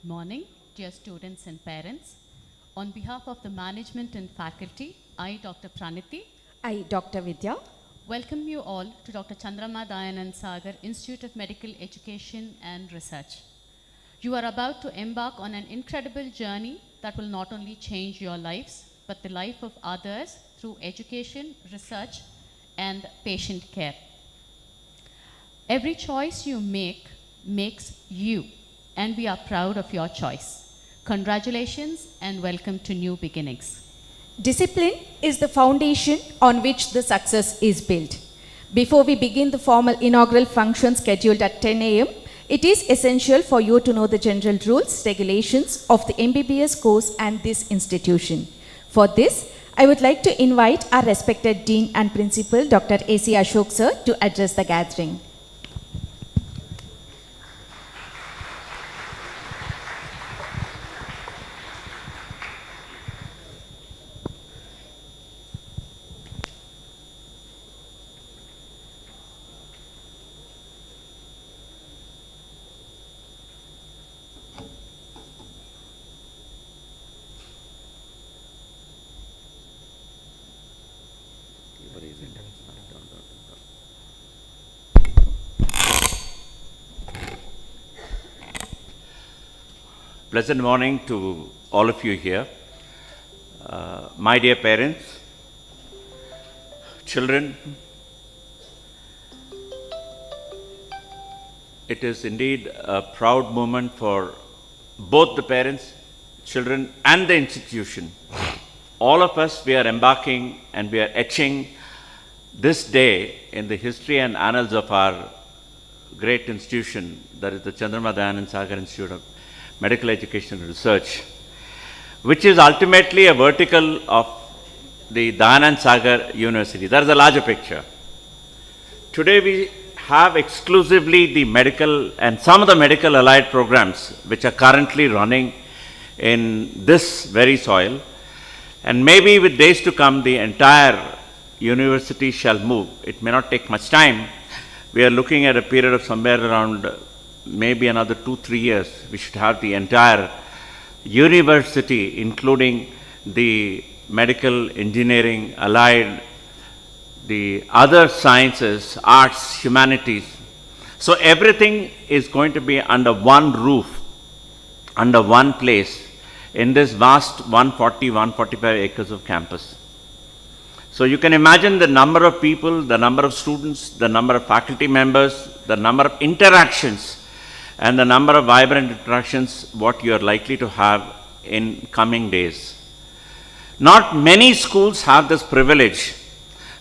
Good morning, dear students and parents. On behalf of the management and faculty, I, Dr. Praniti, I, Dr. Vidya, welcome you all to Dr. Chandrama Dayanand Sagar Institute of Medical Education and Research. You are about to embark on an incredible journey that will not only change your lives, but the life of others through education, research, and patient care. Every choice you make makes you, and we are proud of your choice. Congratulations and welcome to new beginnings. Discipline is the foundation on which the success is built. Before we begin the formal inaugural function scheduled at 10 a.m., it is essential for you to know the general rules, regulations of the MBBS course and this institution. For this, I would like to invite our respected Dean and Principal, Dr. A.C. Ashok Sir, to address the gathering. Pleasant morning to all of you here. My dear parents, children, it is indeed a proud moment for both the parents, children, and the institution. All of us, we are embarking and we are etching this day in the history and annals of our great institution, that is the Chandrama Dayanand Sagar Institute of Medical Education and Research, which is ultimately a vertical of the Dayanand Sagar University. That is a larger picture. Today we have exclusively the medical and some of the medical allied programs which are currently running in this very soil, and maybe with days to come the entire university shall move. It may not take much time. We are looking at a period of somewhere around maybe another 2-3 years. We should have the entire university, including the medical, engineering, allied, the other sciences, arts, humanities. So everything is going to be under one roof, under one place, in this vast 140-145 acres of campus. So you can imagine the number of people, the number of students, the number of faculty members, the number of interactions, and the number of vibrant interactions what you are likely to have in coming days. Not many schools have this privilege,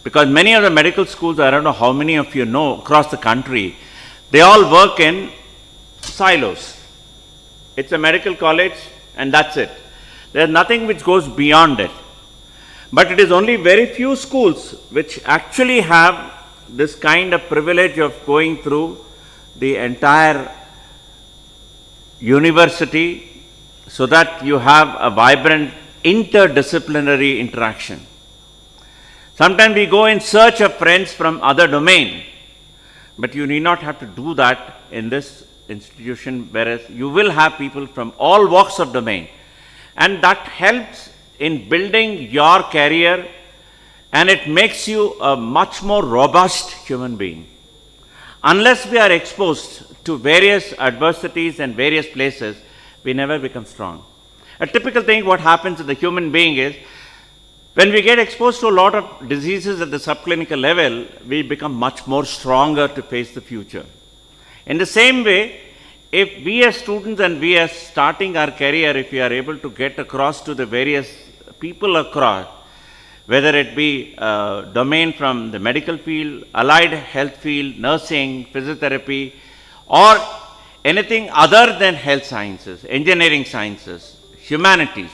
because many of the medical schools, I don't know how many of you know, across the country, they all work in silos. It's a medical college and that's it. There's nothing which goes beyond it. But it is only very few schools which actually have this kind of privilege of going through the entire university so that you have a vibrant interdisciplinary interaction. Sometimes we go in search of friends from other domain, but you need not have to do that in this institution, whereas you will have people from all walks of domain, and that helps in building your career, and it makes you a much more robust human being. Unless we are exposed to various adversities and various places, we never become strong. A typical thing what happens in the human being is, when we get exposed to a lot of diseases at the subclinical level, we become much more stronger to face the future. In the same way, if we as students and we as starting our career, if we are able to get across to the various people across, whether it be domain from the medical field, allied health field, nursing, physiotherapy, or anything other than health sciences, engineering sciences, humanities.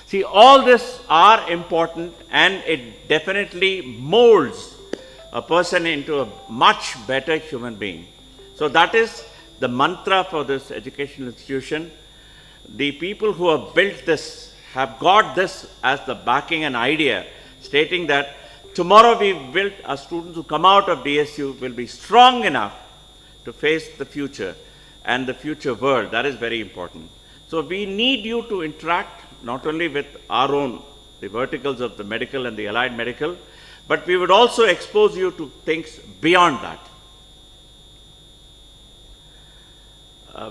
See, all this are important, and it definitely molds a person into a much better human being. So that is the mantra for this educational institution. The people who have built this have got this as the backing and idea, stating that tomorrow we built our students who come out of DSU will be strong enough to face the future and the future world. That is very important. So we need you to interact not only with our own, the verticals of the medical and the allied medical, but we would also expose you to things beyond that.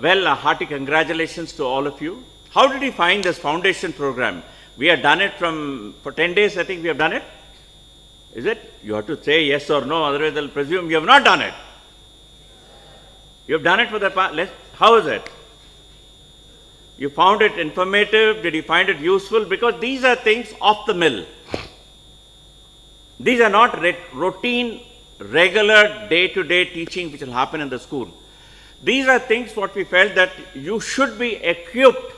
Well, a hearty congratulations to all of you. How did you find this foundation program? We have done it for 10 days, I think we have done it. Is it? You have to say yes or no, otherwise they'll presume you have not done it. You have done it for the past, how is it? You found it informative? Did you find it useful? Because these are things off the mill. These are not routine, regular, day-to-day teaching which will happen in the school. These are things what we felt that you should be equipped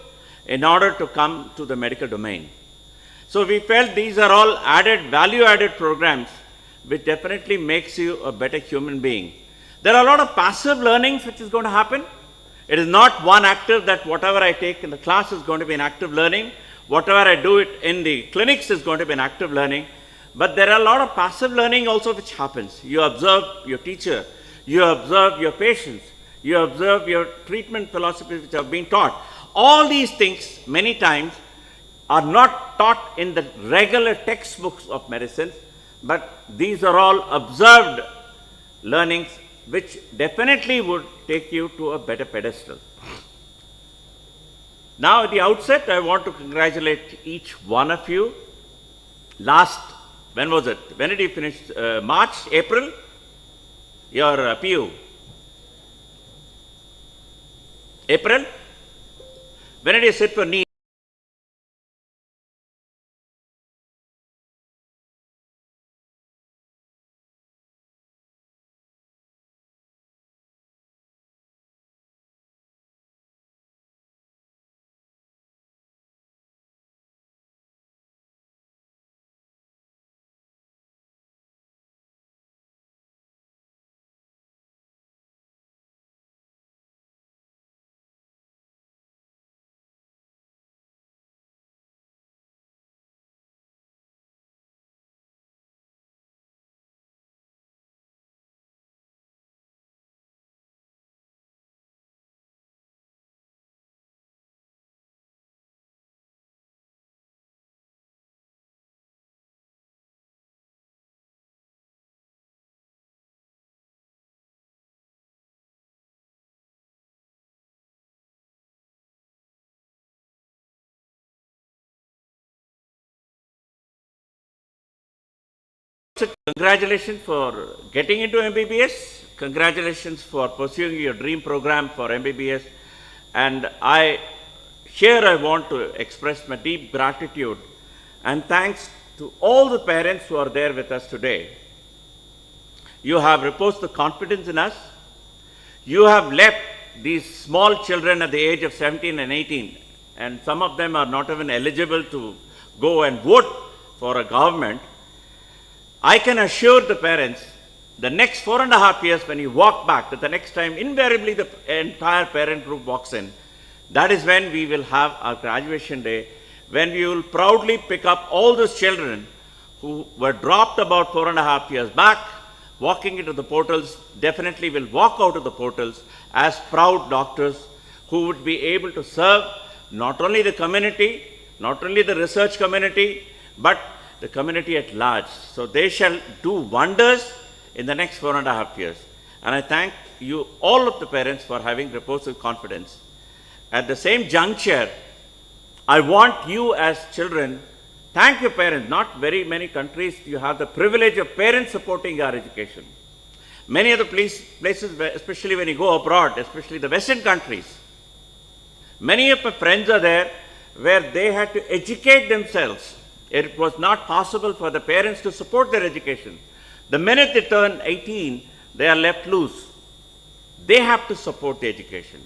in order to come to the medical domain. So we felt these are all value-added programs which definitely makes you a better human being. There are a lot of passive learnings which is going to happen. It is not one active that whatever I take in the class is going to be an active learning. Whatever I do it in the clinics is going to be an active learning. But there are a lot of passive learning also which happens. You observe your teacher, you observe your patients, you observe your treatment philosophies which have been taught. All these things many times are not taught in the regular textbooks of medicine, but these are all observed learnings which definitely would take you to a better pedestal. Now at the outset, I want to congratulate each one of you. When was it? When did you finish? March, April? Your PU? April? When did you sit for NEET? Congratulations for getting into MBBS. Congratulations for pursuing your dream program for MBBS. And I want to express my deep gratitude and thanks to all the parents who are there with us today. You have reposed the confidence in us. You have left these small children at the age of 17 and 18, and some of them are not even eligible to go and vote for a government. I can assure the parents, the next 4.5 years when you walk back, that the next time invariably the entire parent group walks in, that is when we will have our graduation day, when we will proudly pick up all those children who were dropped about 4.5 years back, walking into the portals, definitely will walk out of the portals as proud doctors who would be able to serve not only the community, not only the research community, but the community at large. So they shall do wonders in the next 4.5 years. And I thank you, all of the parents, for having reposed with confidence. At the same juncture, I want you as children, thank your parents. Not very many countries you have the privilege of parents supporting our education. Many other places, especially when you go abroad, especially the Western countries, many of my friends are there where they had to educate themselves. It was not possible for the parents to support their education. The minute they turn 18, they are left loose. They have to support the education.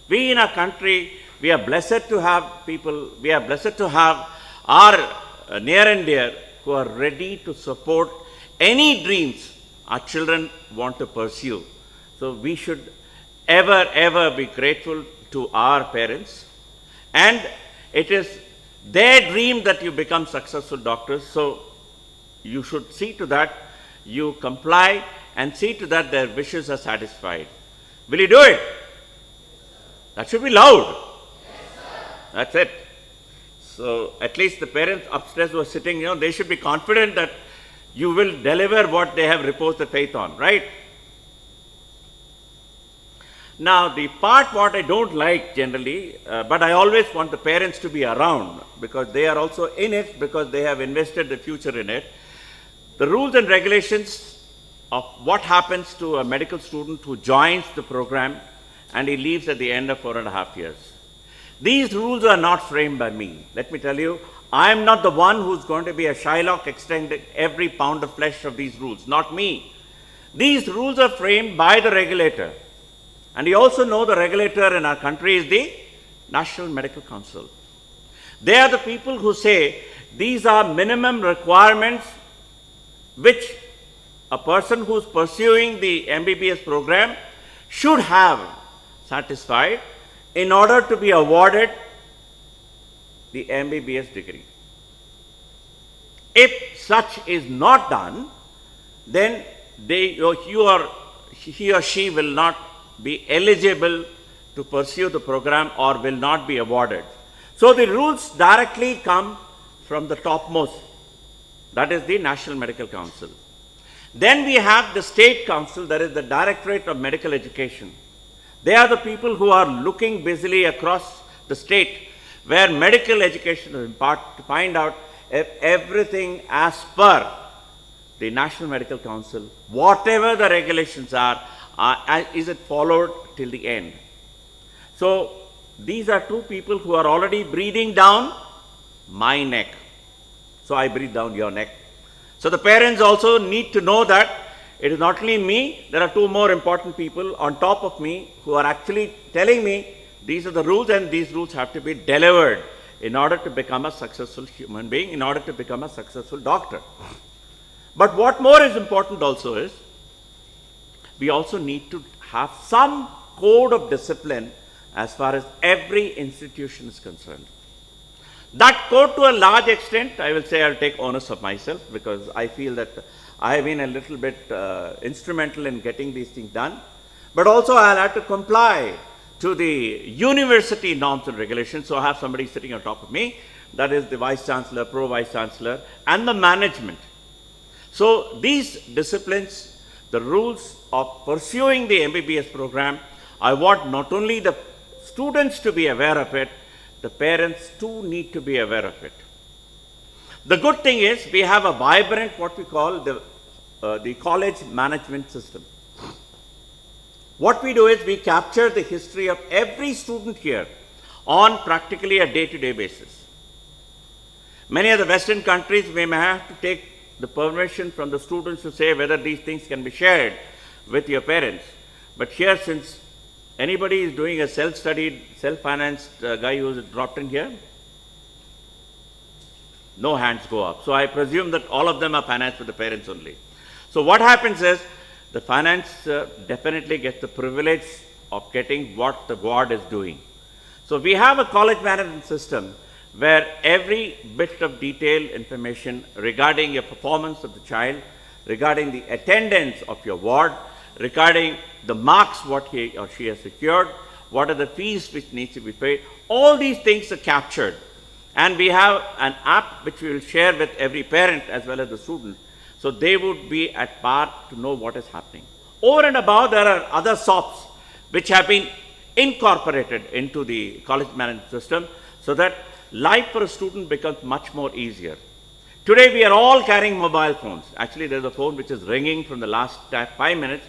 We in our country, we are blessed to have people, we are blessed to have our near and dear who are ready to support any dreams our children want to pursue. So we should ever be grateful to our parents. And it is their dream that you become successful doctors. So you should see to that you comply and see to that their wishes are satisfied. Will you do it? That should be loud. That's it. So at least the parents upstairs who are sitting, they should be confident that you will deliver what they have reposed the faith on, right? Now, the part what I don't like generally, but I always want the parents to be around because they are also in it, because they have invested the future in it. The rules and regulations of what happens to a medical student who joins the program and he leaves at the end of 4.5 years. These rules are not framed by me. Let me tell you, I am not the one who's going to be a Shylock extending every pound of flesh of these rules, not me. These rules are framed by the regulator. And you also know the regulator in our country is the National Medical Council. They are the people who say these are minimum requirements which a person who is pursuing the MBBS program should have satisfied in order to be awarded the MBBS degree. If such is not done, then he or she will not be eligible to pursue the program or will not be awarded. So the rules directly come from the topmost, that is the National Medical Council. Then we have the State Council, that is the Directorate of Medical Education. They are the people who are looking busily across the state where medical education is imparted to find out if everything as per the National Medical Council, whatever the regulations are, is it followed till the end. So these are two people who are already breathing down my neck. So I breathe down your neck. So the parents also need to know that it is not only me, there are two more important people on top of me who are actually telling me these are the rules and these rules have to be delivered in order to become a successful human being, in order to become a successful doctor. But what more is important also is, we also need to have some code of discipline as far as every institution is concerned. That code, to a large extent, I will say I'll take onus of myself because I feel that I have been a little bit instrumental in getting these things done. But also I'll have to comply to the university norms and regulations. So I have somebody sitting on top of me, that is the Vice Chancellor, Pro-Vice Chancellor, and the management. So these disciplines, the rules of pursuing the MBBS program, I want not only the students to be aware of it, the parents too need to be aware of it. The good thing is we have a vibrant, what we call the college management system. What we do is we capture the history of every student here on practically a day-to-day basis. Many of the Western countries, we may have to take the permission from the students to say whether these things can be shared with your parents. But here, since anybody is doing a self-studied, self-financed guy who is dropped in here? No hands go up. So I presume that all of them are financed with the parents only. So what happens is, the finance definitely gets the privilege of getting what the board is doing. So we have a college management system where every bit of detailed information regarding your performance of the child, regarding the attendance of your ward, regarding the marks what he or she has secured, what are the fees which needs to be paid, all these things are captured. And we have an app which we will share with every parent as well as the student. So they would be at par to know what is happening. Over and above, there are other SOPs which have been incorporated into the college management system so that life for a student becomes much more easier. Today we are all carrying mobile phones. Actually, there's a phone which is ringing from the last 5 minutes.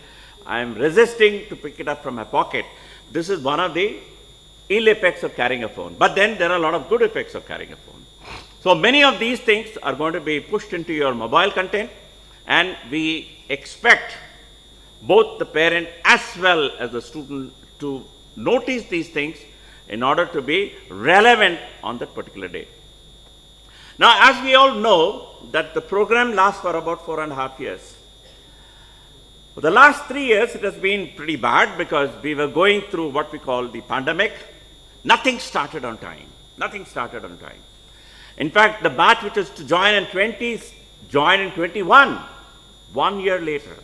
I am resisting to pick it up from my pocket. This is one of the ill effects of carrying a phone. But then there are a lot of good effects of carrying a phone. So many of these things are going to be pushed into your mobile content, and we expect both the parent as well as the student to notice these things in order to be relevant on that particular day. Now, as we all know that the program lasts for about 4.5 years. For the last 3 years, it has been pretty bad because we were going through what we call the pandemic. Nothing started on time. Nothing started on time. In fact, the batch which was to join in 20 joined in 21, 1 year later.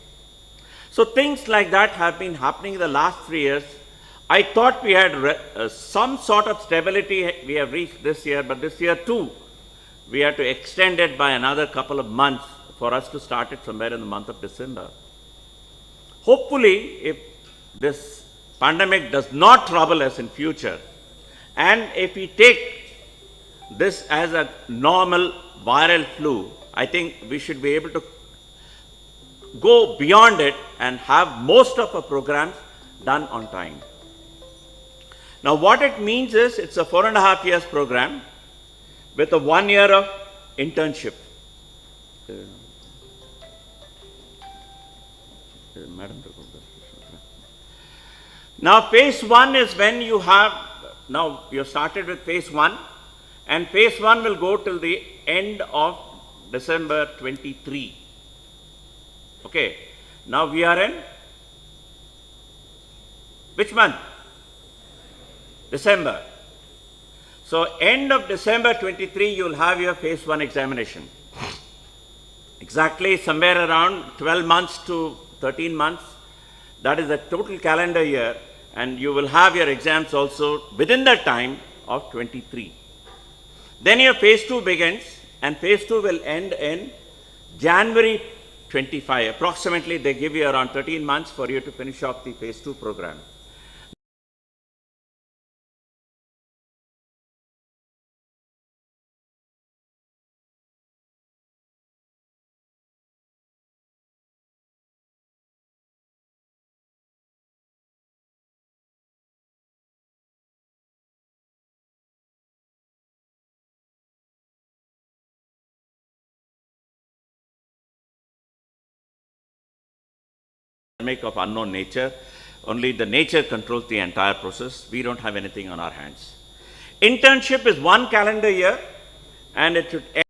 So things like that have been happening in the last 3 years. I thought we had some sort of stability we have reached this year, but this year too, we have to extend it by another couple of months for us to start it somewhere in the month of December. Hopefully, if this pandemic does not trouble us in future, and if we take this as a normal viral flu, I think we should be able to go beyond it and have most of our programs done on time. Now, what it means is it's a 4.5 years program with a 1 year of internship. Now, phase 1 is when you have, now you started with phase 1, and phase 1 will go till the end of December 23. Okay, now we are in which month? December. So, end of December 23, you will have your phase 1 examination. Exactly somewhere around 12 months to 13 months. That is the total calendar year, and you will have your exams also within the time of 23. Then your phase 2 begins, and phase 2 will end in January 25. Approximately, they give you around 13 months for you to finish off the phase 2 program. Of unknown nature, only the nature controls the entire process. We don't have anything on our hands. Internship is 1 calendar year, and it should end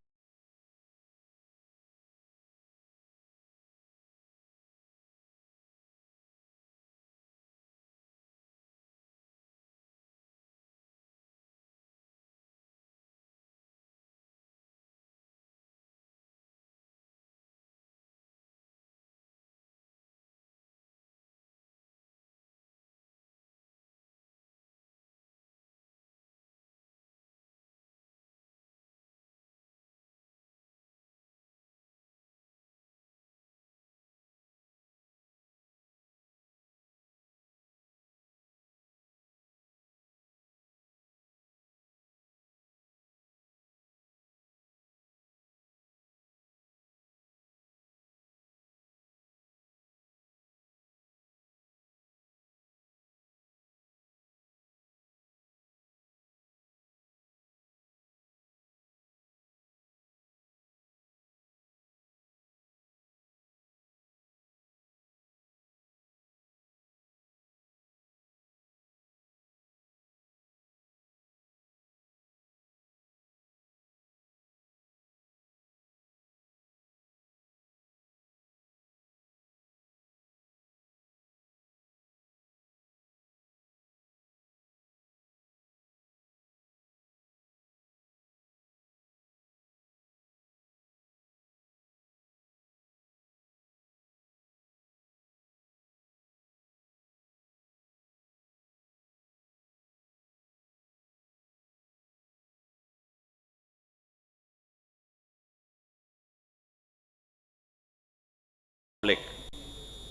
public.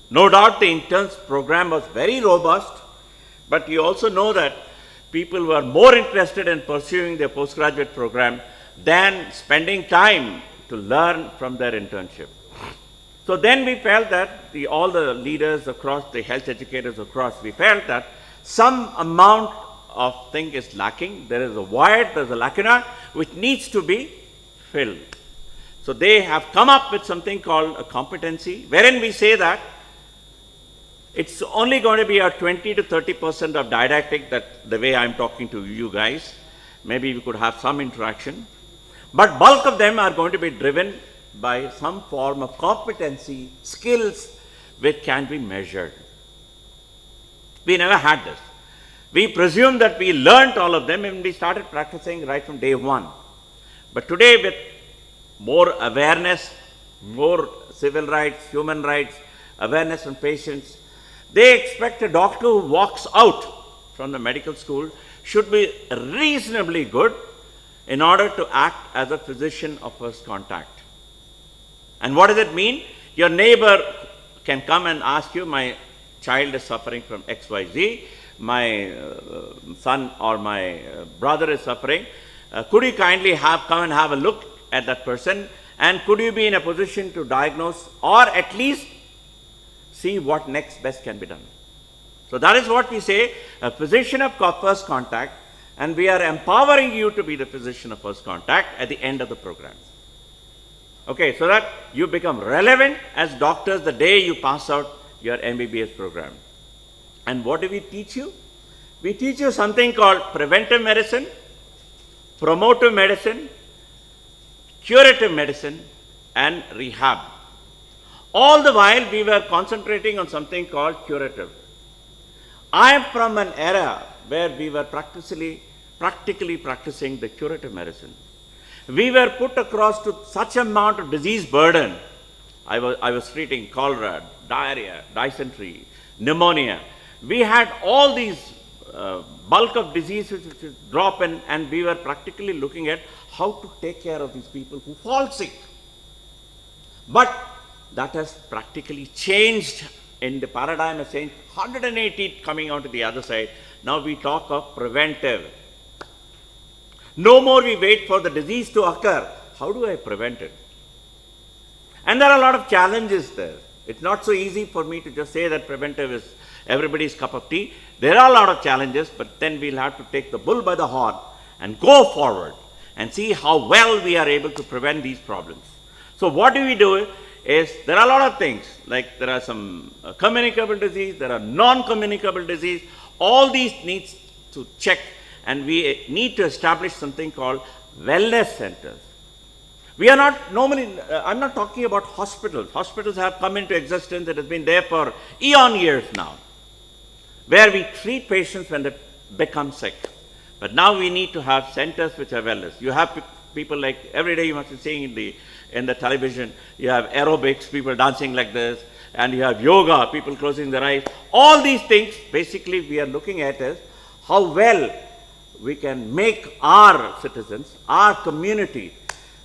No doubt the interns program was very robust, but you also know that people were more interested in pursuing their postgraduate program than spending time to learn from their internship. So then we felt that all the leaders across, the health educators across, we felt that some amount of thing is lacking. There is a void, there is a lacuna which needs to be filled. So they have come up with something called a competency, wherein we say that it's only going to be a 20 to 30% of didactic, that the way I'm talking to you guys. Maybe we could have some interaction. But bulk of them are going to be driven by some form of competency, skills, which can be measured. We never had this. We presumed that we learnt all of them and we started practicing right from day one. But today, with more awareness, more civil rights, human rights, awareness on patients, they expect a doctor who walks out from the medical school should be reasonably good in order to act as a physician of first contact. And what does it mean? Your neighbor can come and ask you, my child is suffering from XYZ, my son or my brother is suffering. Could you kindly come and have a look at that person, and could you be in a position to diagnose or at least see what next best can be done? So that is what we say, a physician of first contact, and we are empowering you to be the physician of first contact at the end of the program. Okay, so that you become relevant as doctors the day you pass out your MBBS program. And what do we teach you? We teach you something called preventive medicine, promotive medicine, curative medicine, and rehab. All the while we were concentrating on something called curative. I am from an era where we were practically practicing the curative medicine. We were put across to such amount of disease burden. I was treating cholera, diarrhea, dysentery, pneumonia. We had all these bulk of diseases which drop in, and we were practically looking at how to take care of these people who fall sick. But that has practically changed in the paradigm has changed 180 coming on to the other side. Now we talk of preventive. No more we wait for the disease to occur. How do I prevent it? And there are a lot of challenges there. It's not so easy for me to just say that preventive is everybody's cup of tea. There are a lot of challenges, but then we'll have to take the bull by the horn and go forward and see how well we are able to prevent these problems. So what do we do is, there are a lot of things, like there are some communicable disease, there are non-communicable disease. All these needs to check, and we need to establish something called wellness centers. We are not normally, I'm not talking about hospitals. Hospitals have come into existence, it has been there for eon years now, where we treat patients when they become sick. But now we need to have centers which are wellness. You have people like, every day you must be seeing in the television, you have aerobics, people dancing like this, and you have yoga, people closing their eyes. All these things, basically we are looking at is how well we can make our citizens, our community,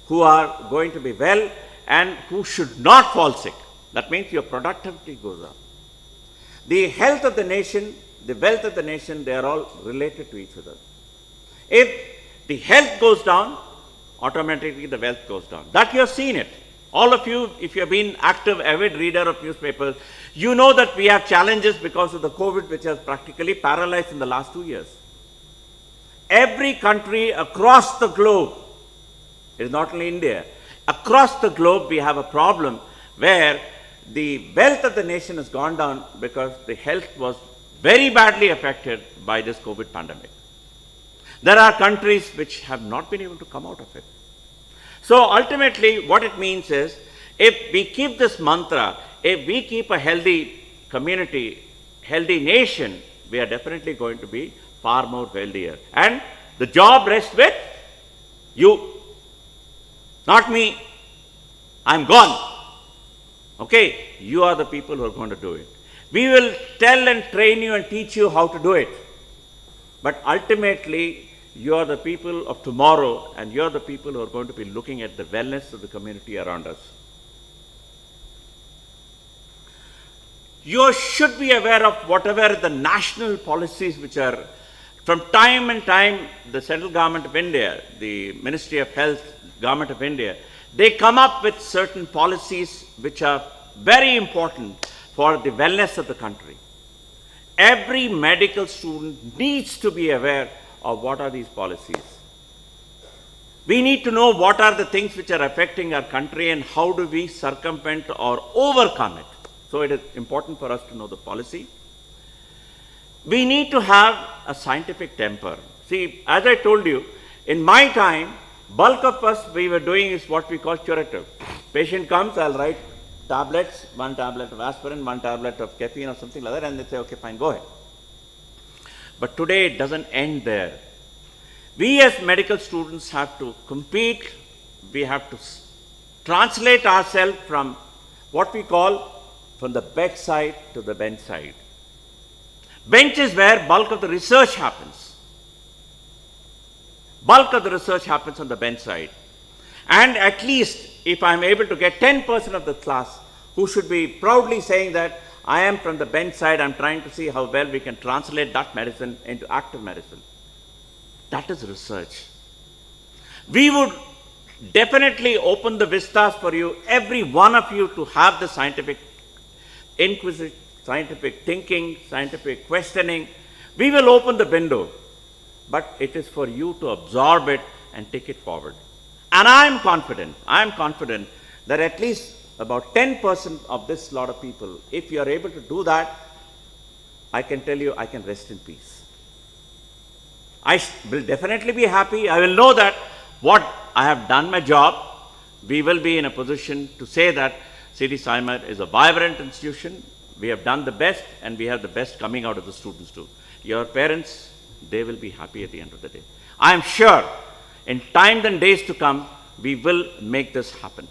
who are going to be well and who should not fall sick. That means your productivity goes up. The health of the nation, the wealth of the nation, they are all related to each other. If the health goes down, automatically the wealth goes down. That you have seen it. All of you, if you have been active, avid reader of newspapers, you know that we have challenges because of the COVID, which has practically paralyzed in the last 2 years. Every country across the globe, it is not only India, across the globe we have a problem where the wealth of the nation has gone down because the health was very badly affected by this COVID pandemic. There are countries which have not been able to come out of it. So ultimately what it means is, if we keep this mantra, if we keep a healthy community, healthy nation, we are definitely going to be far more wealthier. And the job rests with you. Not me. I'm gone. Okay? You are the people who are going to do it. We will tell and train you and teach you how to do it. But ultimately, you are the people of tomorrow, and you are the people who are going to be looking at the wellness of the community around us. You should be aware of whatever the national policies which are, from time and time, the central government of India, the Ministry of Health, government of India, they come up with certain policies which are very important for the wellness of the country. Every medical student needs to be aware of what are these policies. We need to know what are the things which are affecting our country and how do we circumvent or overcome it. So it is important for us to know the policy. We need to have a scientific temper. See, as I told you, in my time, bulk of us we were doing is what we call curative. Patient comes, I'll write tablets, 1 tablet of aspirin, 1 tablet of caffeine or something like that, and they say, okay, fine, go ahead. But today it doesn't end there. We as medical students have to compete. We have to translate ourselves from what we call from the bedside to the bedside. Bench is where bulk of the research happens. Bulk of the research happens on the bench side. And at least if I am able to get 10% of the class who should be proudly saying that I am from the bench side, I am trying to see how well we can translate that medicine into active medicine. That is research. We would definitely open the vistas for you, every one of you, to have the scientific inquisition, scientific thinking, scientific questioning. We will open the window, but it is for you to absorb it and take it forward. And I am confident that at least about 10% of this lot of people, if you are able to do that, I can tell you, I can rest in peace. I will definitely be happy. I will know that what I have done my job. We will be in a position to say that C.D. Simon is a vibrant institution. We have done the best, and we have the best coming out of the students too. Your parents, they will be happy at the end of the day. I am sure in times and days to come, we will make this happen.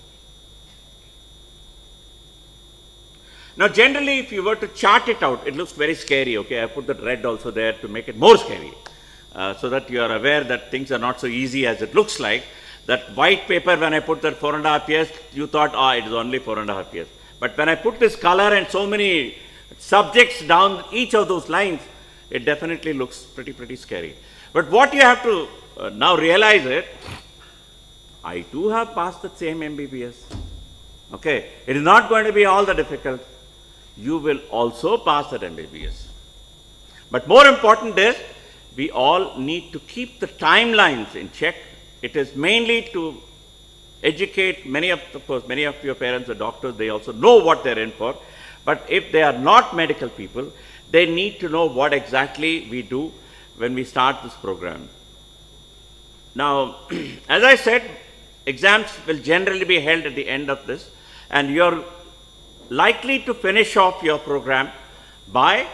Now, generally, if you were to chart it out, it looks very scary. Okay, I put that red also there to make it more scary, so that you are aware that things are not so easy as it looks like. That white paper, when I put that 4.5 years, you thought, it is only 4.5 years. But when I put this color and so many subjects down each of those lines, it definitely looks pretty scary. But what you have to now realize is, I too have passed the same MBBS. Okay, it is not going to be all that difficult. You will also pass that MBBS. But more important is, we all need to keep the timelines in check. It is mainly to educate of course, many of your parents are doctors, they also know what they're in for. But if they are not medical people, they need to know what exactly we do when we start this program. Now, as I said, exams will generally be held at the end of this, and you're likely to finish off your program by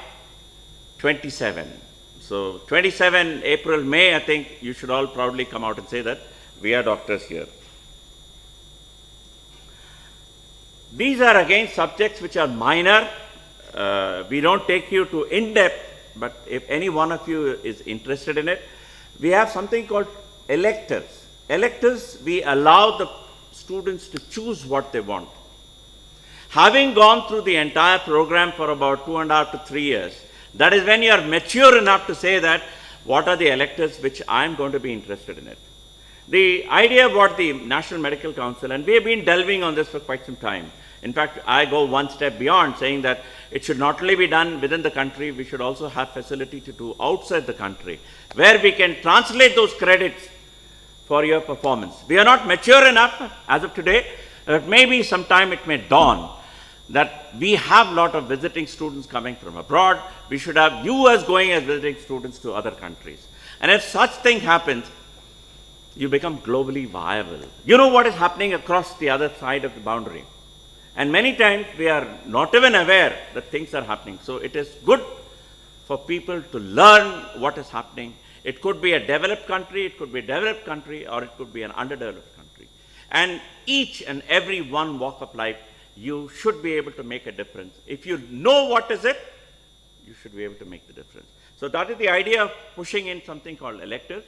27. So 27 April, May, I think you should all proudly come out and say that we are doctors here. These are again subjects which are minor. We don't take you to in-depth, but if any one of you is interested in it, we have something called electives. Electives, we allow the students to choose what they want. Having gone through the entire program for about 2.5 to 3 years, that is when you are mature enough to say that what are the electives which I am going to be interested in it. The idea about the National Medical Council, and we have been delving on this for quite some time. In fact, I go one step beyond, saying that it should not only be done within the country, we should also have facility to do outside the country, where we can translate those credits for your performance. We are not mature enough as of today, but maybe sometime it may dawn that we have a lot of visiting students coming from abroad. We should have you as going as visiting students to other countries. And if such thing happens, you become globally viable. You know what is happening across the other side of the boundary. And many times we are not even aware that things are happening. So it is good for people to learn what is happening. It could be a developed country, it could be a developed country, or it could be an underdeveloped country. And each and every one walk of life, you should be able to make a difference. If you know what is it, you should be able to make the difference. So that is the idea of pushing in something called electives.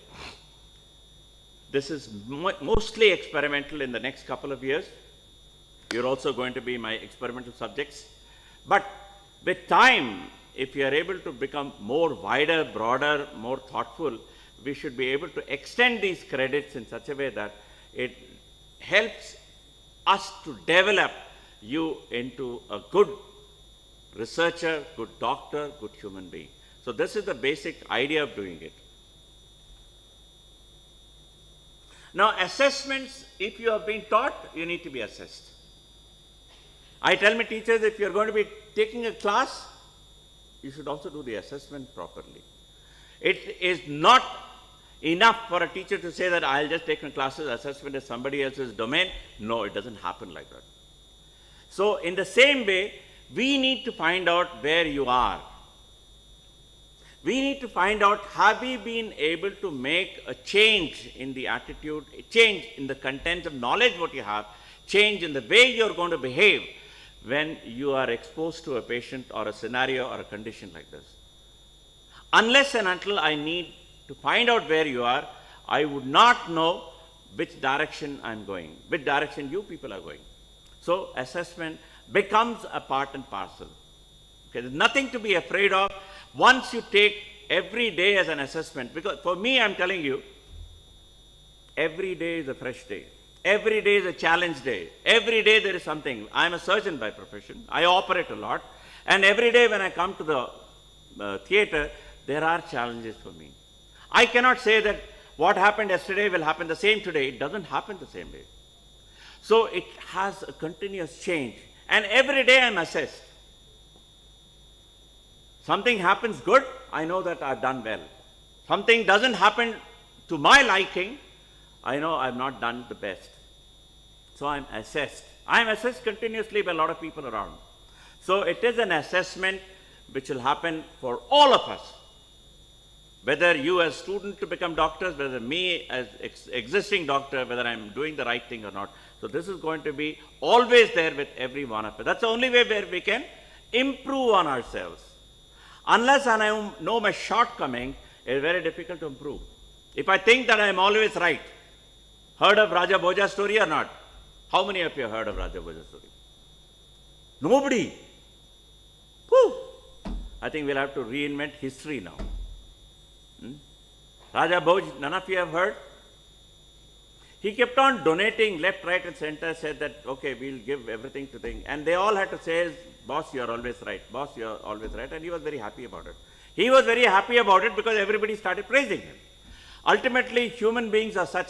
This is mostly experimental in the next couple of years. You're also going to be my experimental subjects. But with time, if you are able to become more wider, broader, more thoughtful, we should be able to extend these credits in such a way that it helps us to develop you into a good researcher, good doctor, good human being. So this is the basic idea of doing it. Now, assessments, if you have been taught, you need to be assessed. I tell my teachers, if you are going to be taking a class, you should also do the assessment properly. It is not enough for a teacher to say that I'll just take my classes, assessment is somebody else's domain. No, it doesn't happen like that. So in the same way, we need to find out where you are. We need to find out, have we been able to make a change in the attitude, a change in the content of knowledge what you have, change in the way you're going to behave when you are exposed to a patient or a scenario or a condition like this. Unless and until I need to find out where you are, I would not know which direction I'm going, which direction you people are going. So assessment becomes a part and parcel. Okay, there's nothing to be afraid of once you take every day as an assessment. Because for me, I'm telling you, every day is a fresh day. Every day is a challenge day. Every day there is something. I'm a surgeon by profession. I operate a lot. And every day when I come to the theater, there are challenges for me. I cannot say that what happened yesterday will happen the same today. It doesn't happen the same way. So it has a continuous change. And every day I'm assessed. Something happens good, I know that I've done well. Something doesn't happen to my liking, I know I've not done the best. So I'm assessed. I'm assessed continuously by a lot of people around. So it is an assessment which will happen for all of us. Whether you as student to become doctors, whether me as existing doctor, whether I'm doing the right thing or not. So this is going to be always there with every one of us. That's the only way where we can improve on ourselves. Unless I know my shortcoming, it's very difficult to improve. If I think that I'm always right, heard of Raja Bhoja's story or not? How many of you have heard of Raja Bhoja's story? Nobody. Whew. I think we'll have to reinvent history now. Raja Bhoj, none of you have heard? He kept on donating left, right and center, said that, okay, we'll give everything to things. And they all had to say, boss, you're always right. Boss, you're always right. And he was very happy about it. He was very happy about it because everybody started praising him. Ultimately, human beings are such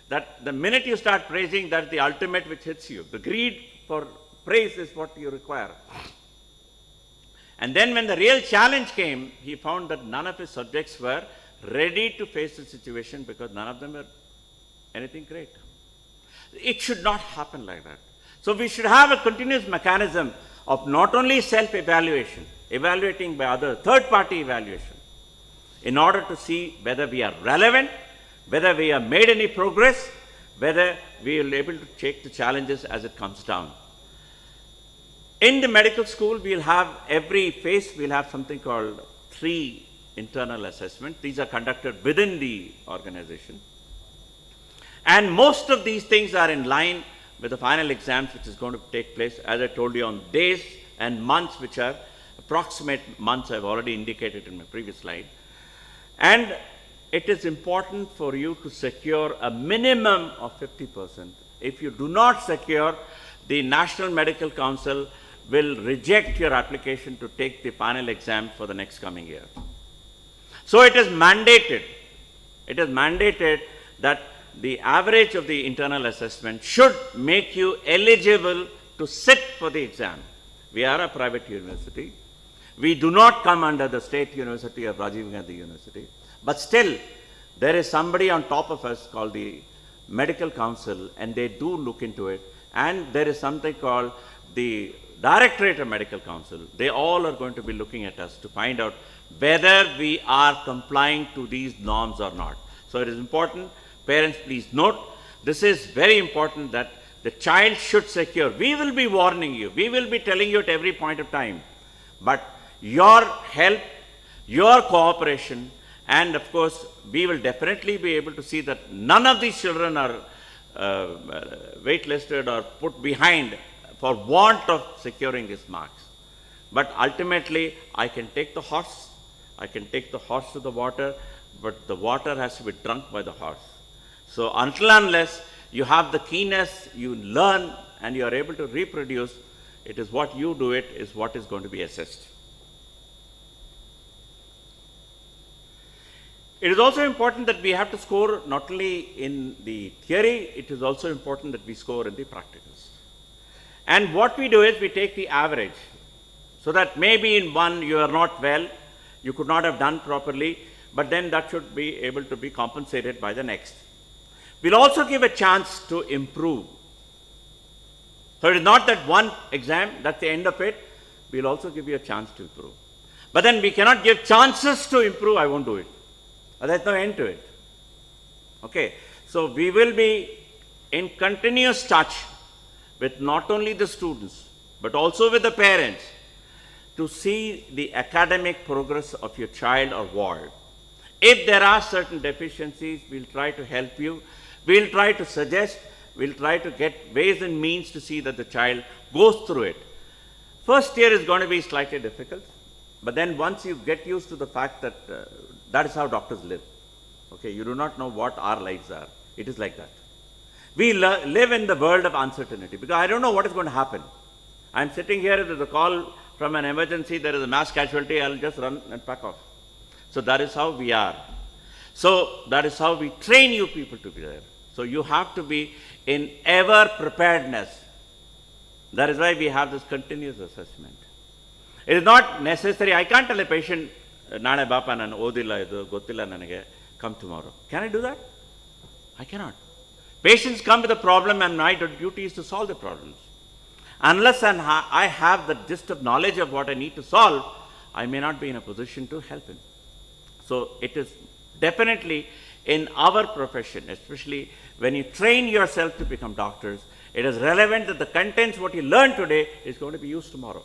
that the minute you start praising, that's the ultimate which hits you. The greed for praise is what you require. And then when the real challenge came, he found that none of his subjects were ready to face the situation because none of them were anything great. It should not happen like that. So we should have a continuous mechanism of not only self-evaluation, evaluating by others, third-party evaluation, in order to see whether we are relevant, whether we have made any progress, whether we are able to take the challenges as it comes down. In the medical school, we'll have every phase, we'll have something called 3 internal assessments. These are conducted within the organization. And most of these things are in line with the final exams which is going to take place, as I told you, on days and months which are approximate months I've already indicated in my previous slide. And it is important for you to secure a minimum of 50%. If you do not secure, the National Medical Council will reject your application to take the final exam for the next coming year. So it is mandated that the average of the internal assessment should make you eligible to sit for the exam. We are a private university. We do not come under the State University of Rajiv Gandhi University. But still, there is somebody on top of us called the Medical Council, and they do look into it. And there is something called the Directorate of Medical Council. They all are going to be looking at us to find out whether we are complying to these norms or not. So it is important. Parents, please note, this is very important that the child should secure. We will be warning you. We will be telling you at every point of time. But your help, your cooperation, and of course, we will definitely be able to see that none of these children are waitlisted or put behind for want of securing these marks. But ultimately, I can take the horse to the water, but the water has to be drunk by the horse. So until unless you have the keenness, you learn and you are able to reproduce, it is what you do, it is what is going to be assessed. It is also important that we have to score not only in the theory, it is also important that we score in the practicals. And what we do is we take the average, so that maybe in one you are not well, you could not have done properly, but then that should be able to be compensated by the next. We'll also give a chance to improve. So it is not that one exam, that's the end of it. We'll also give you a chance to improve. But then we cannot give chances to improve, I won't do it. There's no end to it. Okay, so we will be in continuous touch with not only the students, but also with the parents, to see the academic progress of your child or ward. If there are certain deficiencies, we'll try to help you. We'll try to suggest, we'll try to get ways and means to see that the child goes through it. First year is going to be slightly difficult, but then once you get used to the fact that that is how doctors live. Okay, you do not know what our lives are. It is like that. We live in the world of uncertainty because I don't know what is going to happen. I'm sitting here, there's a call from an emergency, there is a mass casualty, I'll just run and pack off. So that is how we are. So that is how we train you people to be there. So you have to be in ever preparedness. That is why we have this continuous assessment. It is not necessary. I can't tell a patient, Nane Bapa nan odilla idu gottilla nanage, come tomorrow. Can I do that? I cannot. Patients come with a problem and my duty is to solve the problems. Unless I have the gist of knowledge of what I need to solve, I may not be in a position to help him. So it is definitely in our profession, especially when you train yourself to become doctors, it is relevant that the contents, what you learn today, is going to be used tomorrow.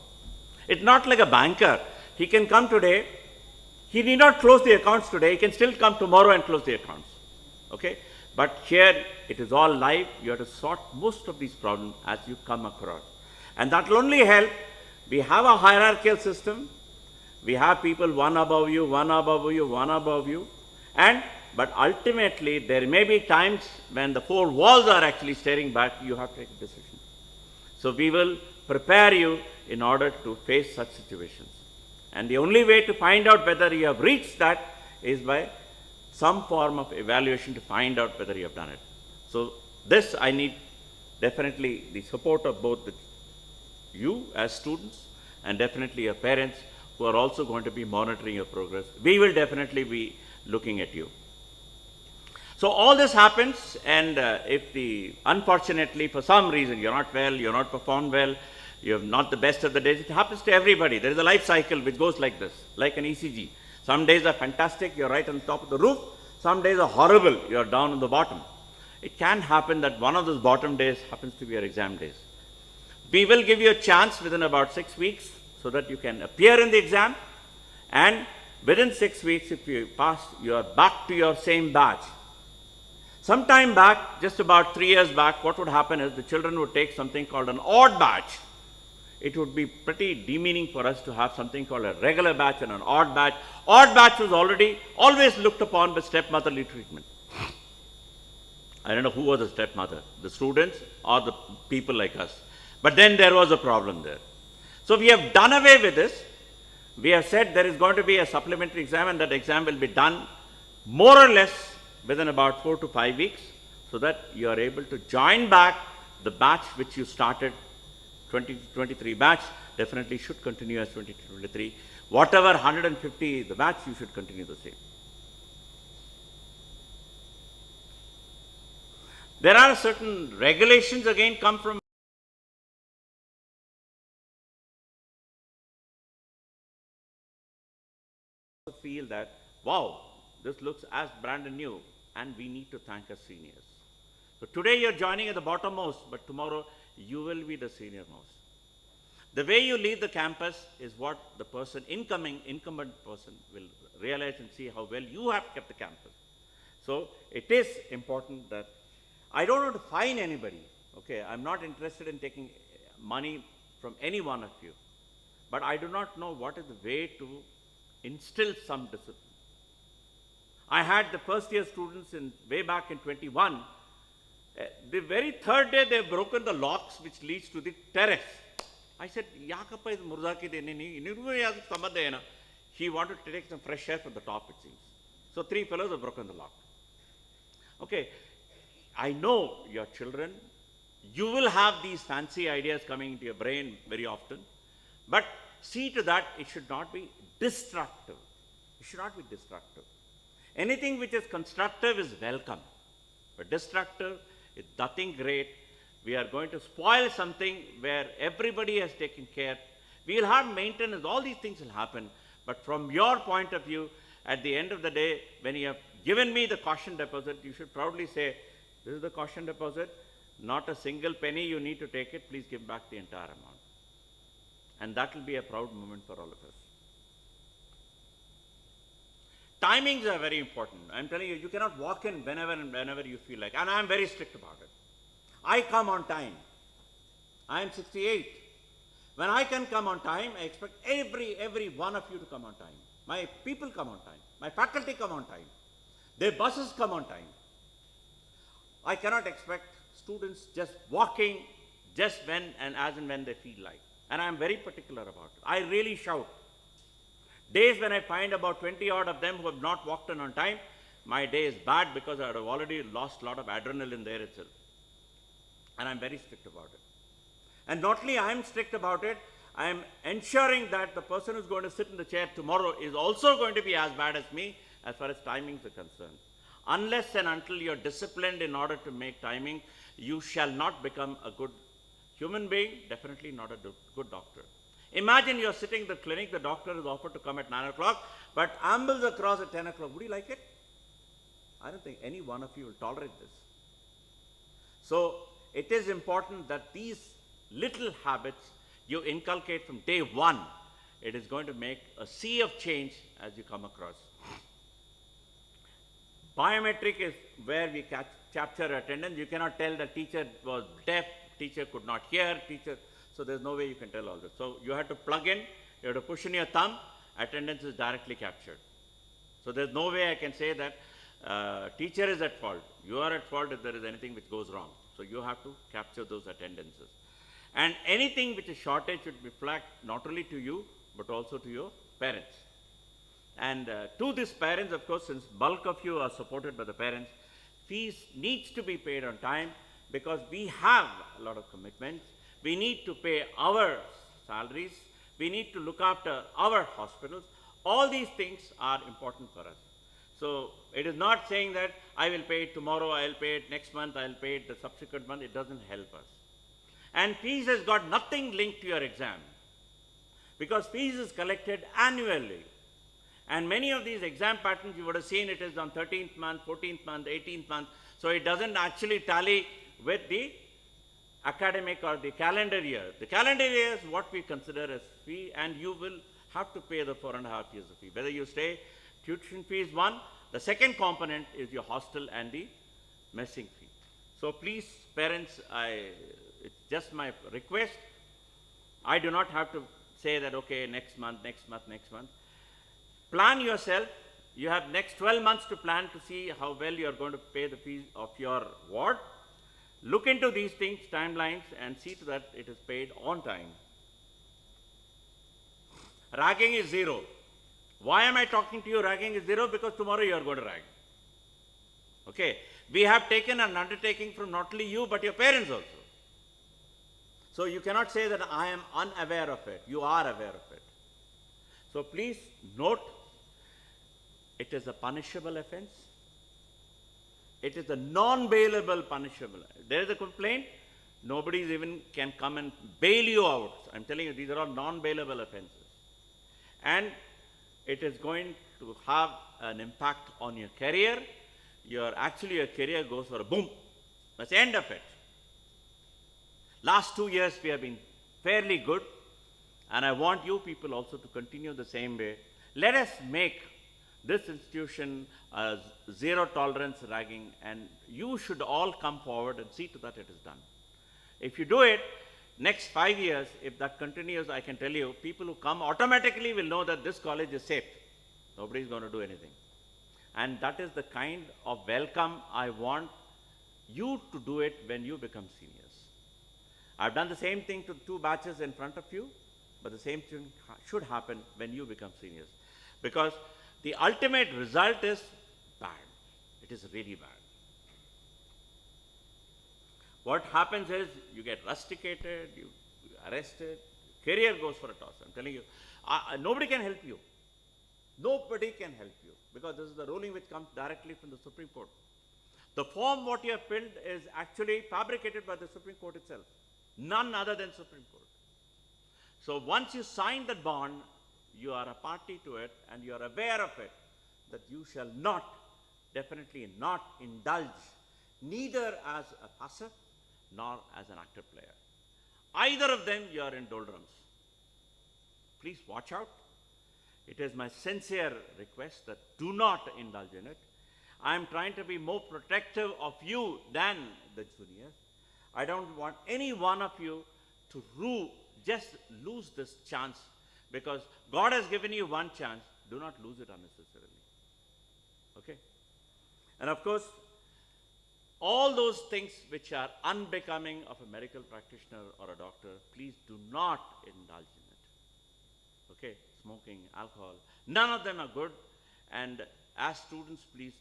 It's not like a banker. He can come today, he need not close the accounts today, he can still come tomorrow and close the accounts. Okay? But here, it is all live. You have to sort most of these problems as you come across. And that will only help. We have a hierarchical system. We have people one above you, one above you, one above you. But ultimately, there may be times when the four walls are actually staring back, you have to take a decision. So we will prepare you in order to face such situations. And the only way to find out whether you have reached that is by some form of evaluation to find out whether you have done it. So this I need definitely the support of both you as students and definitely your parents who are also going to be monitoring your progress. We will definitely be looking at you. So all this happens, and if unfortunately for some reason you're not well, you're not performed well, you're not the best of the days, it happens to everybody. There is a life cycle which goes like this, like an ECG. Some days are fantastic, you're right on top of the roof. Some days are horrible, you're down on the bottom. It can happen that one of those bottom days happens to be your exam days. We will give you a chance within about 6 weeks so that you can appear in the exam, and within 6 weeks, if you pass, you are back to your same batch. Sometime back, just about 3 years back, what would happen is the children would take something called an odd batch. It would be pretty demeaning for us to have something called a regular batch and an odd batch. Odd batch was always looked upon with stepmotherly treatment. I don't know who was the stepmother, the students or the people like us. But then there was a problem there. So we have done away with this. We have said there is going to be a supplementary exam, and that exam will be done more or less within about 4 to 5 weeks, so that you are able to join back the batch which you started. 2023 batch definitely should continue as 2023. Whatever 150 is the batch, you should continue the same. There are certain regulations again come from feel that, wow, this looks as brand new, and we need to thank our seniors. So today you're joining at the bottommost, but tomorrow you will be the senior most. The way you leave the campus is what the person, incumbent person will realize and see how well you have kept the campus. So it is important that I don't want to fine anybody. Okay, I'm not interested in taking money from any one of you. But I do not know what is the way to instill some discipline. I had the first year students way back in 21. The very third day they have broken the locks which leads to the terrace. I said, Yakappa is Murzaki Denini, he wanted to take some fresh air from the top, it seems. So 3 fellows have broken the lock. Okay, I know your children, you will have these fancy ideas coming into your brain very often, but see to that it should not be destructive. It should not be destructive. Anything which is constructive is welcome, but destructive is nothing great. We are going to spoil something where everybody has taken care. We will have maintenance, all these things will happen, but from your point of view, at the end of the day, when you have given me the caution deposit, you should proudly say, this is the caution deposit, not a single penny you need to take it, please give back the entire amount. And that will be a proud moment for all of us. Timings are very important. I'm telling you, you cannot walk in whenever and whenever you feel like. And I'm very strict about it. I come on time. I am 68. When I can come on time, I expect every one of you to come on time. My people come on time. My faculty come on time. Their buses come on time. I cannot expect students just walking just when and as and when they feel like. And I am very particular about it. I really shout. Days when I find about 20 odd of them who have not walked in on time, my day is bad because I have already lost a lot of adrenaline there itself. And I'm very strict about it. And not only I am strict about it, I am ensuring that the person who's going to sit in the chair tomorrow is also going to be as bad as me as far as timings are concerned. Unless and until you're disciplined in order to make timing, you shall not become a good human being, definitely not a good doctor. Imagine you're sitting in the clinic, the doctor is offered to come at 9 o'clock, but ambles across at 10 o'clock. Would you like it? I don't think any one of you will tolerate this. So, it is important that these little habits you inculcate from day one. It is going to make a sea of change as you come across. Biometric is where we capture attendance. You cannot tell the teacher was deaf, teacher could not hear, teacher. So there's no way you can tell all this. So you have to plug in, you have to push in your thumb, attendance is directly captured. So there's no way I can say that teacher is at fault. You are at fault if there is anything which goes wrong. So you have to capture those attendances. And anything which is shortage should be flagged not only to you, but also to your parents. And to these parents, of course, since bulk of you are supported by the parents, fees needs to be paid on time because we have a lot of commitments. We need to pay our salaries. We need to look after our hospitals. All these things are important for us. So it is not saying that I will pay it tomorrow, I will pay it next month, I will pay it the subsequent month. It doesn't help us. And fees has got nothing linked to your exam because fees is collected annually. And many of these exam patterns you would have seen it is on 13th month, 14th month, 18th month. So it doesn't actually tally with the academic or the calendar year. The calendar year is what we consider as fee, and you will have to pay the 4.5 years of fee. Whether you stay, tuition fee is one. The second component is your hostel and the messing fee. So please, parents, it's just my request. I do not have to say that, okay, next month, next month, next month. Plan yourself. You have next 12 months to plan to see how well you are going to pay the fees of your ward. Look into these things, timelines, and see to that it is paid on time. Ragging is zero. Why am I talking to you? Ragging is zero because tomorrow you are going to rag. Okay. We have taken an undertaking from not only you but your parents also. So you cannot say that I am unaware of it. You are aware of it. So please note, it is a punishable offense. It is a non-bailable punishable. There is a complaint, nobody even can come and bail you out. I'm telling you, these are all non-bailable offenses. And it is going to have an impact on your career. Your career goes for a boom. That's the end of it. Last 2 years we have been fairly good, and I want you people also to continue the same way. Let us make this institution as zero tolerance ragging, and you should all come forward and see to that it is done. If you do it, next 5 years, if that continues, I can tell you, people who come automatically will know that this college is safe. Nobody is going to do anything. And that is the kind of welcome I want you to do it when you become seniors. I've done the same thing to 2 batches in front of you, but the same thing should happen when you become seniors. Because the ultimate result is bad. It is really bad. What happens is you get rusticated, you arrested, career goes for a toss. I'm telling you, nobody can help you. Nobody can help you because this is the ruling which comes directly from the Supreme Court. The form what you have filled is actually fabricated by the Supreme Court itself. None other than Supreme Court. So once you sign that bond, you are a party to it and you are aware of it, that you shall not, definitely not indulge neither as a passer nor as an active player. Either of them you are in doldrums. please watch out. It is my sincere request that do not indulge in it. I am trying to be more protective of you than the juniors. I don't want any one of you to just lose this chance, because God has given you one chance. Do not lose it unnecessarily. Okay? And of course, all those things which are unbecoming of a medical practitioner or a doctor, please do not indulge in it. Okay? Smoking, alcohol, none of them are good. And as students, please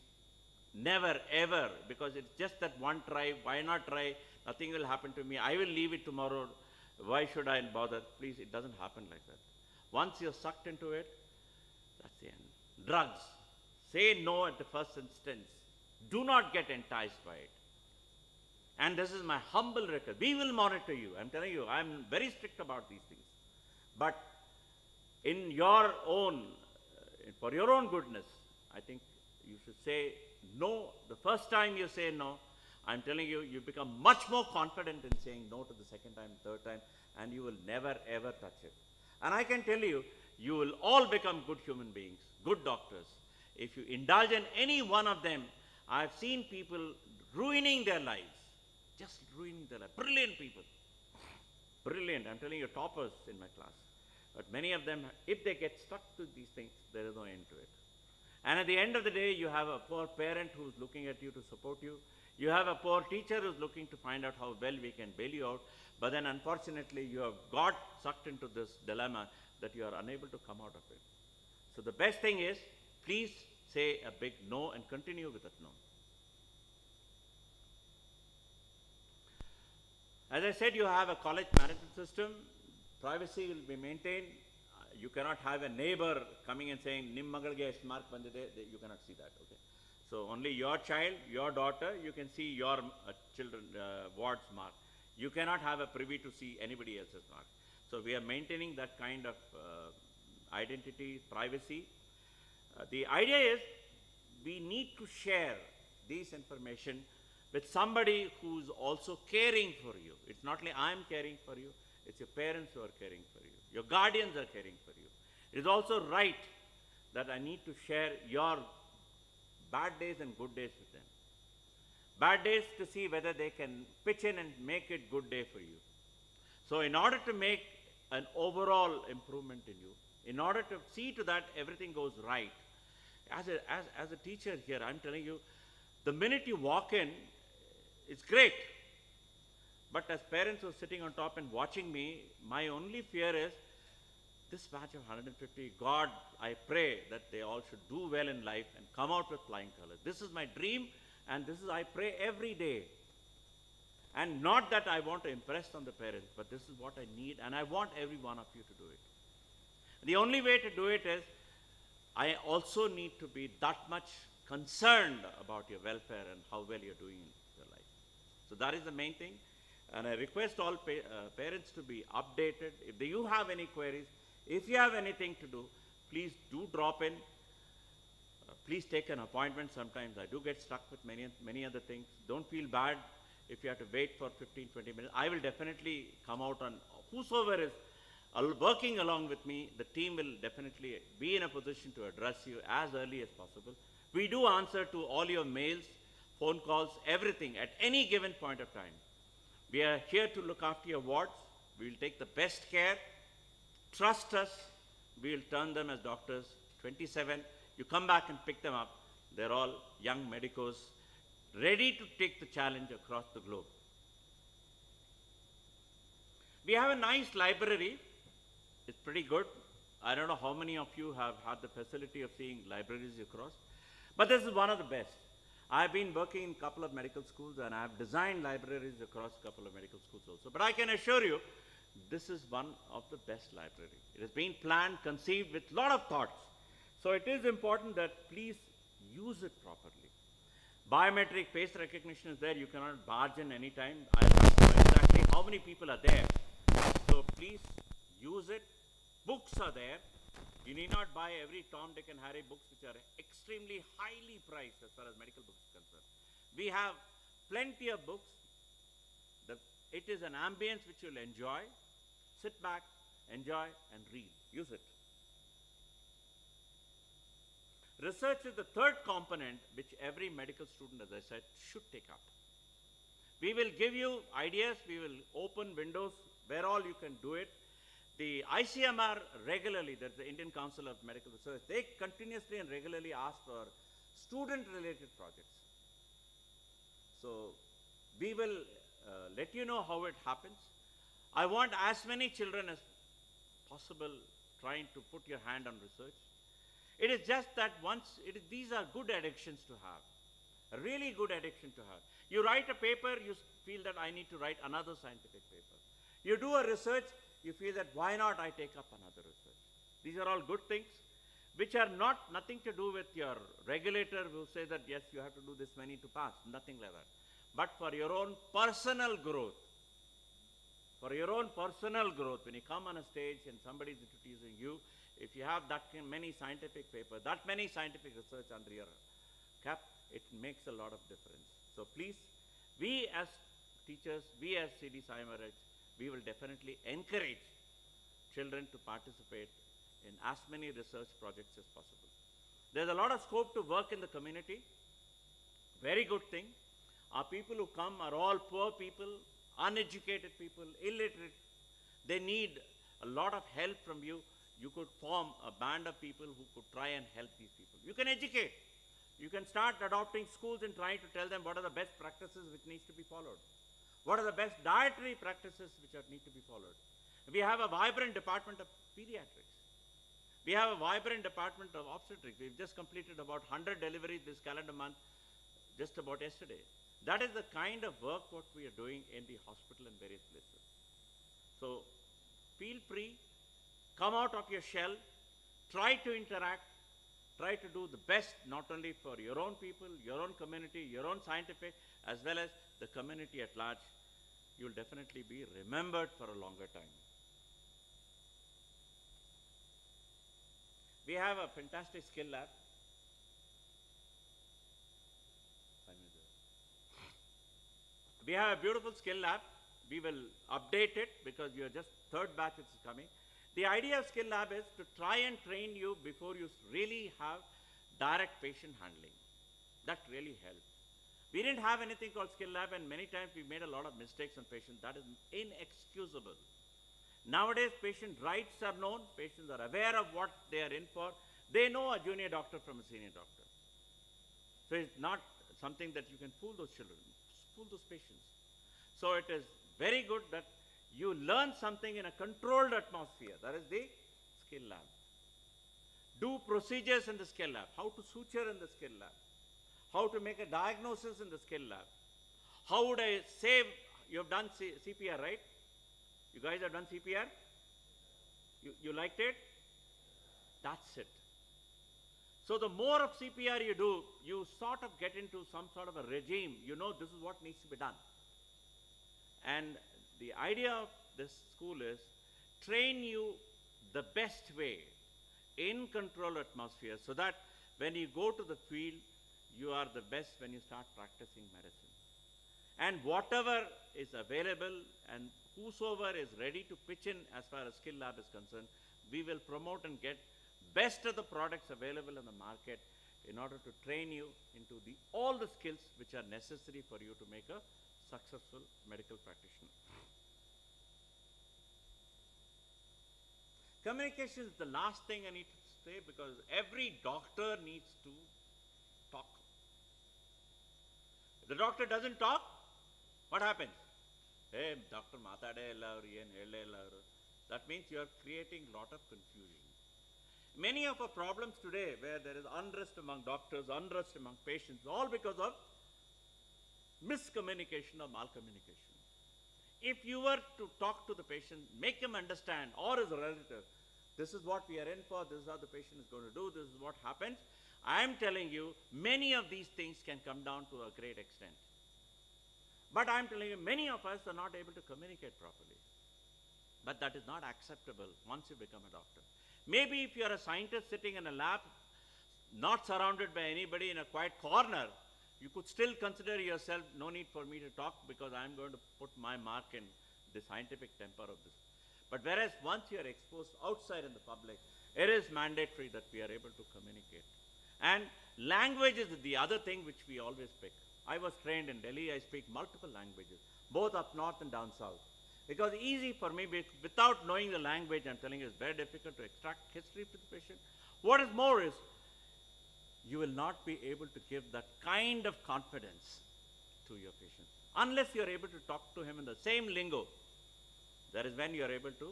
never ever, because it's just that one try, why not try? Nothing will happen to me. I will leave it tomorrow. Why should I bother? Please, it doesn't happen like that. Once you're sucked into it, that's the end. Drugs. Say no at the first instance. Do not get enticed by it. And this is my humble request. We will monitor you. I'm telling you, I'm very strict about these things. But in your own, for your own goodness, I think you should say no. The first time you say no, I'm telling you, you become much more confident in saying no to the second time, third time, and you will never ever touch it. And I can tell you, you will all become good human beings, good doctors. If you indulge in any one of them, I've seen people ruining their lives, just ruining their lives. Brilliant people. Brilliant. I'm telling you, toppers in my class. But many of them, if they get stuck to these things, there is no end to it. And at the end of the day, you have a poor parent who's looking at you to support you. You have a poor teacher who's looking to find out how well we can bail you out. But then unfortunately, you have got sucked into this dilemma that you are unable to come out of it. So the best thing is, please say a big no and continue with that no. As I said, you have a college management system. Privacy will be maintained. You cannot have a neighbor coming and saying, "Nim magalge ಎಷ್ಟು mark bandide." You cannot see that. Okay. So only your child, your daughter, you can see your children ward's mark. You cannot have a privy to see anybody else's mark. So we are maintaining that kind of identity, privacy. The idea is we need to share this information with somebody who's also caring for you. It's not like I'm caring for you, it's your parents who are caring for you. Your guardians are caring for you. It is also right that I need to share your bad days and good days with them. Bad days to see whether they can pitch in and make it good day for you. So in order to make an overall improvement in you, in order to see to that everything goes right, as a teacher here, I'm telling you, the minute you walk in, it's great. But as parents who are sitting on top and watching me, my only fear is this batch of 150, God, I pray that they all should do well in life and come out with flying colors. This is my dream, and this is, I pray every day. And not that I want to impress on the parents, but this is what I need, and I want every one of you to do it. The only way to do it is, I also need to be that much concerned about your welfare and how well you're doing in your life. So that is the main thing. And I request all parents to be updated. If you have any queries, if you have anything to do, please do drop in. Please take an appointment. Sometimes I do get stuck with many other things. Don't feel bad if you have to wait for 15-20 minutes. I will definitely come out, on whosoever is working along with me, the team will definitely be in a position to address you as early as possible. We do answer to all your mails, phone calls, everything at any given point of time. We are here to look after your wards. We will take the best care. Trust us. We will turn them as doctors. 27, you come back and pick them up. They're all young medicos, ready to take the challenge across the globe. We have a nice library. It's pretty good. I don't know how many of you have had the facility of seeing libraries across, but this is one of the best. I've been working in a couple of medical schools, and I've designed libraries across a couple of medical schools also. But I can assure you, this is one of the best libraries. It has been planned, conceived with a lot of thoughts. So it is important that please use it properly. Biometric face recognition is there. You cannot barge in any time. I don't know exactly how many people are there. So please use it. Books are there. You need not buy every Tom, Dick and Harry books, which are extremely highly priced as far as medical books are concerned. We have plenty of books. It is an ambience which you'll enjoy. Sit back, enjoy, and read. Use it. Research is the third component which every medical student, as I said, should take up. We will give you ideas, we will open windows where all you can do it. The ICMR regularly, that's the Indian Council of Medical Research, they continuously and regularly ask for student-related projects. So we will let you know how it happens. I want as many children as possible trying to put your hand on research. It is just that these are good addictions to have, a really good addiction to have. You write a paper, you feel that I need to write another scientific paper. You do a research, you feel that why not I take up another research. These are all good things which are nothing to do with your regulator who says that yes, you have to do this many to pass, nothing like that. But for your own personal growth, when you come on a stage and somebody is introducing you, if you have that many scientific papers, that many scientific research under your cap, it makes a lot of difference. So please, we as teachers, we as CD Saimaraj, we will definitely encourage children to participate in as many research projects as possible. There's a lot of scope to work in the community. Very good thing. Our people who come are all poor people, uneducated people, illiterate. They need a lot of help from you. You could form a band of people who could try and help these people. You can educate. You can start adopting schools and trying to tell them what are the best practices which needs to be followed. What are the best dietary practices which need to be followed. We have a vibrant department of pediatrics. We have a vibrant department of obstetrics. We've just completed about 100 deliveries this calendar month, just about yesterday. That is the kind of work what we are doing in the hospital and various places. So feel free, come out of your shell, try to interact, try to do the best not only for your own people, your own community, your own scientific, as well as the community at large. You will definitely be remembered for a longer time. We have a fantastic skill lab. We have a beautiful skill lab. We will update it because you are just third batch which is coming. The idea of skill lab is to try and train you before you really have direct patient handling. That really helps. We didn't have anything called skill lab, and many times we made a lot of mistakes on patients. That is inexcusable. Nowadays, patient rights are known. Patients are aware of what they are in for. They know a junior doctor from a senior doctor. So it's not something that you can fool those children, fool those patients. So it is very good that you learn something in a controlled atmosphere. That is the skill lab. Do procedures in the skill lab. How to suture in the skill lab. How to make a diagnosis in the skill lab. How would I save? You have done CPR, right? You guys have done CPR? You liked it? That's it. So the more of CPR you do, you sort of get into some sort of a regime. You know this is what needs to be done. And the idea of this school is train you the best way in controlled atmosphere so that when you go to the field, you are the best when you start practicing medicine. And whatever is available and whosoever is ready to pitch in as far as skill lab is concerned, we will promote and get best of the products available in the market in order to train you into all the skills which are necessary for you to make a successful medical practitioner. Communication is the last thing I need to say because every doctor needs to talk. If the doctor doesn't talk, what happens? Hey, doctor matade ella yen ella. That means you are creating a lot of confusion. Many of our problems today where there is unrest among doctors, unrest among patients, all because of miscommunication or malcommunication. If you were to talk to the patient, make him understand, or his relative, this is what we are in for, this is how the patient is going to do, this is what happens. I am telling you, many of these things can come down to a great extent. But I am telling you, many of us are not able to communicate properly. But that is not acceptable once you become a doctor. Maybe if you are a scientist sitting in a lab, not surrounded by anybody in a quiet corner, you could still consider yourself, no need for me to talk because I am going to put my mark in the scientific temper of this. But whereas once you are exposed outside in the public, it is mandatory that we are able to communicate. And language is the other thing which we always pick. I was trained in Delhi, I speak multiple languages, both up north and down south. Because easy for me, without knowing the language, I'm telling you, it's very difficult to extract history to the patient. What is more is, you will not be able to give that kind of confidence to your patient unless you are able to talk to him in the same lingo. That is when you are able to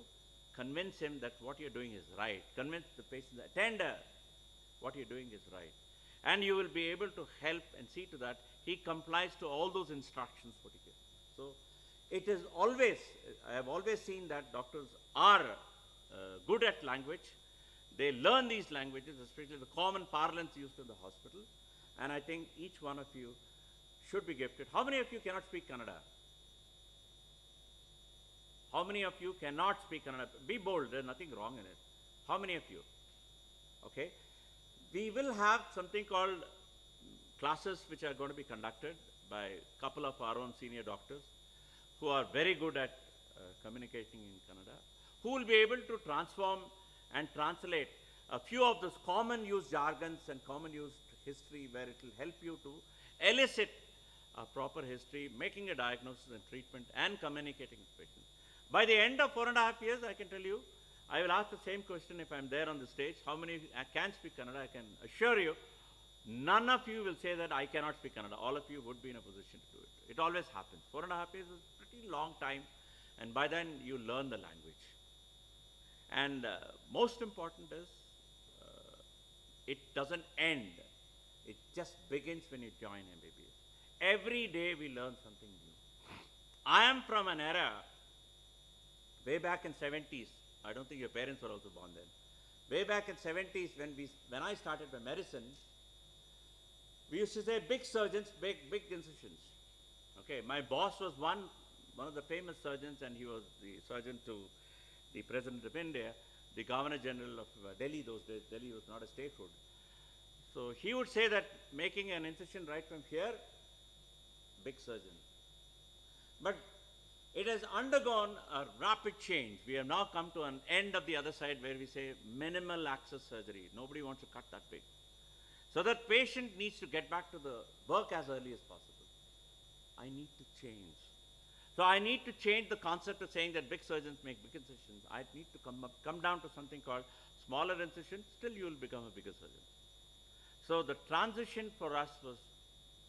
convince him that what you're doing is right. Convince the patient, the attender, what you're doing is right. And you will be able to help and see to that he complies to all those instructions what he gives. So it is always, I have always seen that doctors are good at language. They learn these languages, especially the common parlance used in the hospital. And I think each one of you should be gifted. How many of you cannot speak Kannada? How many of you cannot speak Kannada? Be bold, there's nothing wrong in it. How many of you? Okay. We will have something called classes which are going to be conducted by a couple of our own senior doctors who are very good at communicating in Kannada, who will be able to transform and translate a few of those common used jargons and common used history where it will help you to elicit a proper history, making a diagnosis and treatment and communicating with patients. By the end of 4.5 years, I can tell you, I will ask the same question if I am there on the stage. How many can speak Kannada? I can assure you, none of you will say that I cannot speak Kannada. All of you would be in a position to do it. It always happens. 4.5 years is a pretty long time, and by then you learn the language. And most important is, it doesn't end. It just begins when you join MBBS. Every day we learn something new. I am from an era, way back in 70s, I don't think your parents were also born then. Way back in 70s when I started my medicine, we used to say big surgeons, big incisions. Okay, my boss was one of the famous surgeons, and he was the surgeon to the President of India, the Governor General of Delhi those days. Delhi was not a statehood. So he would say that making an incision right from here, big surgeon. But it has undergone a rapid change. We have now come to an end of the other side where we say minimal access surgery. Nobody wants to cut that big. So that patient needs to get back to the work as early as possible. I need to change. So I need to change the concept of saying that big surgeons make big incisions. I need to come down to something called smaller incision. Still you will become a bigger surgeon. So the transition for us was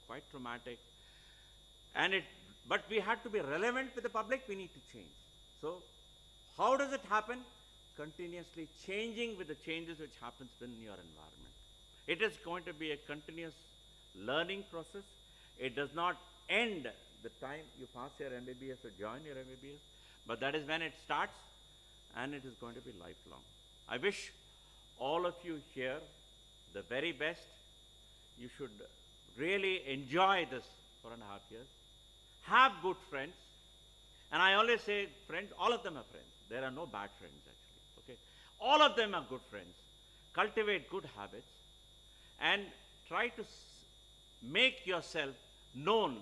quite traumatic. But we had to be relevant with the public, we need to change. So how does it happen? Continuously changing with the changes which happens within your environment. It is going to be a continuous learning process. It does not end the time you pass your MBBS or join your MBBS, but that is when it starts, and it is going to be lifelong. I wish all of you here the very best. You should really enjoy this 4.5 years. Have good friends. And I always say friends, all of them are friends. There are no bad friends actually. Okay? All of them are good friends. Cultivate good habits and try to make yourself known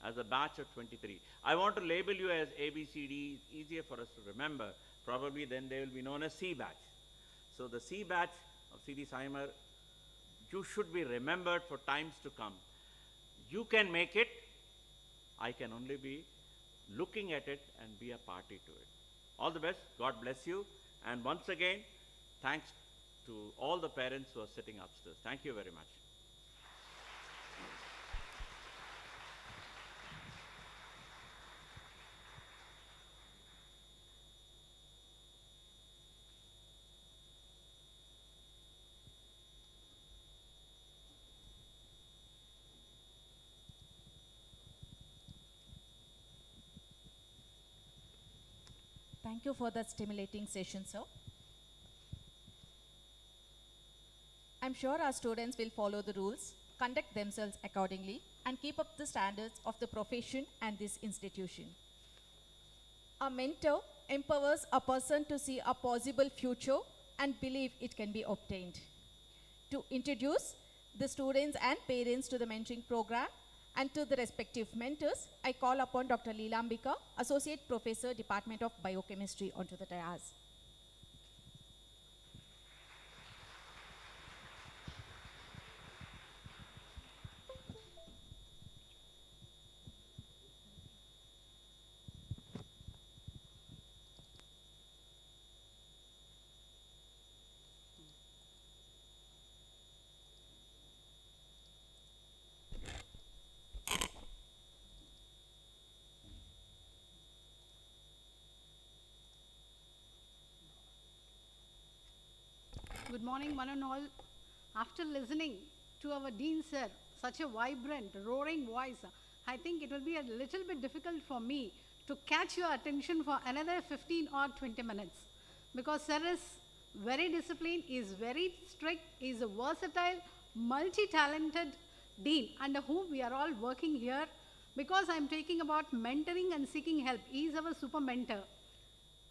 as a batch of 23. I want to label you as A, B, C, D. It's easier for us to remember. Probably then they will be known as C batch. So the C batch of C.D. Saimer, you should be remembered for times to come. You can make it. I can only be looking at it and be a party to it. All the best. God bless you. And once again, thanks to all the parents who are sitting upstairs. Thank you very much. Thank you for that stimulating session, sir. I'm sure our students will follow the rules, conduct themselves accordingly, and keep up the standards of the profession and this institution. A mentor empowers a person to see a possible future and believe it can be obtained. To introduce the students and parents to the mentoring program, And to the respective mentors, I call upon Dr. Leelambika, Associate Professor, Department of Biochemistry, onto the dais. Good morning, one and all. After listening to our Dean Sir, such a vibrant, roaring voice, I think it will be a little bit difficult for me to catch your attention for another 15 or 20 minutes. Because Sir is very disciplined, he is very strict, he is a versatile, multi-talented Dean under whom we are all working here. Because I am taking about mentoring and seeking help, he is our super mentor.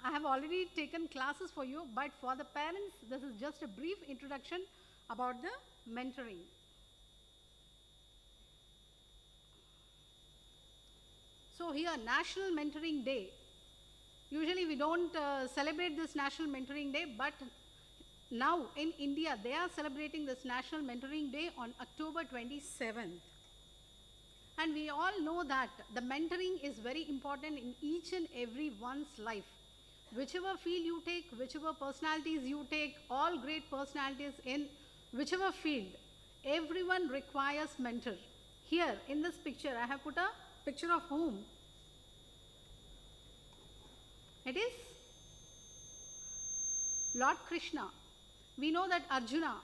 I have already taken classes for you, but for the parents, this is just a brief introduction about the mentoring. So here, National Mentoring Day. Usually we don't celebrate this National Mentoring Day, but now in India, they are celebrating this National Mentoring Day on October 27th. And we all know that the mentoring is very important in each and every one's life. Whichever field you take, whichever personalities you take, all great personalities in whichever field, everyone requires mentor. Here in this picture, I have put a picture of whom? It is Lord Krishna. We know that Arjuna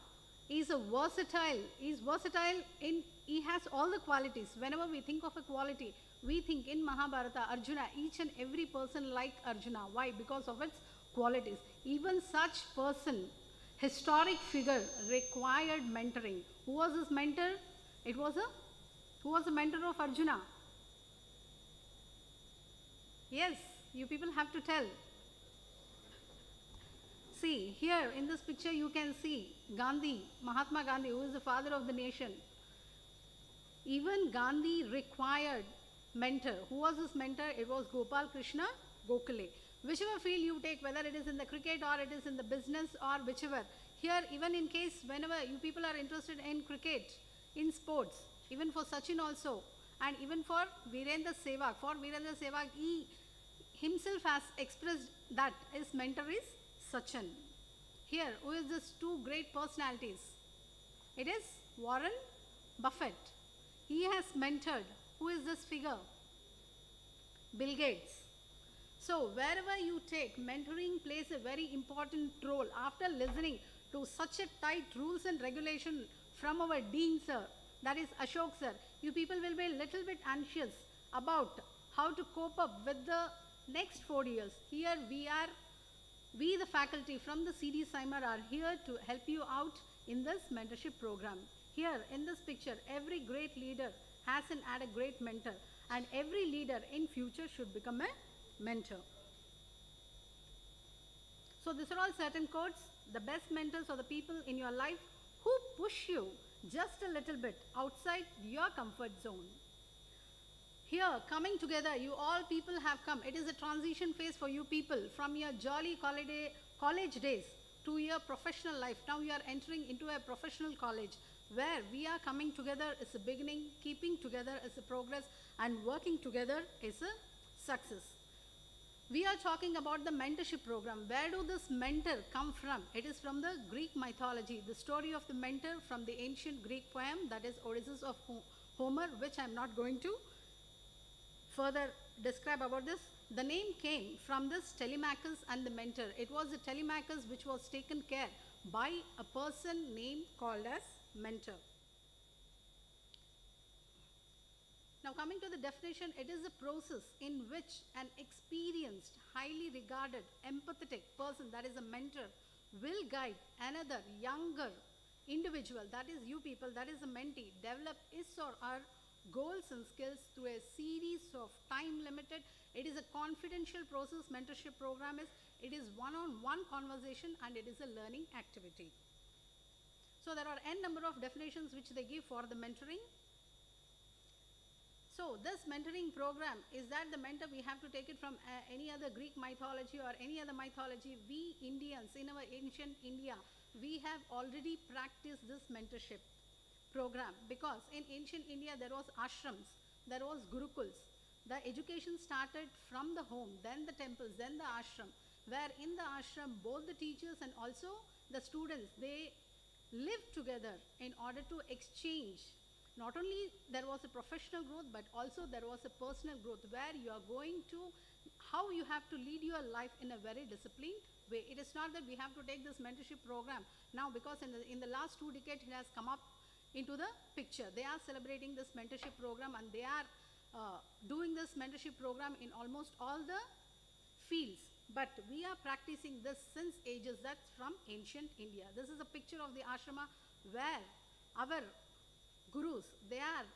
is a versatile, he has all the qualities. Whenever we think of a quality, we think in Mahabharata, Arjuna, each and every person like Arjuna. Why? Because of its qualities. Even such person, historic figure, required mentoring. Who was his mentor? Who was the mentor of Arjuna? Yes, you people have to tell. See, here in this picture you can see Gandhi, Mahatma Gandhi, who is the father of the nation. Even Gandhi required mentor. Who was his mentor? It was Gopal Krishna Gokhale. Whichever field you take, whether it is in the cricket or it is in the business or whichever. Here, even in case whenever you people are interested in cricket, in sports, even for Sachin also, and even for Virendra Sehwag, he himself has expressed that his mentor is Sachin. Here, who is this two great personalities? It is Warren Buffett. He has mentored. Who is this figure? Bill Gates. So wherever you take, mentoring plays a very important role. After listening to such a tight rules and regulation from our Dean Sir, that is Ashok Sir, you people will be a little bit anxious about how to cope up with the next 4 years. Here we the faculty from the CD Cymer are here to help you out in this mentorship program. Here in this picture, every great leader has had a great mentor, and every leader in future should become a mentor. So these are all certain quotes. The best mentors are the people in your life who push you just a little bit outside your comfort zone. Here, coming together, you all people have come. It is a transition phase for you people from your jolly college days to your professional life. Now you are entering into a professional college where we are coming together is a beginning, keeping together is a progress, and working together is a success. We are talking about the mentorship program. Where do this mentor come from? It is from the Greek mythology. The story of the mentor from the ancient Greek poem, that is Odysseus of Homer, which I am not going to further describe about this. The name came from this Telemachus and the mentor. It was a Telemachus which was taken care by a person named called as mentor. Now coming to the definition, it is a process in which an experienced, highly regarded, empathetic person, that is a mentor, will guide another younger individual, that is you people, that is a mentee, develop his or her goals and skills through a series of time limited. It is a confidential process. Mentorship program is, it is one-on-one conversation, and it is a learning activity. So there are n number of definitions which they give for the mentoring. So this mentoring program, is that the mentor we have to take it from any other Greek mythology or any other mythology? We Indians in our ancient India, we have already practiced this mentorship program, because in ancient India there was ashrams, there was gurukuls. The education started from the home, then the temples, then the ashram, where in the ashram both the teachers and also the students, they lived together in order to exchange. Not only there was a professional growth, but also there was a personal growth, where you are going to, how you have to lead your life in a very disciplined way. It is not that we have to take this mentorship program now, because in the last 2 decades it has come up into the picture. They are celebrating this mentorship program, and they are doing this mentorship program in almost all the fields. But we are practicing this since ages. That's from ancient India. This is a picture of the ashrama where our gurus, they are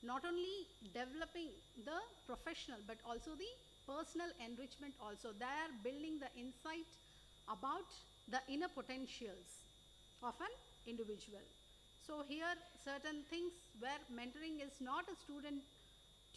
not only developing the professional but also the personal enrichment also. They are building the insight about the inner potentials of an individual. So here certain things where mentoring is not a student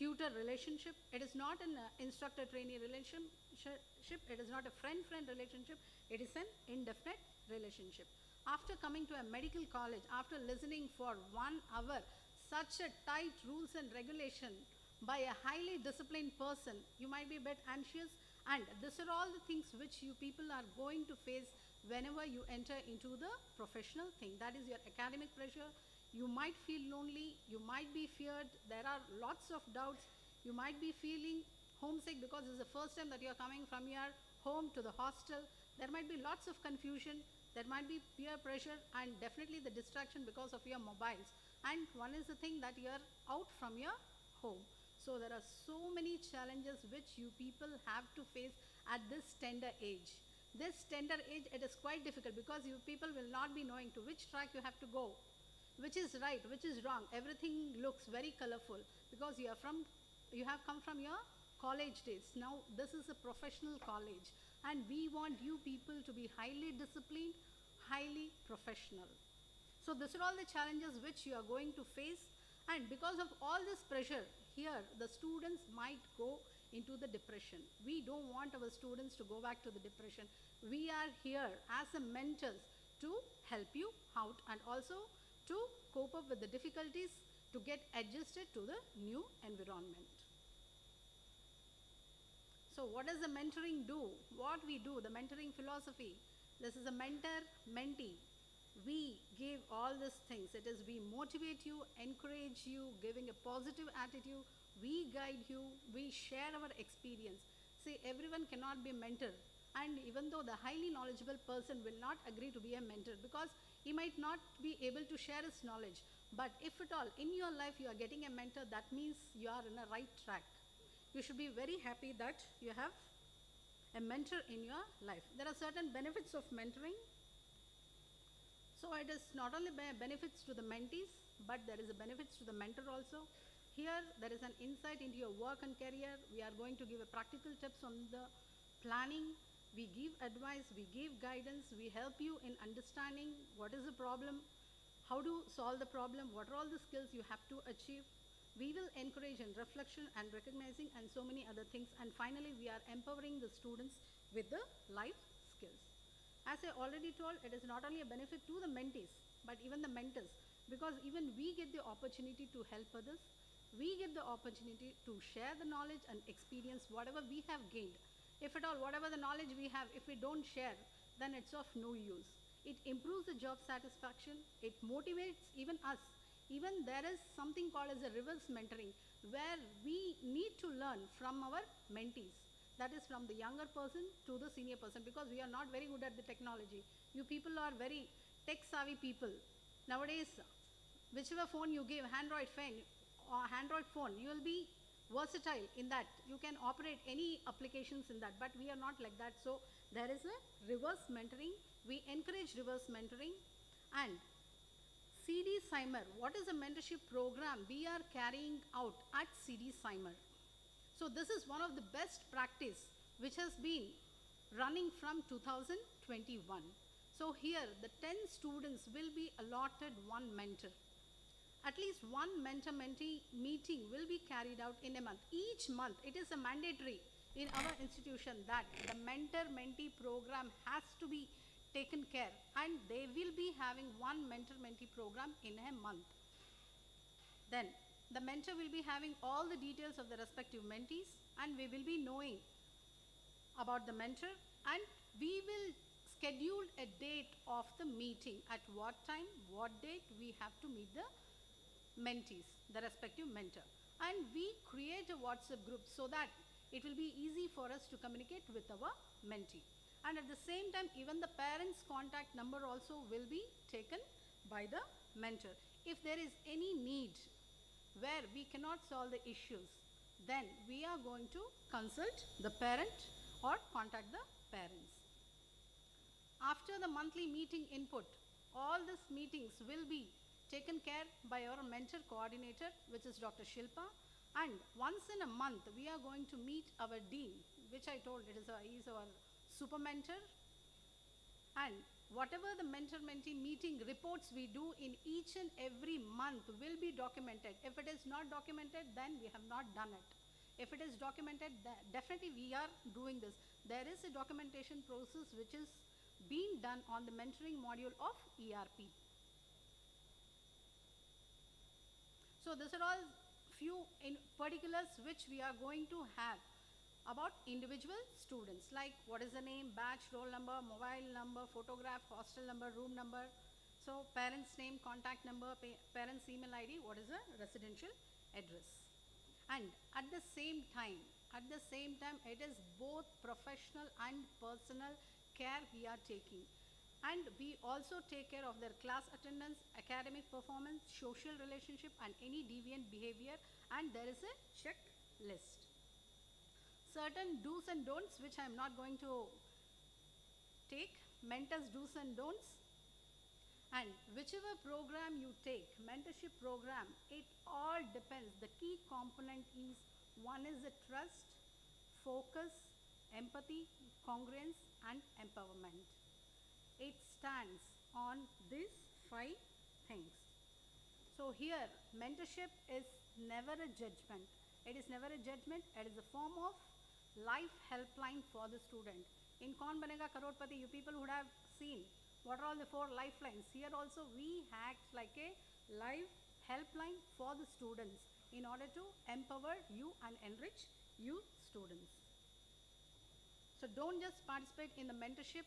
tutor relationship, it is not an instructor trainee relationship, it is not a friend-friend relationship, it is an indefinite relationship. After coming to a medical college, after listening for 1 hour such a tight rules and regulation by a highly disciplined person, you might be a bit anxious, and these are all the things which you people are going to face whenever you enter into the professional thing. That is your academic pressure. You might feel lonely, you might be feared, there are lots of doubts, you might be feeling homesick because this is the first time that you are coming from your home to the hostel. There might be lots of confusion, there might be peer pressure, and definitely the distraction because of your mobiles. And one is the thing that you are out from your home. So there are so many challenges which you people have to face at this tender age. This tender age, it is quite difficult because you people will not be knowing to which track you have to go, which is right, which is wrong. Everything looks very colorful because you have come from your college days. Now this is a professional college, and we want you people to be highly disciplined, highly professional. So these are all the challenges which you are going to face, and because of all this pressure, here the students might go into the depression. We don't want our students to go back to the depression. We are here as a mentors to help you out and also to cope up with the difficulties, to get adjusted to the new environment. So what does the mentoring do? What we do, the mentoring philosophy, this is a mentor-mentee. We give all these things. It is we motivate you, encourage you, giving a positive attitude, we guide you, we share our experience. See, everyone cannot be a mentor, and even though the highly knowledgeable person will not agree to be a mentor because he might not be able to share his knowledge. But if at all in your life you are getting a mentor, that means you are in a right track. You should be very happy that you have a mentor in your life. There are certain benefits of mentoring. So it is not only benefits to the mentees, but there is a benefits to the mentor also. Here there is an insight into your work and career. We are going to give a practical tips on the planning. We give advice, we give guidance, we help you in understanding what is the problem, how to solve the problem, what are all the skills you have to achieve. We will encourage in reflection and recognizing and so many other things. And finally, we are empowering the students with the life skills. As I already told, it is not only a benefit to the mentees, but even the mentors, because even we get the opportunity to help others. We get the opportunity to share the knowledge and experience whatever we have gained. If at all, whatever the knowledge we have, if we don't share, then it's of no use. It improves the job satisfaction, it motivates even us. Even there is something called as a reverse mentoring, where we need to learn from our mentees. That is from the younger person to the senior person, because we are not very good at the technology. You people are very tech savvy people. Nowadays, whichever phone you give, Android phone, you will be versatile in that. You can operate any applications in that, but we are not like that. So there is a reverse mentoring. We encourage reverse mentoring. And CD Cymer, what is a mentorship program we are carrying out at CD Cymer? So this is one of the best practice which has been running from 2021. So here the 10 students will be allotted one mentor. at least one mentor-mentee meeting will be carried out in a month. Each month, it is a mandatory in our institution that the mentor-mentee program has to be taken care, and they will be having one mentor-mentee program in a month. Then the mentor will be having all the details of the respective mentees, and we will be knowing about the mentor, and we will schedule a date of the meeting, at what time, what date we have to meet the mentees, the respective mentor. And we create a WhatsApp group so that it will be easy for us to communicate with our mentee. And at the same time, even the parents' contact number also will be taken by the mentor. If there is any need where we cannot solve the issues, then we are going to consult the parent or contact the parents. After the monthly meeting input, all these meetings will be taken care by our mentor coordinator, which is Dr. Shilpa. And once in a month, we are going to meet our dean, which I told he is our super mentor. And whatever the mentor-mentee meeting reports we do in each and every month will be documented. If it is not documented, then we have not done it. If it is documented, definitely we are doing this. There is a documentation process which is being done on the mentoring module of ERP. So these are all few in particulars which we are going to have about individual students, like what is the name, batch, roll number, mobile number, photograph, hostel number, room number. So parents' name, contact number, parents' email ID, what is the residential address. And at the same time, it is both professional and personal care we are taking. And we also take care of their class attendance, academic performance, social relationship, and any deviant behavior. And there is a checklist. Certain do's and don'ts which I am not going to take, mentors' do's and don'ts. And whichever program you take, mentorship program, it all depends. The key component is, one is the trust, focus, empathy, congruence, and empowerment. It stands on these 5 things. So here, mentorship is never a judgment. It is never a judgment. It is a form of life helpline for the student. In Kaun Banega Crorepati, you people would have seen what are all the 4 lifelines. Here also we act like a life helpline for the students in order to empower you and enrich you students. So don't just participate in the mentorship,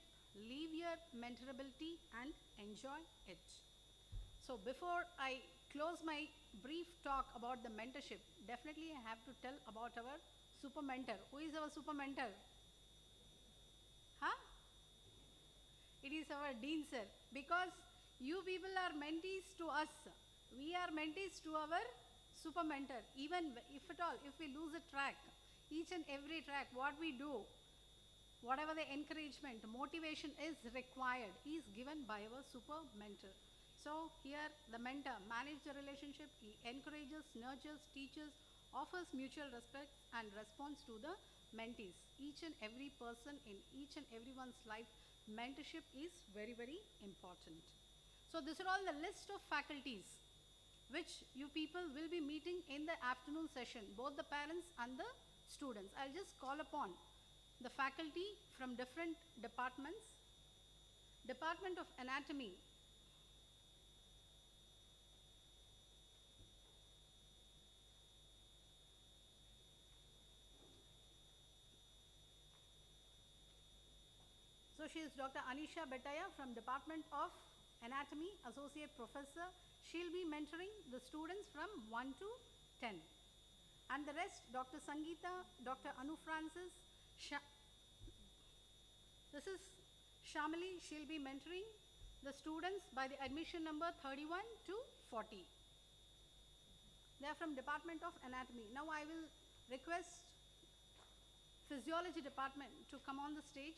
leave your mentorability and enjoy it. So before I close my brief talk about the mentorship, definitely I have to tell about our super mentor. Who is our super mentor? Huh? It is our dean sir, because you people are mentees to us. We are mentees to our super mentor. Even if at all, if we lose a track, each and every track, what we do, whatever the encouragement, motivation is required, is given by our super mentor. So here the mentor manages the relationship, he encourages, nurtures, teaches, offers mutual respect and responds to the mentees. Each and every person in each and everyone's life, mentorship is very, very important. So these are all the list of faculties which you people will be meeting in the afternoon session, both the parents and the students. I'll just call upon the faculty from different departments. Department of Anatomy, so she is Dr. Anisha Betaya from Department of Anatomy, Associate Professor. She'll be mentoring the students from 1 to 10. And the rest, Dr. Sangeeta, Dr. Anu Francis, this is Shamali, she'll be mentoring the students by the admission number 31 to 40. They are from Department of Anatomy. Now I will request Physiology Department to come on the stage.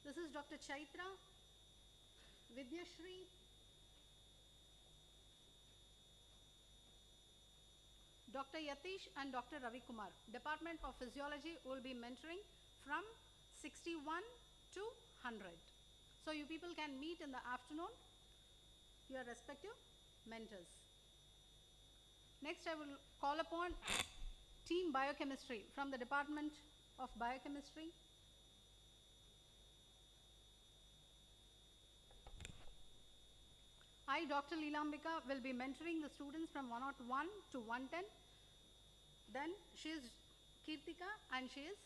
This is Dr. Chaitra, Vidyashri, Dr. Yatish and Dr. Ravi Kumar, Department of Physiology, will be mentoring from 61 to 100. So you people can meet in the afternoon, your respective mentors. Next, I will call upon Team Biochemistry from the Department of Biochemistry. I, Dr. Leelambika, will be mentoring the students from 101 to 110. Then she is Kirtika and she is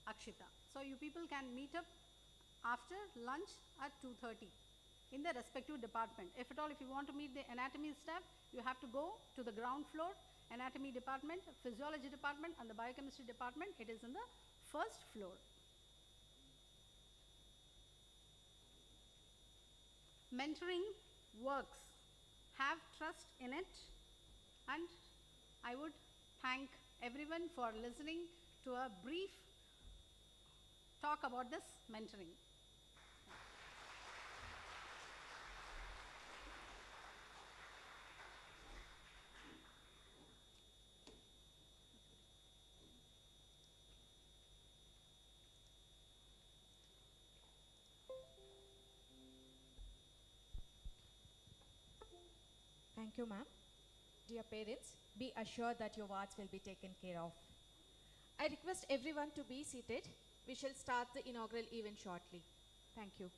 Akshita. So you people can meet up after lunch at 2:30 in the respective department. If at all, if you want to meet the anatomy staff, you have to go to the ground floor, anatomy department, physiology department and the biochemistry department. It is in the first floor. Mentoring works. Have trust in it, and I would thank everyone for listening to a brief talk about this mentoring. Thank you, ma'am. Dear parents, be assured that your wards will be taken care of. I request everyone to be seated. We shall start the inaugural event shortly. Thank you.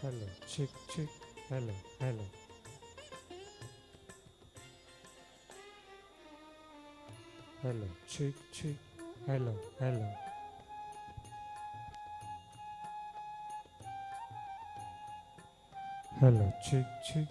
Hello, chick, chick. Hello, hello. Hello, chick, chick. Hello, hello. Hello, chick, chick.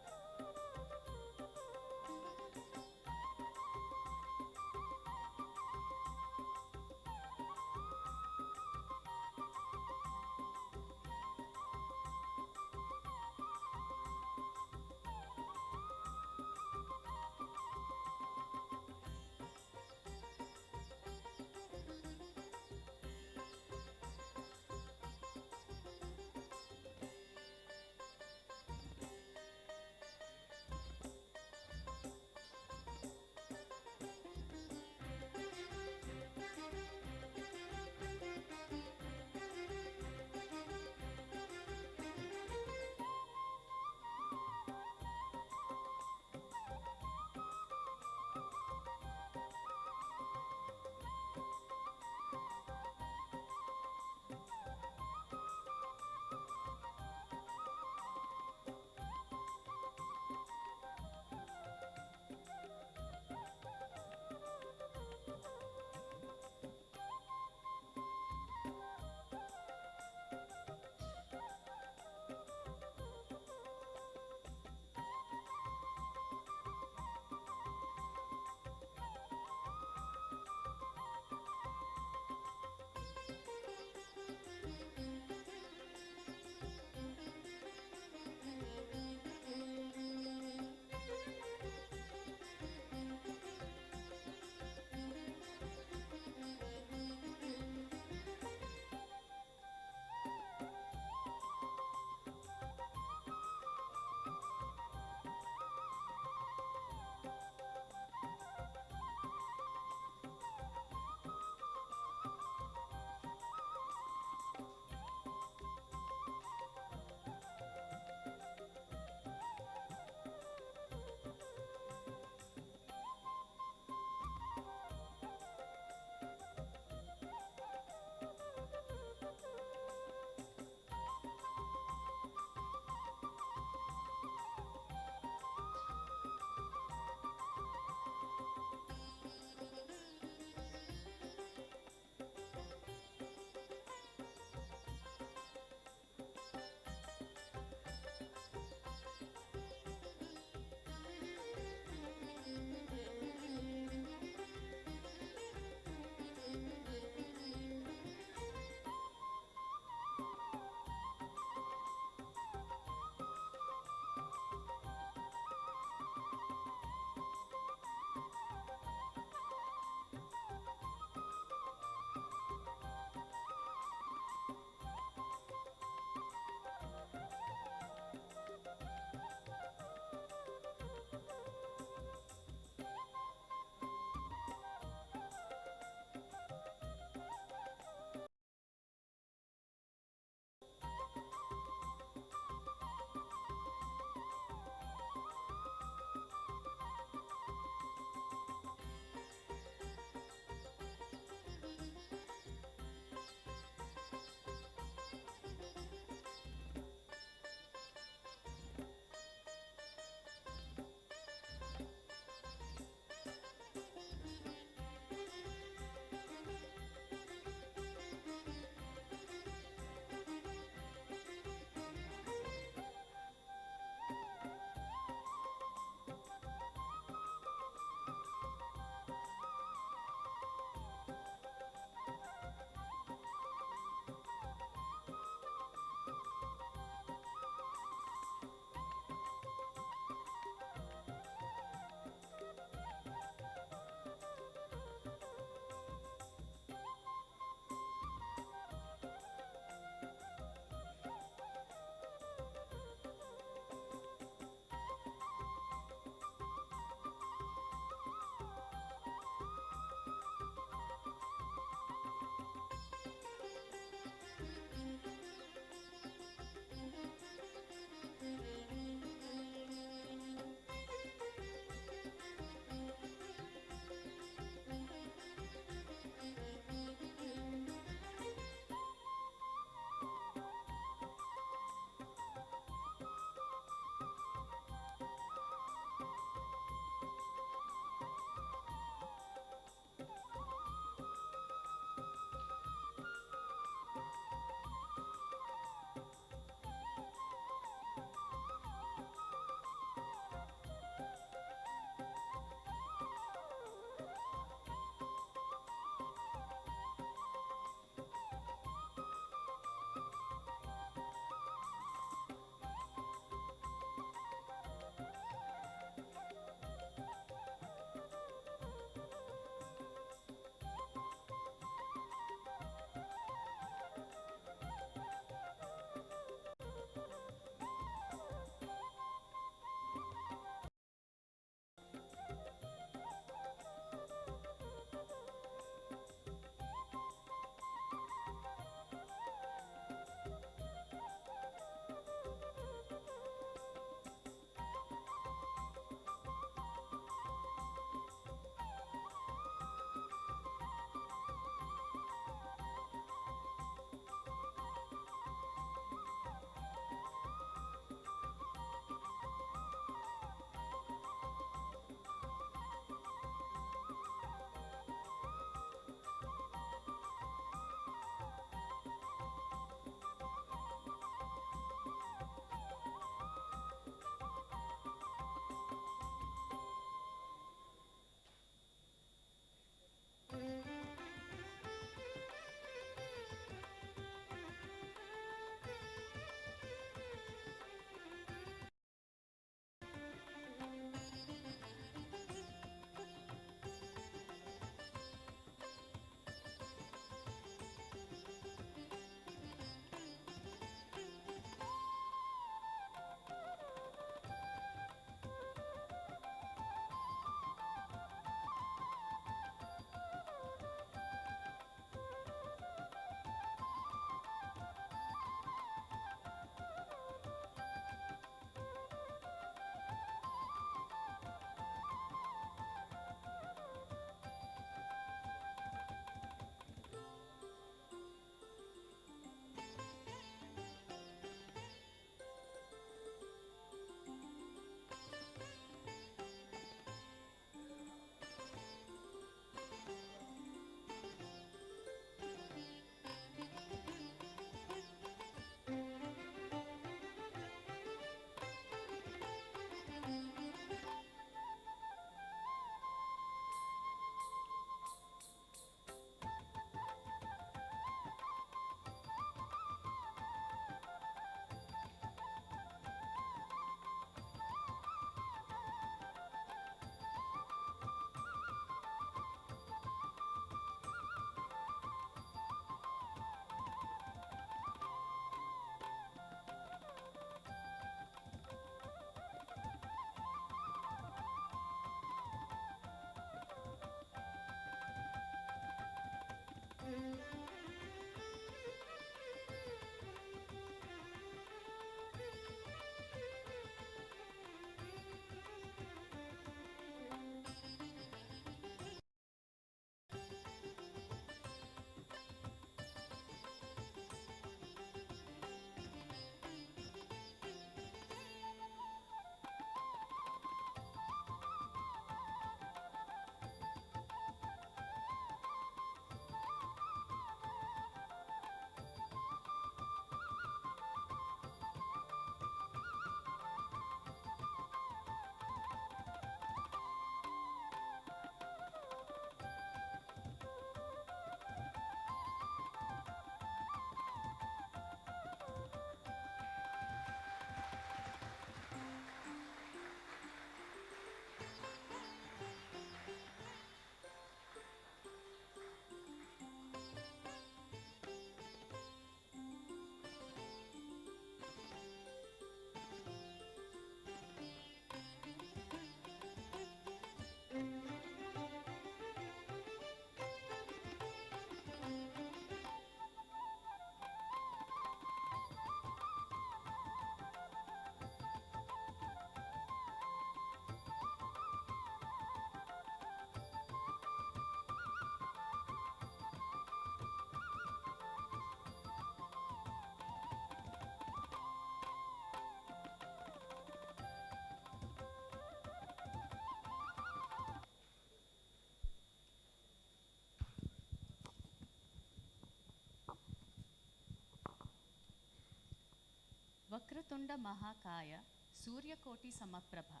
Vakratunda Mahakaya Suryakoti Samaprabha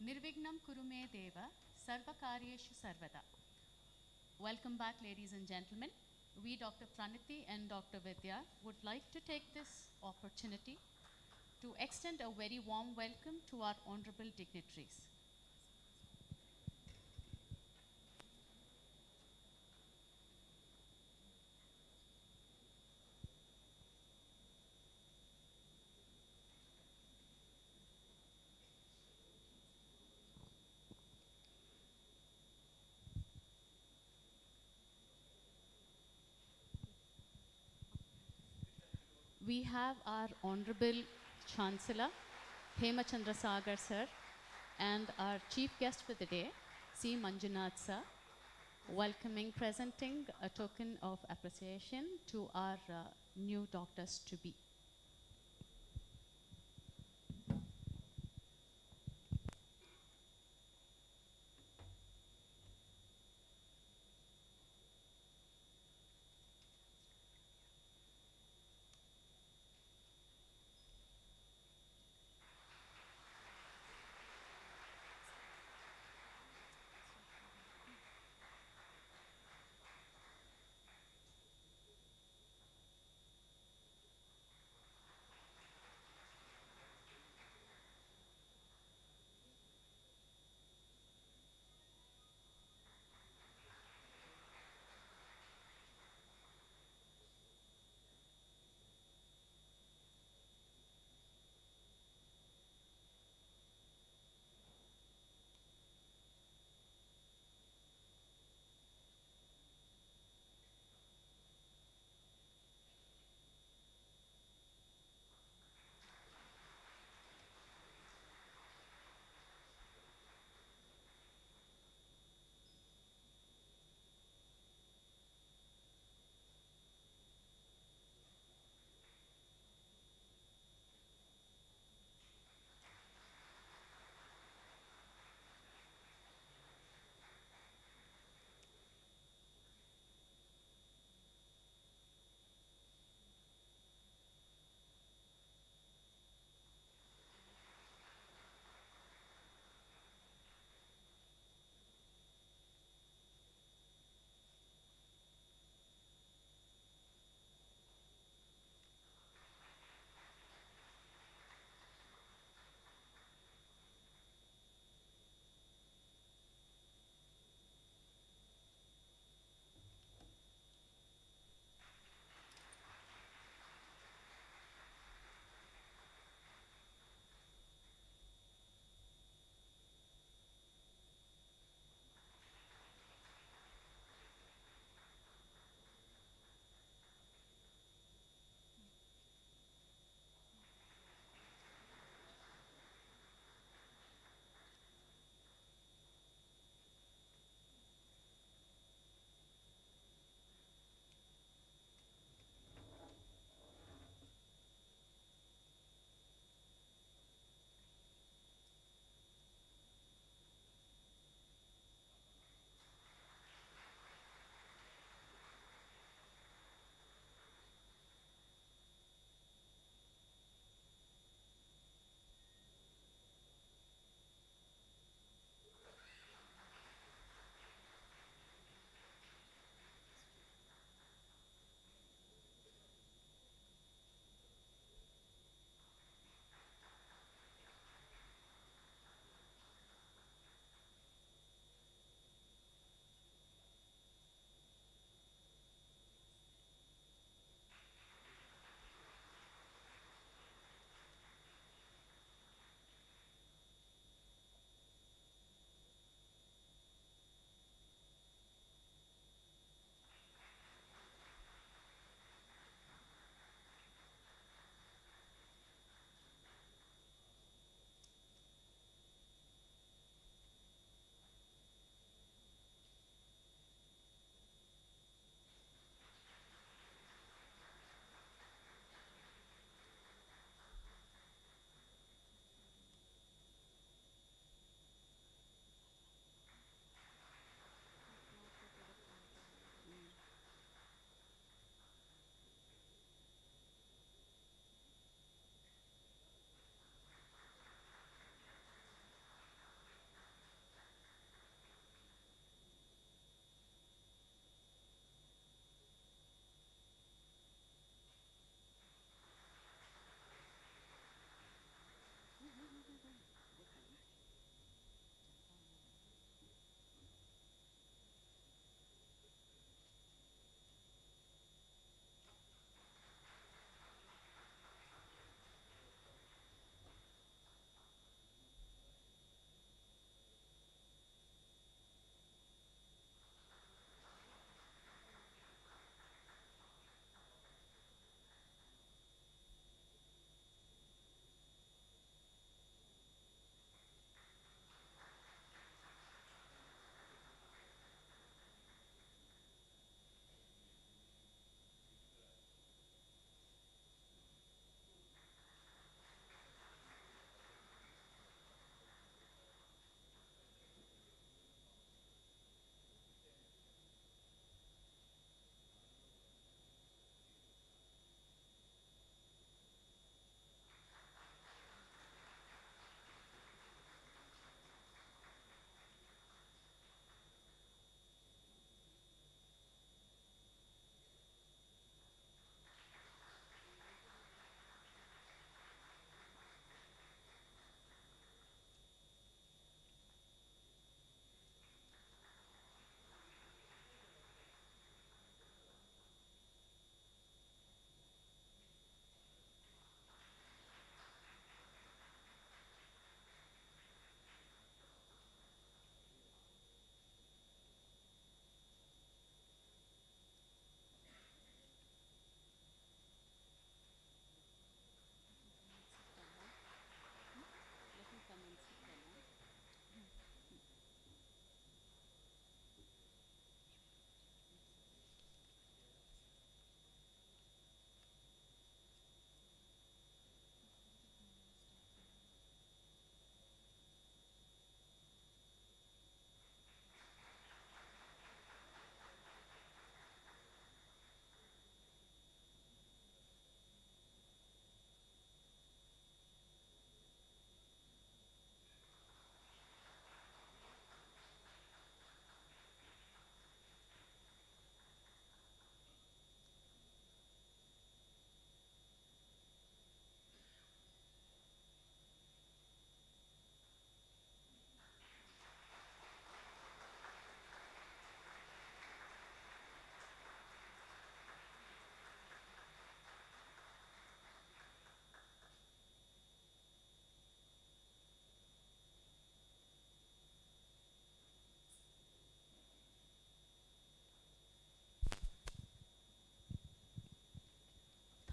Nirvignam Kurume Deva Sarvakaryeshu Sarvada. Welcome back, ladies and gentlemen. We, Dr. Praniti and Dr. Vidya, would like to take this opportunity to extend a very warm welcome to our honorable dignitaries. We have our Honorable Chancellor, Hemachandra Sagar sir, and our chief guest for the day, C. Manjunath sir, presenting a token of appreciation to our new doctors to be.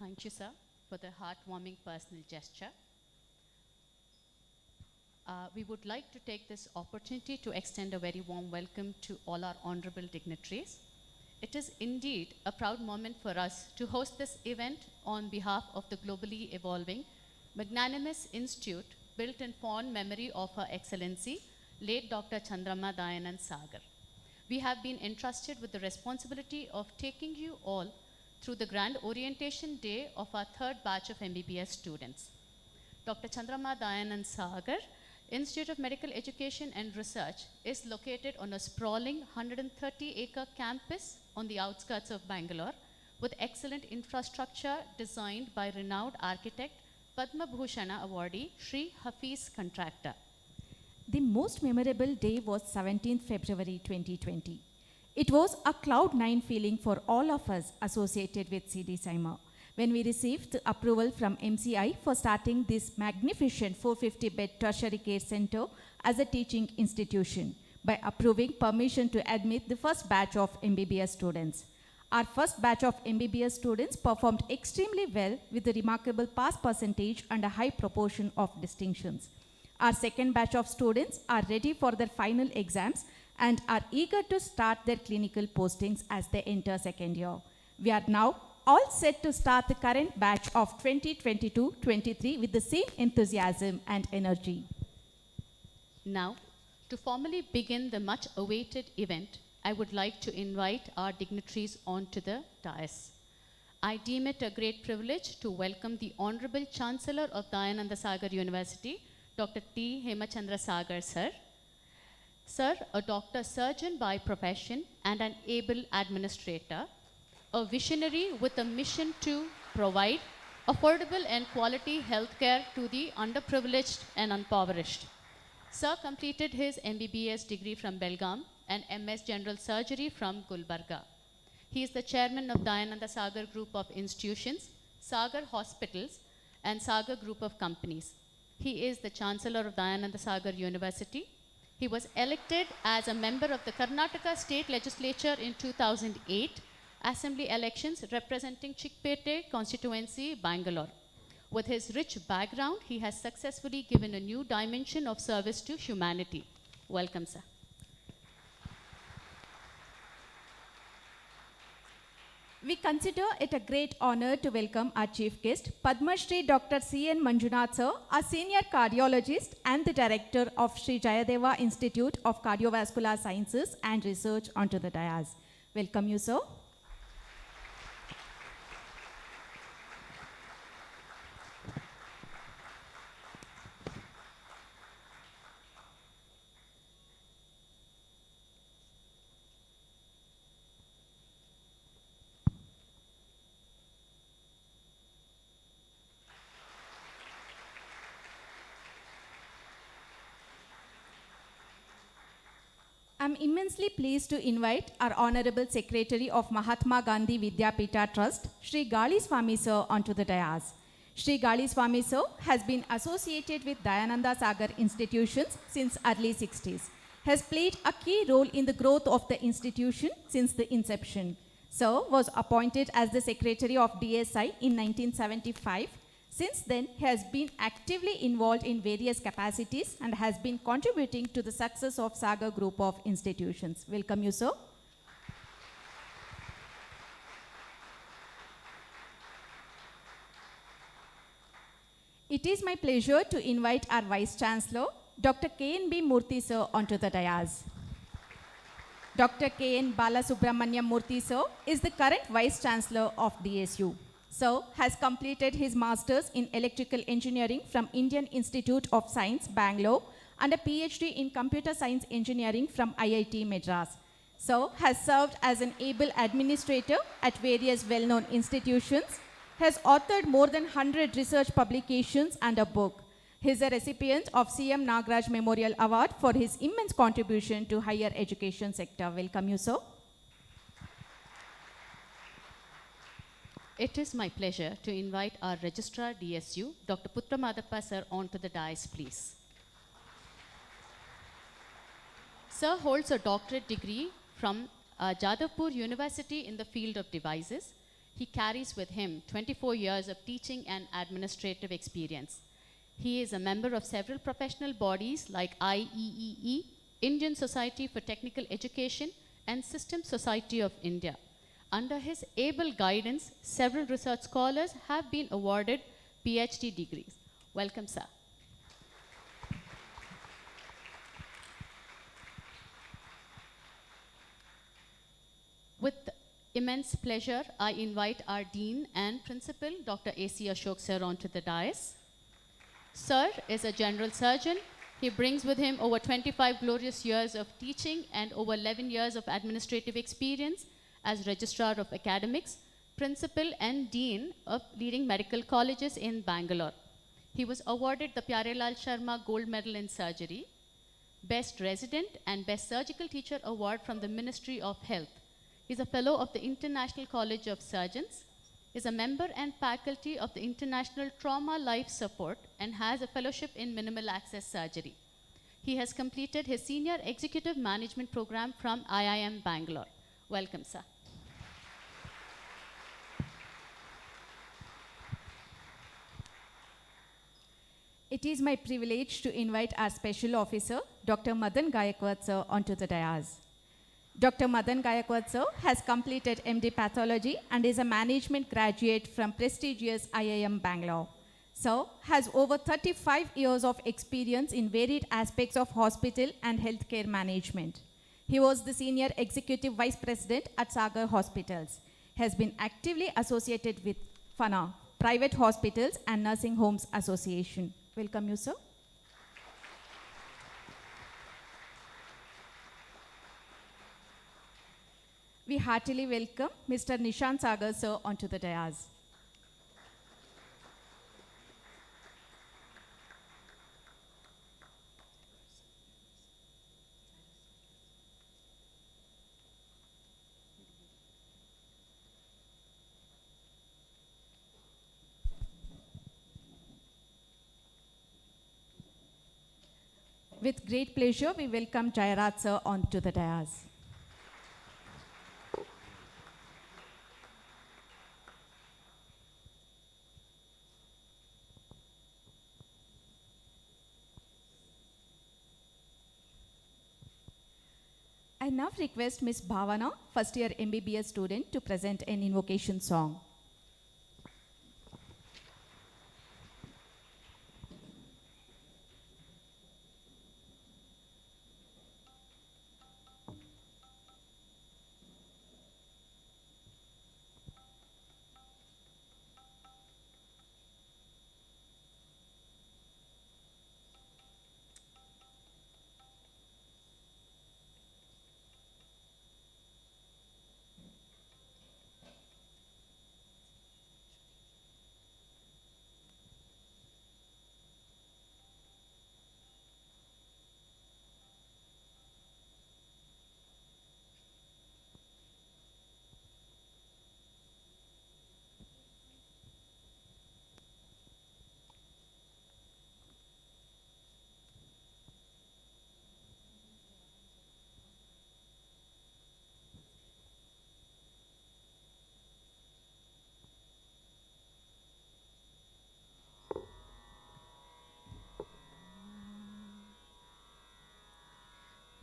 Thank you, sir, for the heartwarming personal gesture. We would like to take this opportunity to extend a very warm welcome to all our honorable dignitaries. It is indeed a proud moment for us to host this event on behalf of the globally evolving magnanimous institute built in fond memory of Her Excellency, late Dr. Chandrama Dayanand Sagar. We have been entrusted with the responsibility of taking you all through the grand orientation day of our third batch of MBBS students. Dr. Chandrama Dayanand Sagar Institute of Medical Education and Research is located on a sprawling 130-acre campus on the outskirts of Bangalore with excellent infrastructure designed by renowned architect Padma Bhushana awardee Sri Hafiz Contractor. The most memorable day was 17th February 2020. It was a cloud-9 feeling for all of us associated with CD Saima when we received the approval from MCI for starting this magnificent 450-bed tertiary care center as a teaching institution by approving permission to admit the first batch of MBBS students. Our first batch of MBBS students performed extremely well with a remarkable pass percentage and a high proportion of distinctions. Our second batch of students are ready for their final exams and are eager to start their clinical postings as they enter second year. We are now all set to start the current batch of 2022-23 with the same enthusiasm and energy. Now, to formally begin the much awaited event, I would like to invite our dignitaries onto the dais. I deem it a great privilege to welcome the Honorable Chancellor of Dayananda Sagar University, Dr. T. Hemachandra Sagar, sir. Sir, a doctor surgeon by profession and an able administrator, a visionary with a mission to provide affordable and quality healthcare to the underprivileged and impoverished. Sir completed his MBBS degree from Belgaum and MS General Surgery from Gulbarga. He is the chairman of Dayananda Sagar Group of Institutions, Sagar Hospitals, and Sagar Group of Companies. He is the Chancellor of Dayananda Sagar University. He was elected as a member of the Karnataka State Legislature in 2008 Assembly elections representing Chickpete constituency, Bangalore. With his rich background, he has successfully given a new dimension of service to humanity. Welcome, sir. We consider it a great honor to welcome our chief guest, Padma Shri Dr. C.N. Manjunath sir, a senior cardiologist and the director of Sri Jayadeva Institute of Cardiovascular Sciences and Research onto the dais. Welcome you, sir. I'm immensely pleased to invite our Honorable Secretary of Mahatma Gandhi Vidyapita Trust, Sri Gali Swami sir, onto the dais. Sri Gali Swami sir has been associated with Dayananda Sagar institutions since early 60s, has played a key role in the growth of the institution since the inception. Sir was appointed as the Secretary of DSI in 1975. Since then, he has been actively involved in various capacities and has been contributing to the success of Sagar Group of Institutions. Welcome you, sir. It is my pleasure to invite our Vice Chancellor, Dr. K.N.B. Murthy, sir, onto the dais. Dr. K.N. Balasubramaniam Murthy, sir, is the current Vice Chancellor of DSU. Sir has completed his Masters in Electrical Engineering from Indian Institute of Science, Bangalore, and a PhD in Computer Science Engineering from IIT Madras. Sir has served as an able administrator at various well-known institutions, has authored more than 100 research publications and a book. He is a recipient of CM Nagaraj Memorial Award for his immense contribution to higher education sector. Welcome you, sir. It is my pleasure to invite our Registrar DSU, Dr. Putra Madappa sir, onto the dais, please. Sir holds a doctorate degree from Jadavpur University in the field of devices. He carries with him 24 years of teaching and administrative experience. He is a member of several professional bodies like IEEE, Indian Society for Technical Education, and System Society of India. Under his able guidance, several research scholars have been awarded PhD degrees. Welcome, sir. With immense pleasure, I invite our Dean and Principal, Dr. A.C. Ashok sir, onto the dais. Sir is a general surgeon. He brings with him over 25 glorious years of teaching and over 11 years of administrative experience as Registrar of Academics, Principal and Dean of leading medical colleges in Bangalore. He was awarded the Pyarelal Sharma Gold Medal in Surgery, Best Resident and Best Surgical Teacher Award from the Ministry of Health. He is a Fellow of the International College of Surgeons, is a member and faculty of the International Trauma Life Support, and has a fellowship in minimal access surgery. He has completed his senior executive management program from IIM Bangalore. Welcome, sir. It is my privilege to invite our special officer, Dr. Madan Gayakwad sir, onto the dais. Dr. Madan Gayakwad sir has completed MD Pathology and is a management graduate from prestigious IIM Bangalore. Sir has over 35 years of experience in varied aspects of hospital and healthcare management. He was the Senior Executive Vice President at Sagar Hospitals. He has been actively associated with FANA, Private Hospitals and Nursing Homes Association. Welcome you, sir. We heartily welcome Mr. Nishant Sagar sir onto the dais. With great pleasure, we welcome Jayaraj sir onto the dais. I now request Ms. Bhavana, first year MBBS student, to present an invocation song.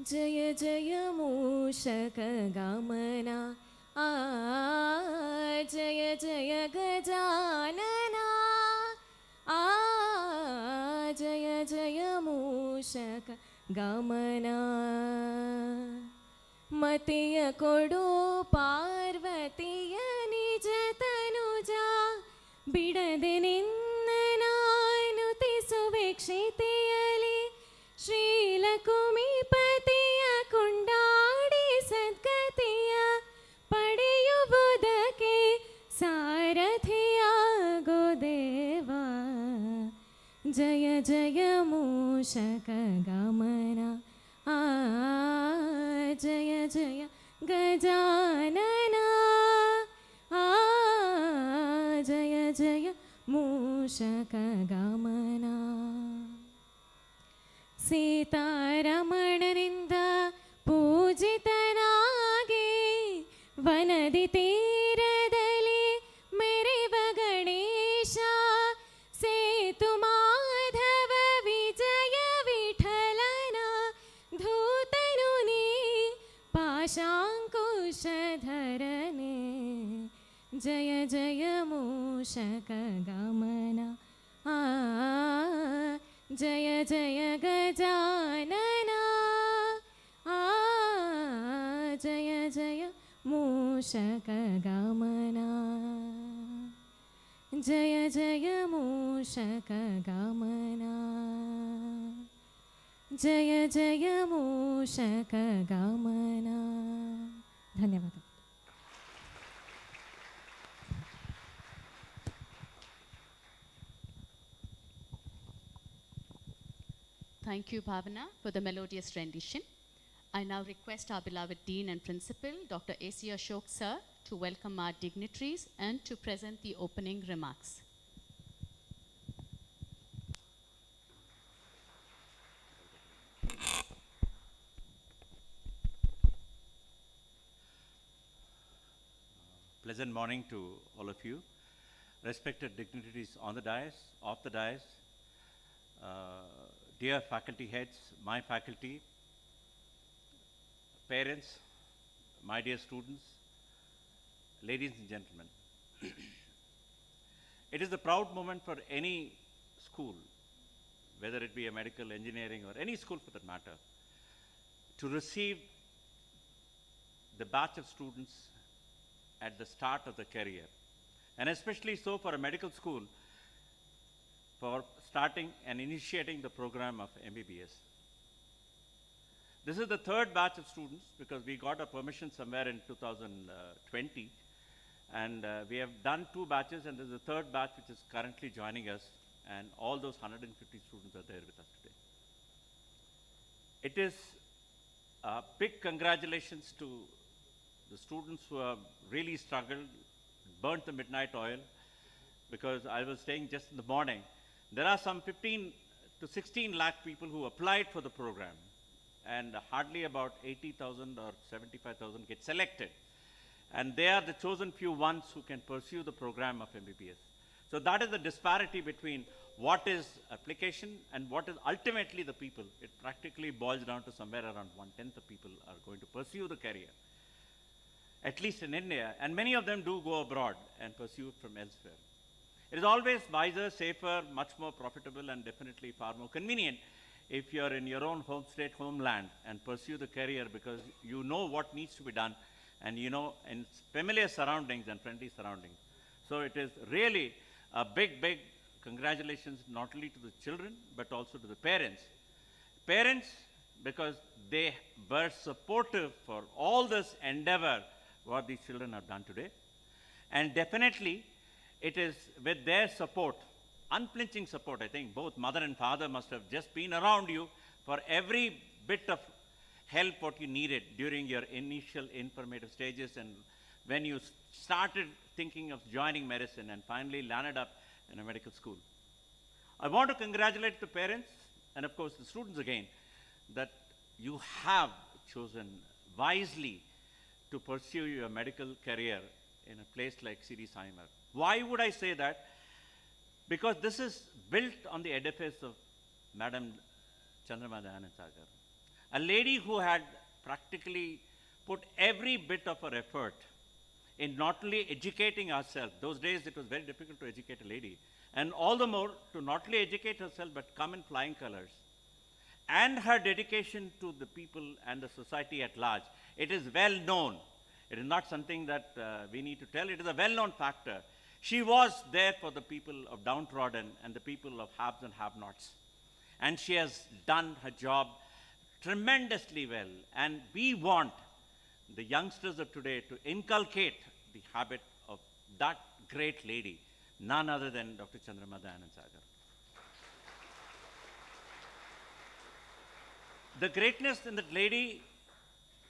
जय जय मूषक गमना जय जय गजानना जय जय मूषक गमना मतिय code पार्वतीय निज तनुजा बिडदे निन्ननानुतिसुवे क्षितियली ಶ್ರೀಲಕುಮಿಪತಿಯ ಕೊಂಡಾಡಿ ಸದ್ಗತಿಯ ಪಡೆಯುವುದಕ್ಕೆ ಸಾರಥಿಯಾಗೋ ದೇವ ಜಯ ಜಯ ಮೂಷಕ ಗಮನ ಜಯ ಜಯ ಗಜಾನನ ಜಯ ಜಯ ಮೂಷಕ ಗಮನ ಸೀತಾರಮಣನಿಂದ ಪೂಜಿತನಾಗಿ ವನದಿ ತೀರದಲ್ಲಿ जय जय मूषकगमन जय जय गजानन जय जय मूषकगमन जय जय मूषकगमन जय जय मूषकगमन धन्यवाद Thank you, Bhavana, for the melodious rendition. I now request our beloved Dean and Principal, Dr. A.C. Ashok Sir, to welcome our dignitaries and to present the opening remarks. Pleasant morning to all of you. Respected dignitaries on the dais, off the dais, dear faculty heads, my faculty, parents, my dear students, ladies and gentlemen. It is a proud moment for any school, whether it be a medical, engineering, or any school for that matter, to receive the batch of students at the start of the career. And especially so for a medical school, for starting and initiating the program of MBBS. This is the third batch of students because we got a permission somewhere in 2020 and we have done 2 batches and there's a third batch which is currently joining us and all those 150 students are there with us today. It is big congratulations to the students who have really struggled, burnt the midnight oil, because I was saying just in the morning, there are some 15 to 16 lakh people who applied for the program and hardly about 80,000 or 75,000 get selected. And they are the chosen few ones who can pursue the program of MBBS. So that is the disparity between what is application and what is ultimately the people. It practically boils down to somewhere around 1/10 of people are going to pursue the career, at least in India, and many of them do go abroad and pursue it from elsewhere. It is always wiser, safer, much more profitable, and definitely far more convenient if you're in your own home state, homeland, and pursue the career because you know what needs to be done, and you know in familiar surroundings and friendly surroundings. So it is really a big, big congratulations not only to the children, but also to the parents. Parents, because they were supportive for all this endeavor what these children have done today. And definitely, it is with their support, unflinching support, I think both mother and father must have just been around you for every bit of help what you needed during your initial informative stages and when you started thinking of joining medicine and finally landed up in a medical school. I want to congratulate the parents and of course the students again that you have chosen wisely to pursue your medical career in a place like Siri Saimar. Why would I say that? Because this is built on the edifice of Madam Chandrama Dayanand Sagar, a lady who had practically put every bit of her effort in not only educating herself, those days it was very difficult to educate a lady, and all the more to not only educate herself but come in flying colors. And her dedication to the people and the society at large. It is well known. It is not something that we need to tell. It is a well-known factor. She was there for the people of downtrodden and the people of haves and have-nots. And she has done her job tremendously well. And we want the youngsters of today to inculcate the habit of that great lady, none other than Dr. Chandrama Dayanand Sagar. The greatness in that lady,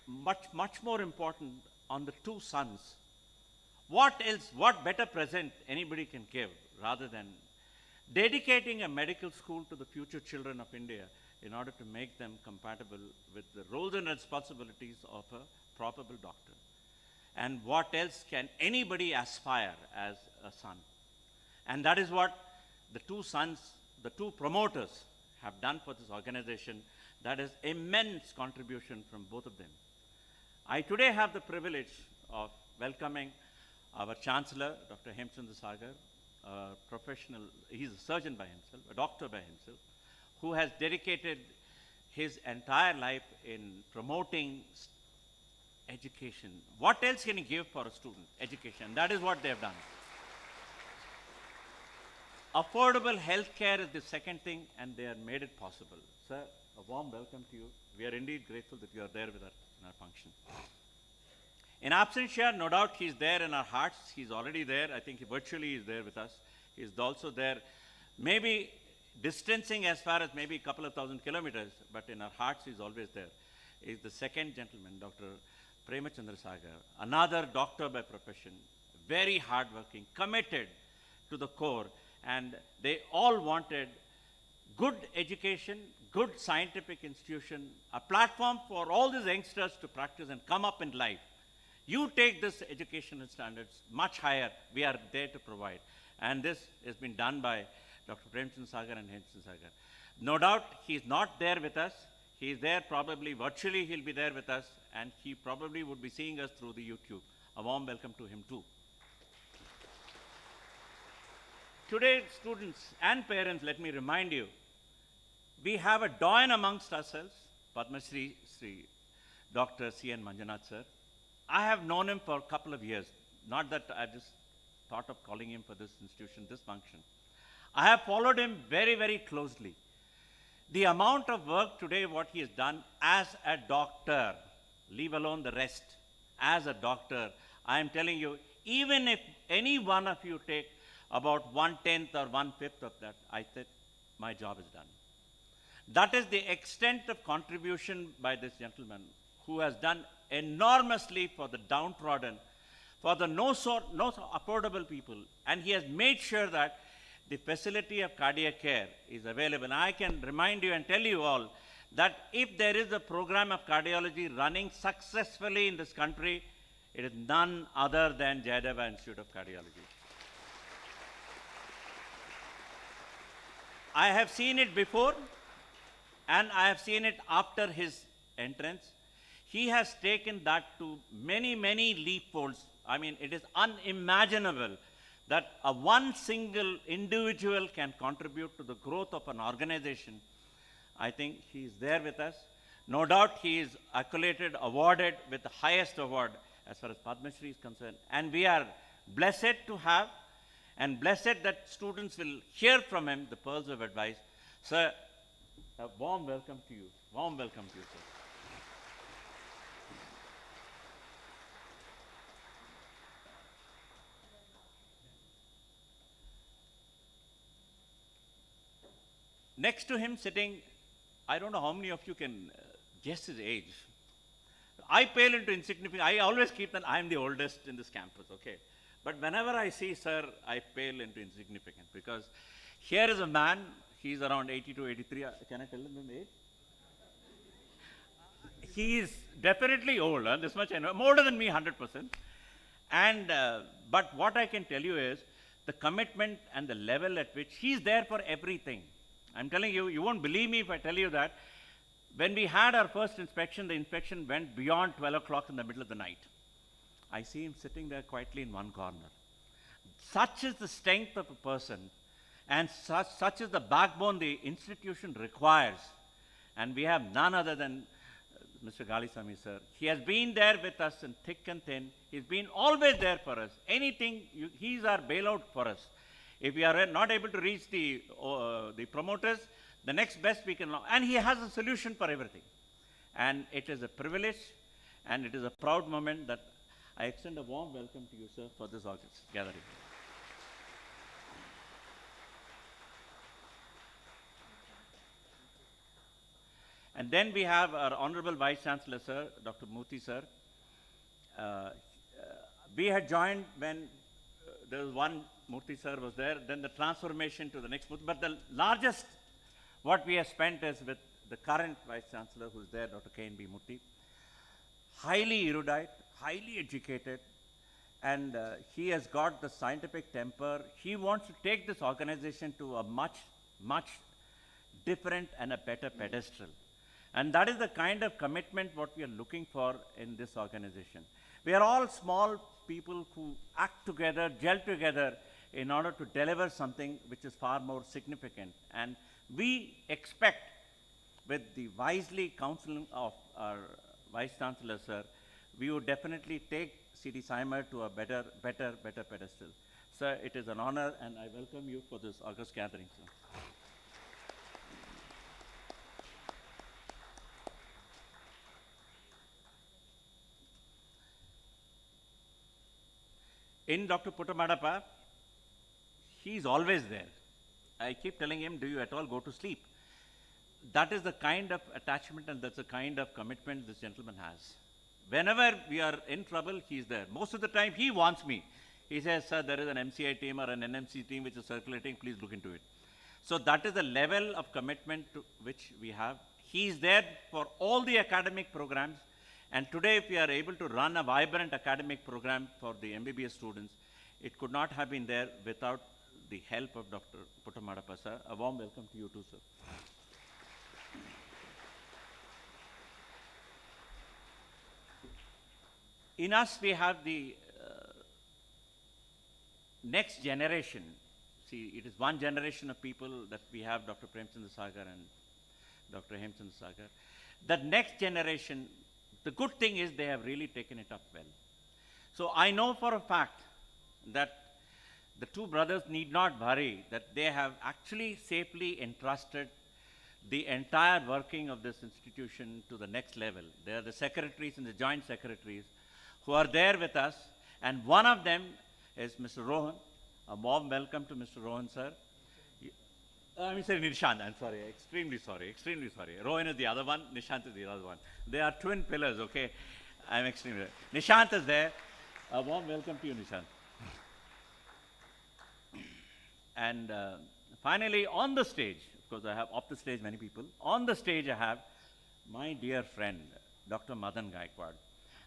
much more important on the 2 sons. What else, what better present anybody can give rather than dedicating a medical school to the future children of India in order to make them compatible with the roles and responsibilities of a probable doctor. And what else can anybody aspire as a son? And that is what the 2 sons, the 2 promoters have done for this organization. That is immense contribution from both of them. I today have the privilege of welcoming our Chancellor, Dr. Hemchandra Sagar, a professional, he's a surgeon by himself, a doctor by himself, who has dedicated his entire life in promoting education. What else can he give for a student? Education. That is what they have done. Affordable health care is the second thing, and they have made it possible. Sir, a warm welcome to you. We are indeed grateful that you are there with us in our function. In absentia, no doubt he's there in our hearts. He's already there. I think virtually he's there with us. He's also there, maybe distancing as far as maybe a couple of thousand kilometers, but in our hearts he's always there. Is the second gentleman, Dr. Premachandra Sagar, another doctor by profession, very hardworking, committed to the core, and they all wanted good education, good scientific institution, a platform for all these youngsters to practice and come up in life. You take this educational standards much higher, we are there to provide. And this has been done by Dr. Premchandra Sagar and Hemchandra Sagar. No doubt he's not there with us. He's there probably virtually, he'll be there with us, and he probably would be seeing us through the YouTube. A warm welcome to him too. Today, students and parents, let me remind you, we have a doyen amongst ourselves, Padma Shri Dr. C.N. Manjunath sir. I have known him for a couple of years. Not that I just thought of calling him for this institution, this function. I have followed him very, very closely. The amount of work today, what he has done as a doctor, leave alone the rest, as a doctor, I am telling you, even if any one of you take about 1/10 or 1/5 of that, I said, my job is done. That is the extent of contribution by this gentleman who has done enormously for the downtrodden, for the no so affordable people, and he has made sure that the facility of cardiac care is available. And I can remind you and tell you all that if there is a program of cardiology running successfully in this country, it is none other than Jayadeva Institute of Cardiology. I have seen it before, and I have seen it after his entrance. He has taken that to many, many leapfolds. I mean, it is unimaginable that a one single individual can contribute to the growth of an organization. I think he is there with us. No doubt he is accoladed, awarded with the highest award as far as Padma Shri is concerned. And we are blessed to have, and blessed that students will hear from him the pearls of advice. Sir, a warm welcome to you. Warm welcome to you, sir. Next to him sitting, I don't know how many of you can guess his age. I pale into insignificance. I always keep that I am the oldest in this campus, okay? But whenever I see sir, I pale into insignificance because here is a man, he's around 82, 83. Can I tell him his age? He is definitely old, this much I know, more older than me 100%. And, but what I can tell you is the commitment and the level at which he's there for everything. I'm telling you, you won't believe me if I tell you that when we had our first inspection, the inspection went beyond 12 o'clock in the middle of the night. I see him sitting there quietly in one corner. Such is the strength of a person, and such is the backbone the institution requires. And we have none other than Mr. Galisamy sir. He has been there with us in thick and thin. He's been always there for us. Anything, he's our bailout for us. If we are not able to reach the promoters, the next best we can, and he has a solution for everything. And it is a privilege, and it is a proud moment that I extend a warm welcome to you, sir, for this August gathering. And then we have our Honorable Vice Chancellor, sir, Dr. Murthy, sir. We had joined when there was one Murthy, sir, was there, then the transformation to the next Murthy. But the largest, what we have spent is with the current Vice Chancellor, who is there, Dr. K.N.B. Murthy. Highly erudite, highly educated, and he has got the scientific temper. He wants to take this organization to a much, much different and a better pedestal. And that is the kind of commitment what we are looking for in this organization. We are all small people who act together, gel together in order to deliver something which is far more significant. And we expect, with the wisely counseling of our Vice Chancellor, sir, we would definitely take C.D. Saimer to a better pedestal. Sir, it is an honor, and I welcome you for this August gathering, sir. In Dr. Puttamadappa, he is always there. I keep telling him, do you at all go to sleep? That is the kind of attachment and that's the kind of commitment this gentleman has. Whenever we are in trouble, he is there. Most of the time, he wants me. He says, sir, there is an MCI team or an NMC team which is circulating, please look into it. So that is the level of commitment to which we have. He is there for all the academic programs. And today, if we are able to run a vibrant academic program for the MBBS students, it could not have been there without the help of Dr. Puttamadappa, sir. A warm welcome to you too, sir. In us, we have the next generation. See, it is one generation of people that we have, Dr. Premchandra Sagar and Dr. Hemchandra Sagar. The next generation, the good thing is they have really taken it up well. So I know for a fact that the two brothers need not worry that they have actually safely entrusted the entire working of this institution to the next level. They are the secretaries and the joint secretaries who are there with us, and one of them is Mr. Rohan. A warm welcome to Mr. Rohan, sir. Mr. Nishant, I'm sorry, extremely sorry. Rohan is the other one, Nishant is the other one. They are twin pillars, okay? I'm extremely sorry. Nishant is there. A warm welcome to you, Nishant. And finally, on the stage, of course I have off the stage many people, on the stage I have my dear friend, Dr. Madan Gaikwad.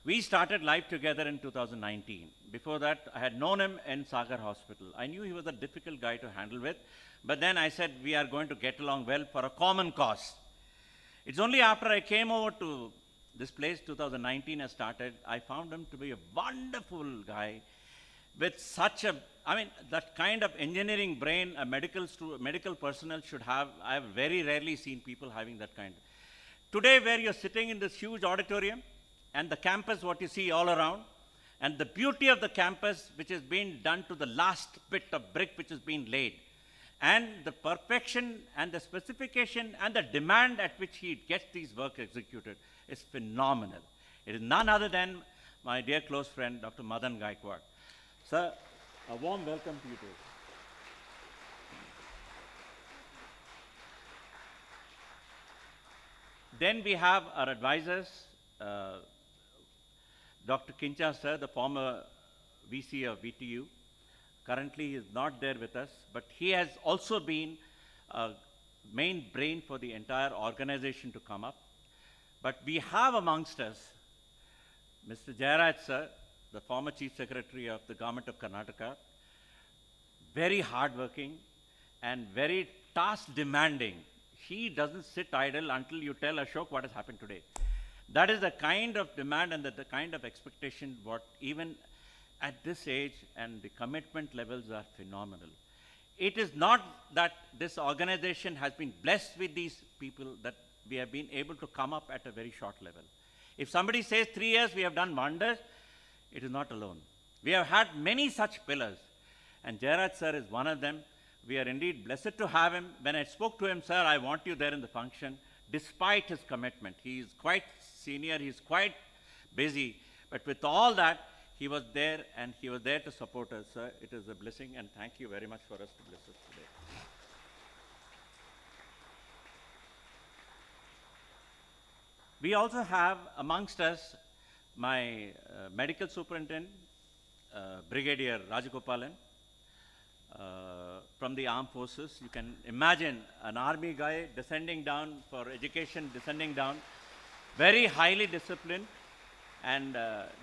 We started life together in 2019. Before that, I had known him in Sagar Hospital. I knew he was a difficult guy to handle with, but then I said, we are going to get along well for a common cause. It's only after I came over to this place, 2019 I started, I found him to be a wonderful guy with such a, that kind of engineering brain a medical personnel should have. I have very rarely seen people having that kind. Today, where you're sitting in this huge auditorium, and the campus, what you see all around, and the beauty of the campus, which has been done to the last bit of brick which has been laid, and the perfection and the specification and the demand at which he gets these work executed is phenomenal. It is none other than my dear close friend, Dr. Madan Gaikwad. Sir, a warm welcome to you too. Then we have our advisors, Dr. Kincha, sir, the former VC of VTU. Currently, he is not there with us, but he has also been a main brain for the entire organization to come up. But we have amongst us Mr. Jayaraj, sir, the former Chief Secretary of the Government of Karnataka, very hardworking and very task-demanding. He doesn't sit idle until you tell Ashok what has happened today. That is the kind of demand and the kind of expectation what even at this age, and the commitment levels are phenomenal. It is not that this organization has been blessed with these people that we have been able to come up at a very short level. If somebody says 3 years we have done wonders, it is not alone. We have had many such pillars, and Jayaraj sir is one of them. We are indeed blessed to have him. When I spoke to him, sir, I want you there in the function, despite his commitment. He is quite senior, he is quite busy, but with all that, he was there and he was there to support us, sir. It is a blessing, and thank you very much for us to bless us today. We also have amongst us my medical superintendent, Brigadier Rajagopalan, from the armed forces. You can imagine an army guy descending down for education, descending down, very highly disciplined. And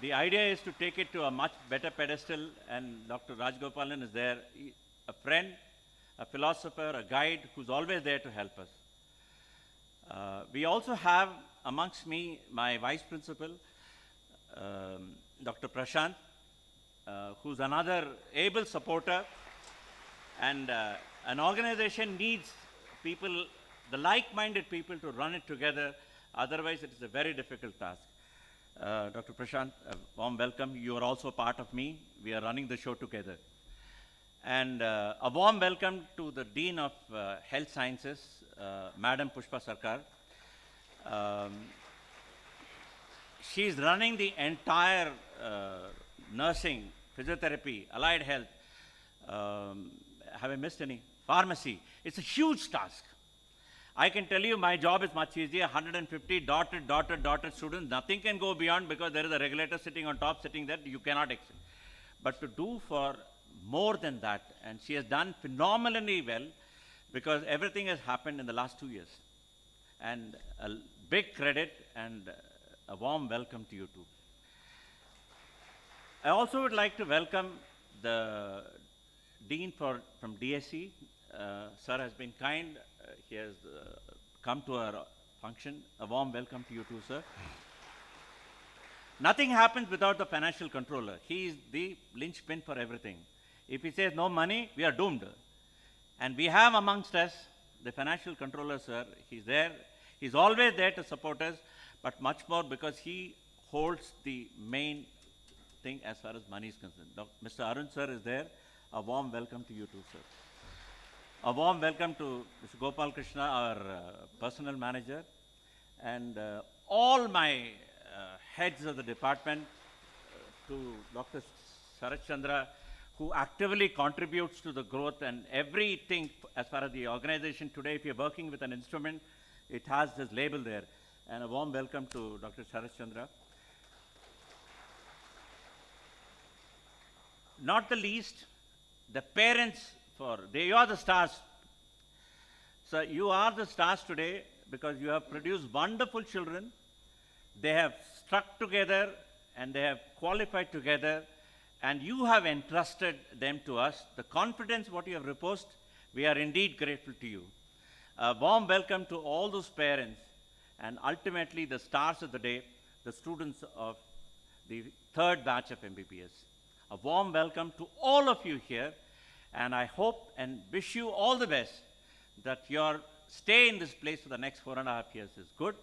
the idea is to take it to a much better pedestal, and Dr. Rajgopalan is there, a friend, a philosopher, a guide who's always there to help us. We also have amongst me my vice principal, Dr. Prashant, who's another able supporter. And an organization needs people, the like-minded people, to run it together. Otherwise, it is a very difficult task. Dr. Prashant, a warm welcome. You are also part of me. We are running the show together. And a warm welcome to the Dean of Health Sciences, Madam Pushpa Sarkar. She is running the entire nursing, physiotherapy, allied health. Have I missed any? Pharmacy. It's a huge task. I can tell you my job is much easier. 150 dotted students. Nothing can go beyond because there is a regulator sitting on top, sitting there. You cannot excel. But to do for more than that, and she has done phenomenally well because everything has happened in the last 2 years. And a big credit and a warm welcome to you too. I also would like to welcome the Dean from DSE. Sir has been kind. He has come to our function. A warm welcome to you too, sir. Nothing happens without the financial controller. He is the linchpin for everything. If he says no money, we are doomed. And we have amongst us the financial controller, sir. He's there. He's always there to support us, but much more because he holds the main thing as far as money is concerned. Mr. Arun, sir, is there. A warm welcome to you too, sir. A warm welcome to Mr. Gopal Krishna, our personal manager, and all my heads of the department, to Dr. Sarath Chandra, who actively contributes to the growth and everything as far as the organization today. If you're working with an instrument, it has this label there. And a warm welcome to Dr. Sarath Chandra. Not the least, the parents, they are the stars. So you are the stars today because you have produced wonderful children. They have stuck together and they have qualified together, and you have entrusted them to us. The confidence what you have reposed, we are indeed grateful to you. A warm welcome to all those parents, and ultimately the stars of the day, the students of the third batch of MBBS. A warm welcome to all of you here, and I hope and wish you all the best that your stay in this place for the next 4.5 years is good.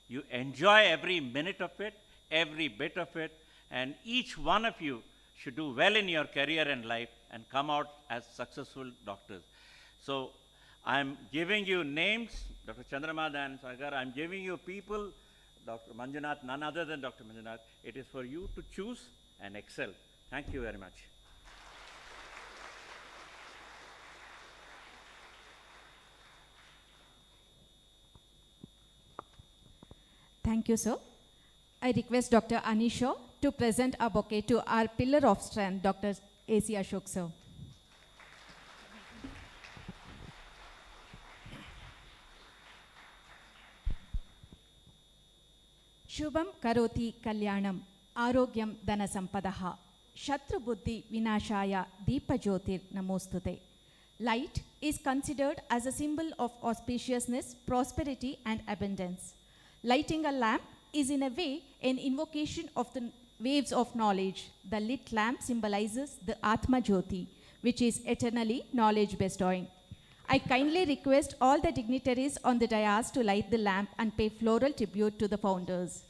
You enjoy every minute of it, every bit of it, and each one of you should do well in your career and life and come out as successful doctors. So I'm giving you names, Dr. Chandrama Dayanand Sagar. I'm giving you people, Dr. Manjunath, none other than Dr. Manjunath. It is for you to choose and excel. Thank you very much. Thank you, sir. I request Dr. Anisha to present a bouquet to our pillar of strength, Dr. A.C. Ashok, sir. Shubham karoti kalyanam, arogyam dana sampadaha, shatru buddhi vinashaya deepajyotir namostute. Light is considered as a symbol of auspiciousness, prosperity and abundance. Lighting a lamp is in a way an invocation of the waves of knowledge. The lit lamp symbolizes the Atma Jyoti, which is eternally knowledge bestowing. I kindly request all the dignitaries on the dais to light the lamp and pay floral tribute to the founders.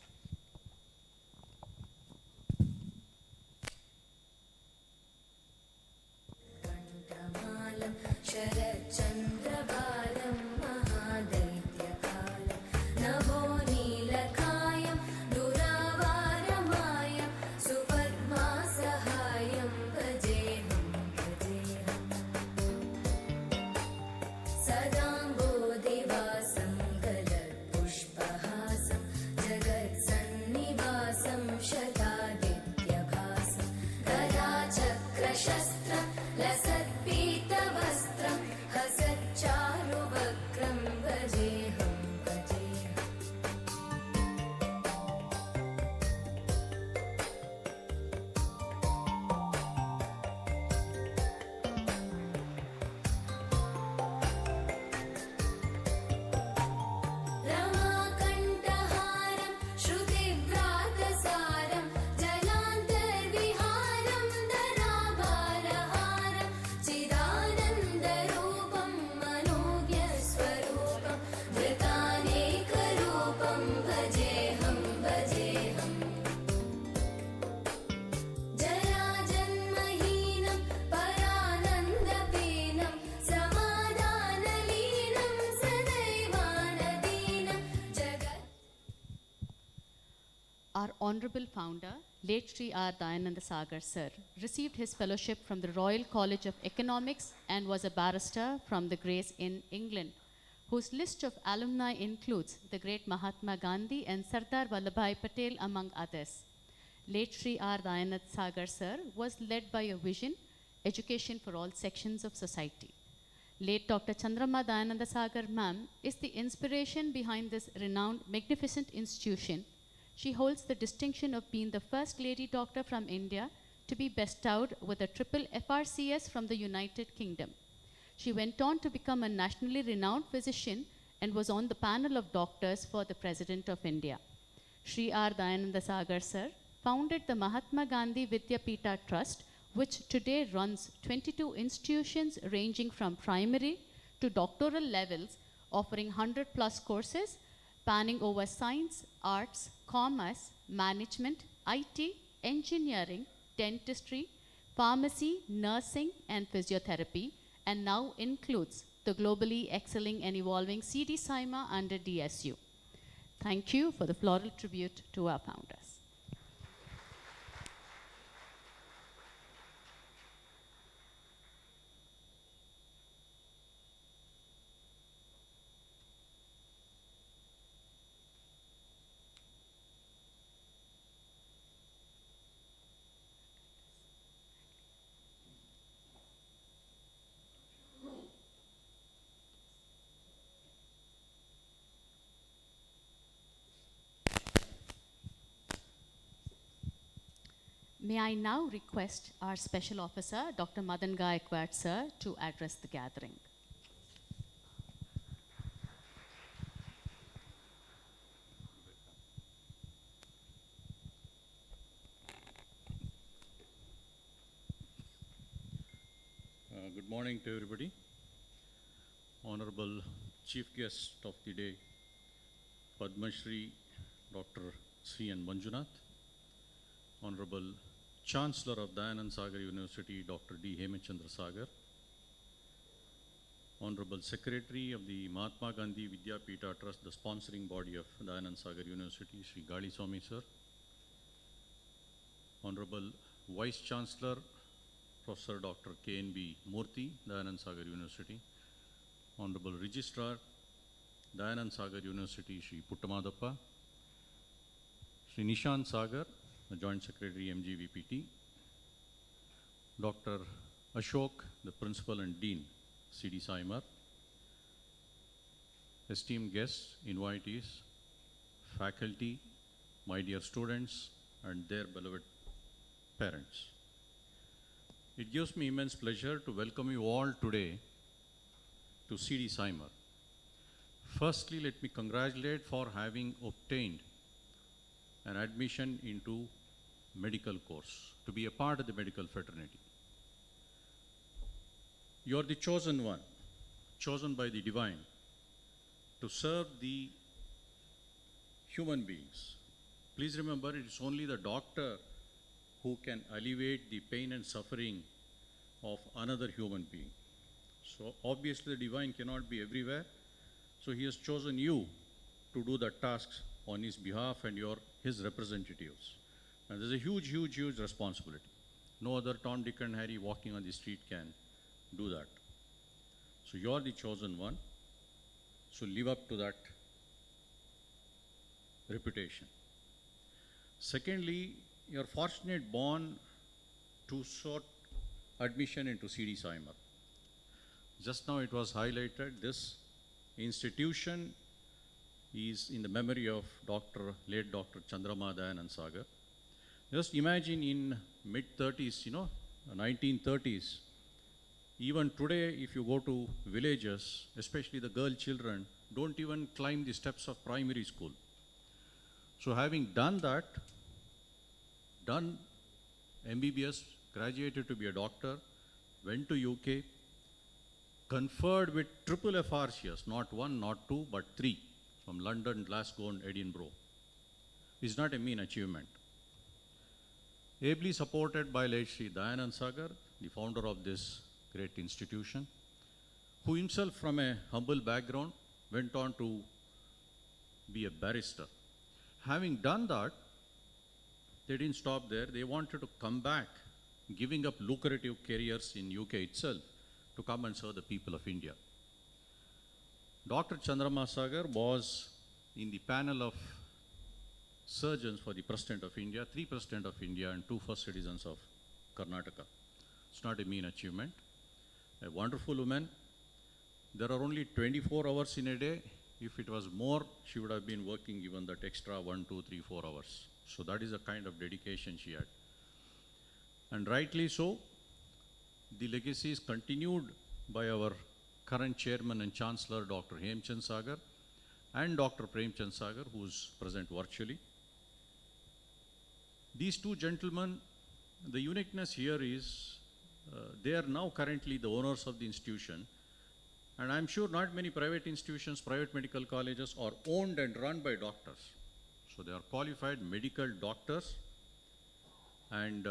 शस्त्रं लसत्पीतवस्त्रं हस Our honorable founder, late Sri R. Dayananda Sagar Sir, received his fellowship from the Royal College of Economics and was a barrister from the Grace in England, whose list of alumni includes the great Mahatma Gandhi and Sardar Vallabhbhai Patel, among others. Late Sri R. Dayananda Sagar Sir was led by a vision, education for all sections of society. Late Dr. Chandrama Dayananda Sagar Ma'am is the inspiration behind this renowned, magnificent institution. She holds the distinction of being the first lady doctor from India to be bestowed with a triple FRCS from the United Kingdom. She went on to become a nationally renowned physician and was on the panel of doctors for the President of India. Sri R. Dayananda Sagar Sir founded the Mahatma Gandhi Vidyapita Trust, which today runs 22 institutions ranging from primary to doctoral levels, offering 100 plus courses spanning over science, arts, commerce, management, IT, engineering, dentistry, pharmacy, nursing, and physiotherapy, and now includes the globally excelling and evolving CD SIMA under DSU. Thank you for the floral tribute to our founders. May I now request our Special Officer, Dr. Madan Gaikwad Sir, to address the gathering. Good morning to everybody. Honorable Chief Guest of the day, Padma Shri Dr. Sri N. Manjunath, Honorable Chancellor of Dayananda Sagar University, Dr. D. Hemachandra Sagar, Honorable Secretary of the Mahatma Gandhi Vidyapita Trust, the sponsoring body of Dayananda Sagar University, Sri Gali Swami Sir, Honorable Vice Chancellor, Professor Dr. K.N.B. Murthy, Dayananda Sagar University, Honorable Registrar, Dayananda Sagar University, Sri Puttamadappa, Sri Nishant Sagar, the Joint Secretary, MGVPT, Dr. Ashok, the Principal and Dean, CD Saimar, esteemed guests, invitees, faculty, my dear students, and their beloved parents. It gives me immense pleasure to welcome you all today to CD Saimar. Firstly, let me congratulate for having obtained an admission into medical course, to be a part of the medical fraternity. You are the chosen one, chosen by the divine to serve the human beings. Please remember, it is only the doctor who can alleviate the pain and suffering of another human being. So obviously the divine cannot be everywhere. So he has chosen you to do the tasks on his behalf and his representatives. And there's a huge, huge, huge responsibility. No other Tom, Dick and Harry walking on the street can do that. So you're the chosen one. So live up to that reputation. Secondly, you're fortunate born to sort admission into CD Saimar. Just now it was highlighted, this institution is in the memory of late Dr. Chandrama Dayananda Sagar. Just imagine in mid-30s, 1930s, even today if you go to villages, especially the girl children, don't even climb the steps of primary school. So having done that, done MBBS, graduated to be a doctor, went to UK, conferred with triple FRCS, not one, not two, but three, from London, Glasgow, and Edinburgh. Is not a mean achievement. Ably supported by late Sri Dayananda Sagar, the founder of this great institution, who himself from a humble background went on to be a barrister. Having done that, they didn't stop there. They wanted to come back, giving up lucrative careers in UK itself to come and serve the people of India. Dr. Chandrama Sagar was in the panel of surgeons for the President of India, 3 President of India and 2 first citizens of Karnataka. It's not a mean achievement. A wonderful woman. There are only 24 hours in a day. If it was more, she would have been working even that extra 1, 2, 3, 4 hours. So that is the kind of dedication she had. And rightly so, the legacy is continued by our current chairman and chancellor, Dr. Hemchand Sagar, and Dr. Premchand Sagar, who is present virtually. These 2 gentlemen, the uniqueness here is they are now currently the owners of the institution. And I'm sure not many private institutions, private medical colleges are owned and run by doctors. So they are qualified medical doctors, and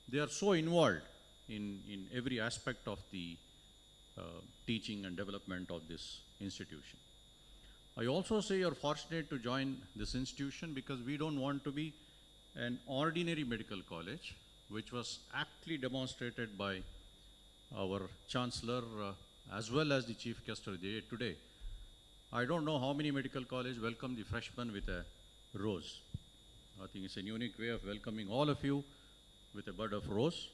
they are so involved in every aspect of the teaching and development of this institution. I also say you're fortunate to join this institution because we don't want to be an ordinary medical college, which was aptly demonstrated by our Chancellor as well as the Chief Guest of the day today. I don't know how many medical colleges welcome the freshmen with a rose. I think it's a unique way of welcoming all of you with a bud of rose.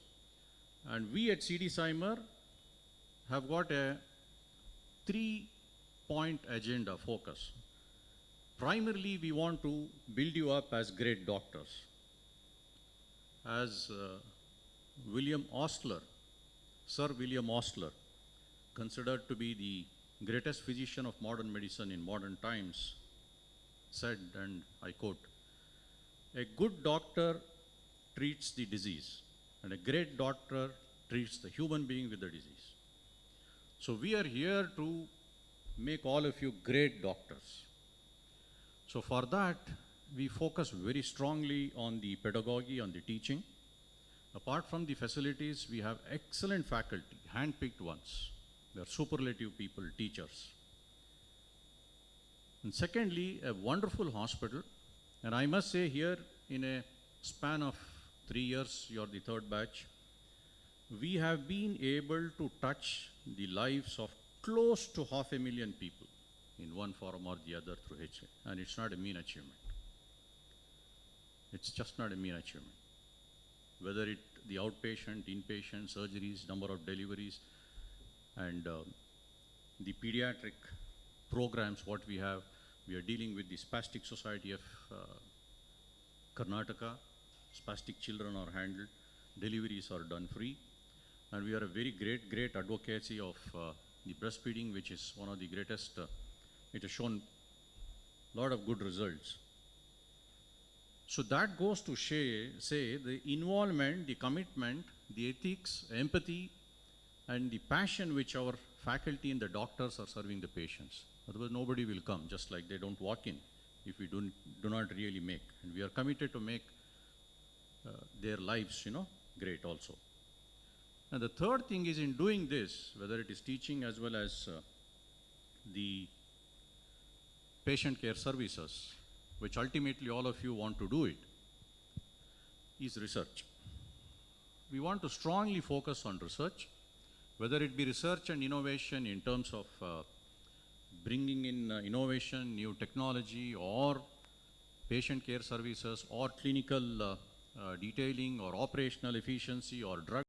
And we at CD Cymer have got a 3-point agenda focus. Primarily, we want to build you up as great doctors. As William Ostler, Sir William Ostler, considered to be the greatest physician of modern medicine in modern times, said, and I quote, "A good doctor treats the disease, and a great doctor treats the human being with the disease." So we are here to make all of you great doctors. So for that, we focus very strongly on the pedagogy, on the teaching. Apart from the facilities, we have excellent faculty, hand-picked ones. They are superlative people, teachers. And secondly, a wonderful hospital. And I must say here, in a span of 3 years, you're the 3rd batch, we have been able to touch the lives of close to 500,000 people in one form or the other through HA. And it's not a mean achievement. It's just not a mean achievement. Whether it the outpatient, inpatient, surgeries, number of deliveries, and the pediatric programs, what we have, we are dealing with the Spastic Society of Karnataka. Spastic children are handled, deliveries are done free, and we are a very great advocacy of the breastfeeding, which is one of the greatest. It has shown a lot of good results. So that goes to say the involvement, the commitment, the ethics, empathy, and the passion which our faculty and the doctors are serving the patients. Otherwise, nobody will come, just like they don't walk in if we do not really make. And we are committed to make their lives, great also. And the third thing is, in doing this, whether it is teaching as well as the patient care services, which ultimately all of you want to do it, is research. We want to strongly focus on research, whether it be research and innovation in terms of bringing in innovation, new technology, or patient care services, or clinical detailing, or operational efficiency, or drug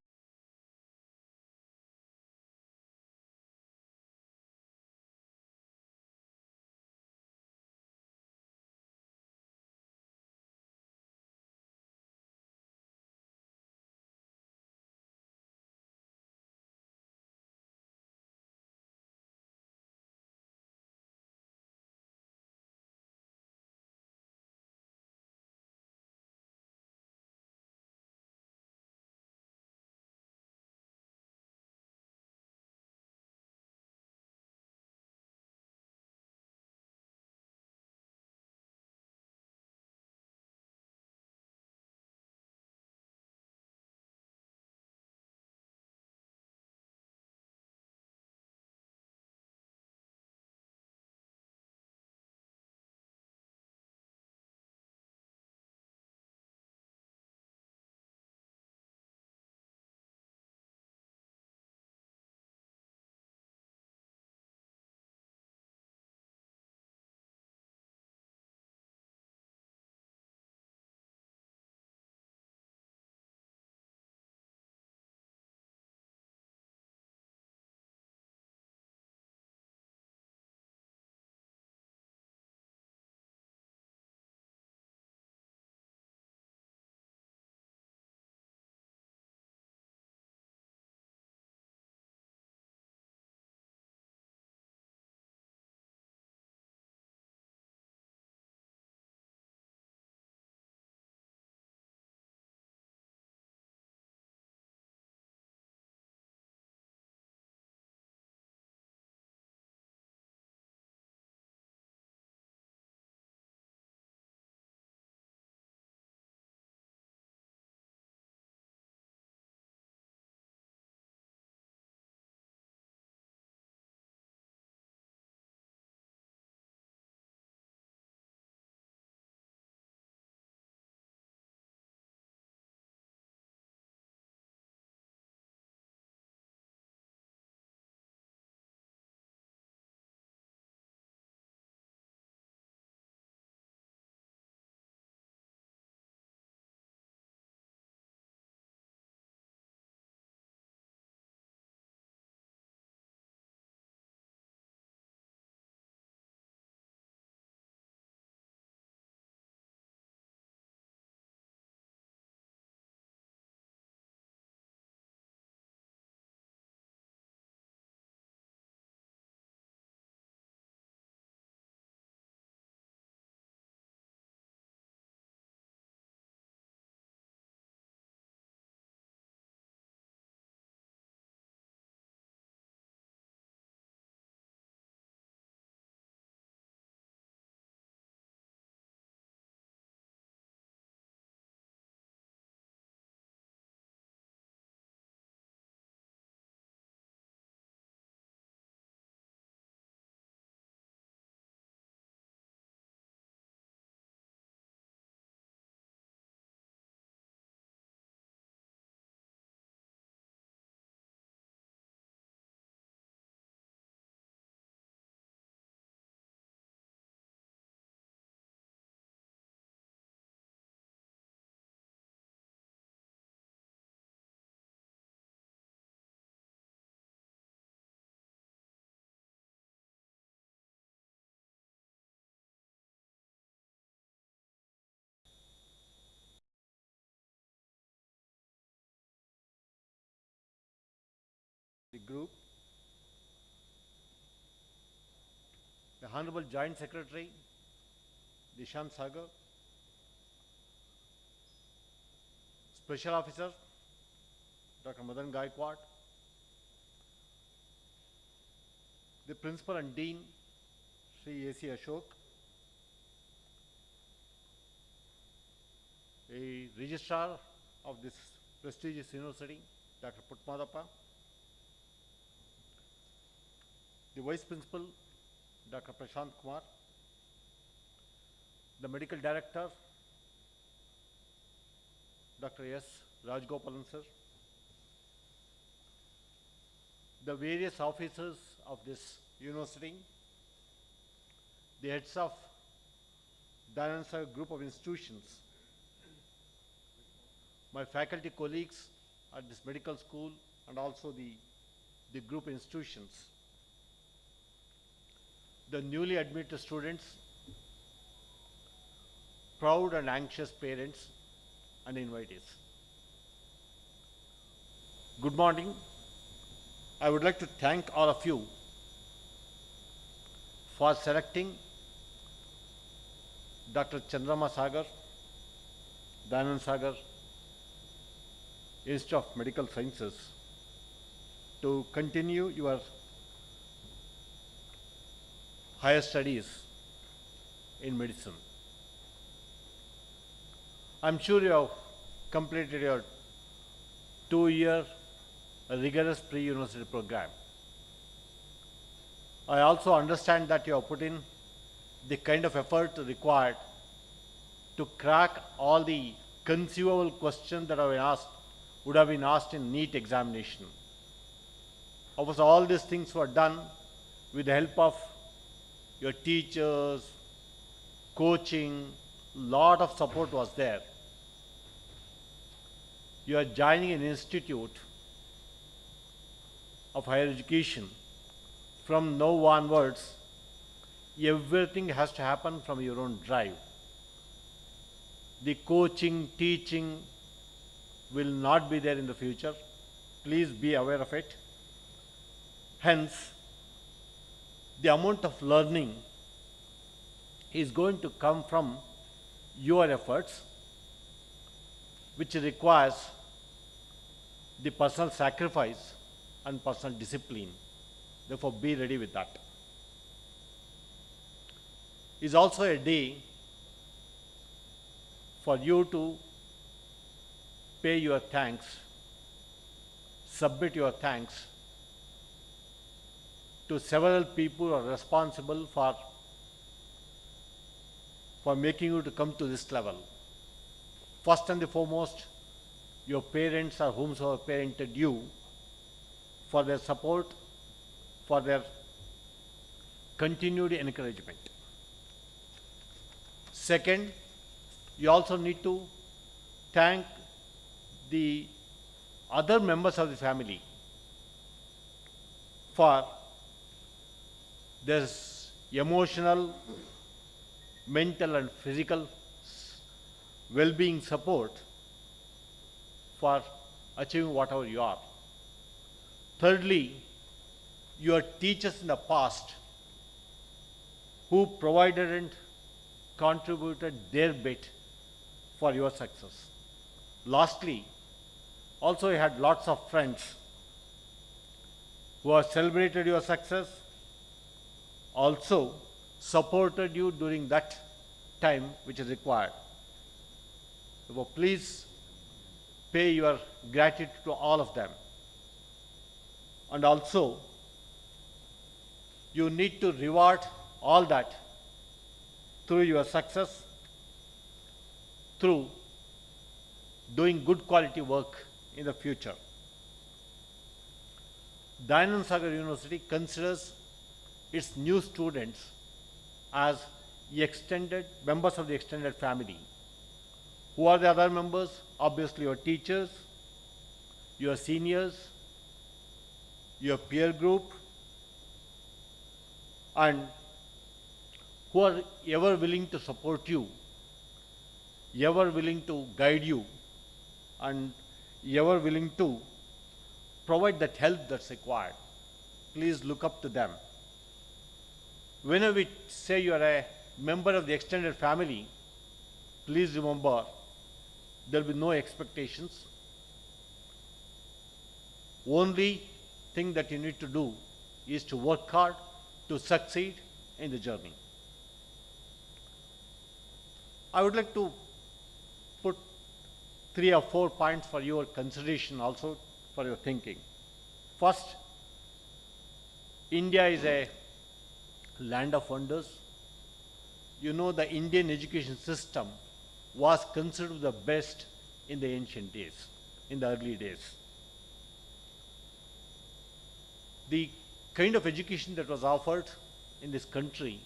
the group, the Honorable Joint Secretary, Dishant Sagar, Special Officer, Dr. Madan Gaikwad, the Principal and Dean, Sri A.C. Ashok, a Registrar of this prestigious university, Dr. Putmadappa, the Vice Principal, Dr. Prashant Kumar, the Medical Director, Dr. S. Rajgopalan sir, the various officers of this university, the heads of Dayanand Sagar group of institutions, my faculty colleagues at this medical school and also the group institutions, the newly admitted students, proud and anxious parents and invitees. Good morning. I would like to thank all of you for selecting Dr. Chandrama Sagar, Dayanand Sagar Institute of Medical Sciences to continue your higher studies in medicine. I'm sure you have completed your 2-year rigorous pre-university program. I also understand that you have put in the kind of effort required to crack all the conceivable questions that would have been asked in NEET examination. Of course, all these things were done with the help of your teachers, coaching, lot of support was there. You are joining an institute of higher education. From now onwards, everything has to happen from your own drive. The coaching, teaching will not be there in the future. Please be aware of it. Hence, the amount of learning is going to come from your efforts, which requires the personal sacrifice and personal discipline. Therefore, be ready with that. It's also a day for you to pay your thanks, submit your thanks to several people who are responsible for making you to come to this level. First and the foremost, your parents or whomsoever parented you, for their support, for their continued encouragement. Second, you also need to thank the other members of the family for their emotional, mental and physical well-being support for achieving whatever you are. Thirdly, your teachers in the past who provided and contributed their bit for your success. Lastly, also you had lots of friends who have celebrated your success, also supported you during that time which is required. So please pay your gratitude to all of them. And also, you need to reward all that through your success, through doing good quality work in the future. Dayanand Sagar University considers its new students as extended members of the extended family. Who are the other members? Obviously your teachers, your seniors, your peer group, and who are ever willing to support you, ever willing to guide you, and ever willing to provide that help that's required. Please look up to them. Whenever we say you are a member of the extended family, please remember there will be no expectations. Only thing that you need to do is to work hard to succeed in the journey. I would like to put 3 or 4 points for your consideration, also for your thinking. First, India is a land of wonders. You know, the Indian education system was considered the best in the ancient days, in the early days. The kind of education that was offered in this country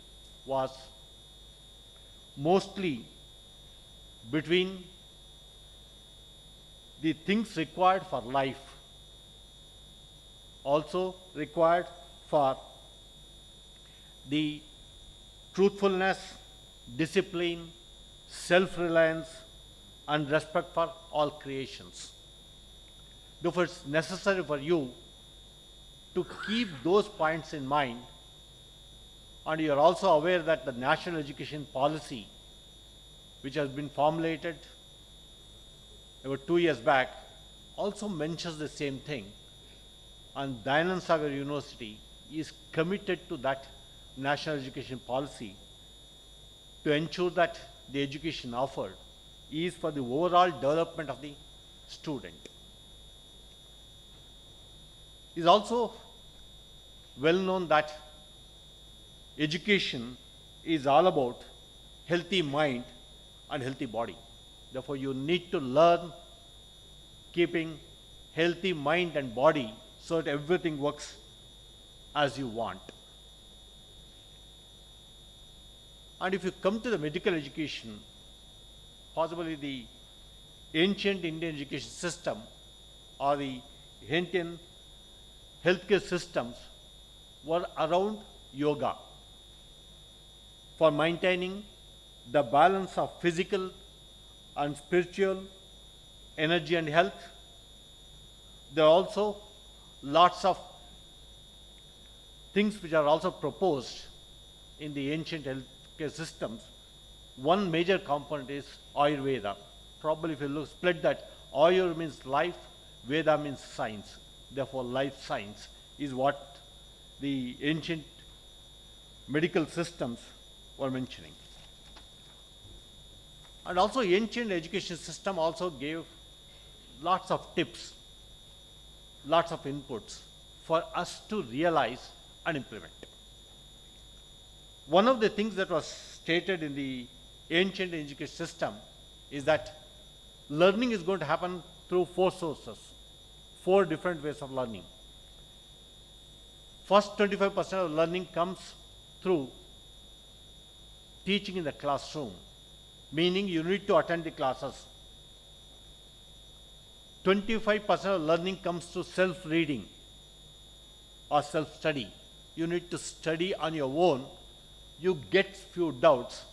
was mostly between the things required for life, also required for the truthfulness, discipline, self-reliance, and respect for all creations. Therefore, it's necessary for you to keep those points in mind, and you are also aware that the national education policy, which has been formulated about 2 years back, also mentions the same thing, and Dayanand Sagar University is committed to that national education policy to ensure that the education offered is for the overall development of the student. It is also well known that education is all about healthy mind and healthy body. Therefore, you need to learn keeping healthy mind and body so that everything works as you want. And if you come to the medical education, possibly the ancient Indian education system or the Indian healthcare systems were around yoga for maintaining the balance of physical and spiritual energy and health. There are also lots of things which are also proposed in the ancient healthcare systems. One major component is Ayurveda. Probably if you split that, Ayur means life, Veda means science. Therefore, life science is what the ancient medical systems were mentioning. And also ancient education system also gave lots of tips, lots of inputs for us to realize and implement. One of the things that was stated in the ancient education system is that learning is going to happen through 4 sources, 4 different ways of learning. First 25% of learning comes through teaching in the classroom, meaning you need to attend the classes. 25% of learning comes through self-reading or self-study. You need to study on your own. You get few doubts.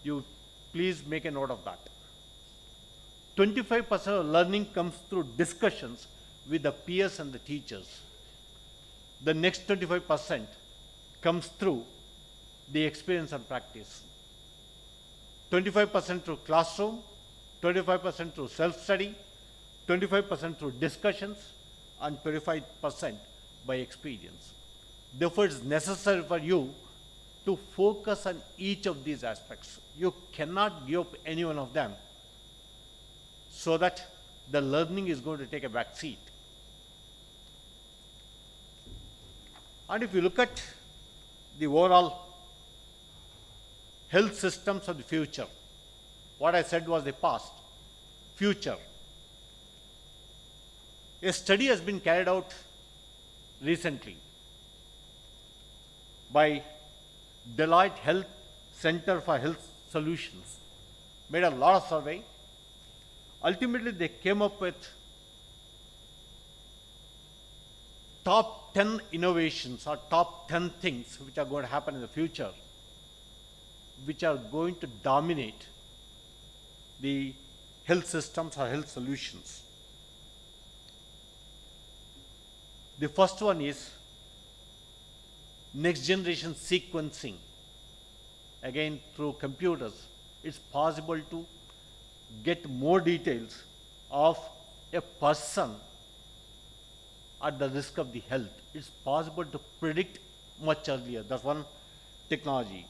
You please make a note of that. 25% of learning comes through discussions with the peers and the teachers. The next 25% comes through the experience and practice. 25% through classroom, 25% through self-study, 25% through discussions, and 25% by experience. Therefore, it is necessary for you to focus on each of these aspects. You cannot give up any one of them so that the learning is going to take a back seat. And if you look at the overall health systems of the future, what I said was the past, future. A study has been carried out recently by Deloitte Health Center for Health Solutions, made a lot of survey. Ultimately, they came up with top 10 innovations or top 10 things which are going to happen in the future, which are going to dominate the health systems or health solutions. The first one is next generation sequencing. Again, through computers, it's possible to get more details of a person at the risk of the health. It's possible to predict much earlier. That's one technology.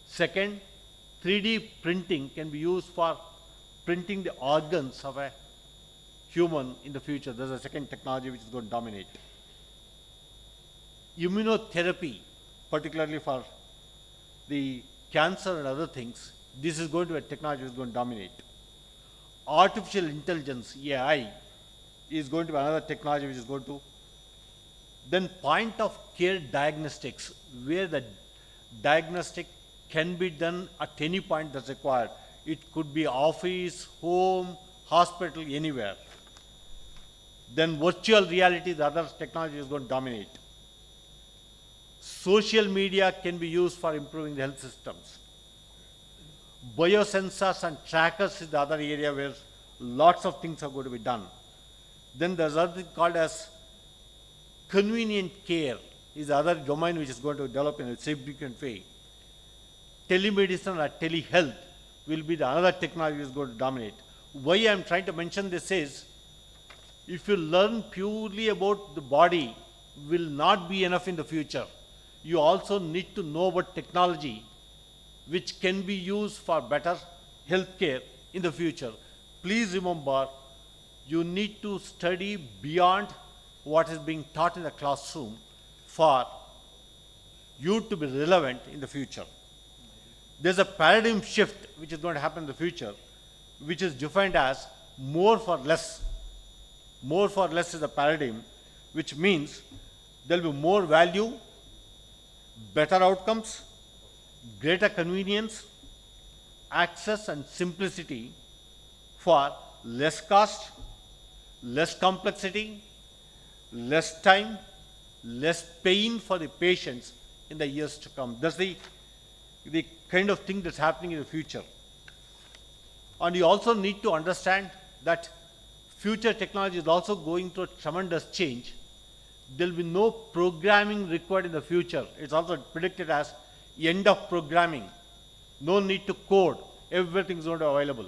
Second, 3D printing can be used for printing the organs of a human in the future. There's a second technology which is going to dominate. Immunotherapy, particularly for the cancer and other things, this is going to be a technology which is going to dominate. Artificial intelligence, AI, is going to be another technology which is going to. Then point of care diagnostics, where the diagnostic can be done at any point that's required. It could be office, home, hospital, anywhere. Then virtual reality, the other technology is going to dominate. Social media can be used for improving the health systems. Biosensors and trackers is the other area where lots of things are going to be done. Then there's another thing called as convenient care is the other domain which is going to develop in a significant way. Telemedicine or telehealth will be the another technology which is going to dominate. Why I am trying to mention this is, if you learn purely about the body will not be enough in the future. You also need to know about technology which can be used for better health care in the future. Please remember, you need to study beyond what is being taught in the classroom for you to be relevant in the future. There's a paradigm shift which is going to happen in the future, which is defined as more for less. More for less is a paradigm, which means there will be more value, better outcomes, greater convenience, access and simplicity for less cost, less complexity, less time, less pain for the patients in the years to come. That's the kind of thing that's happening in the future. And you also need to understand that future technology is also going through a tremendous change. There will be no programming required in the future. It's also predicted as end of programming. No need to code. Everything is going to be available.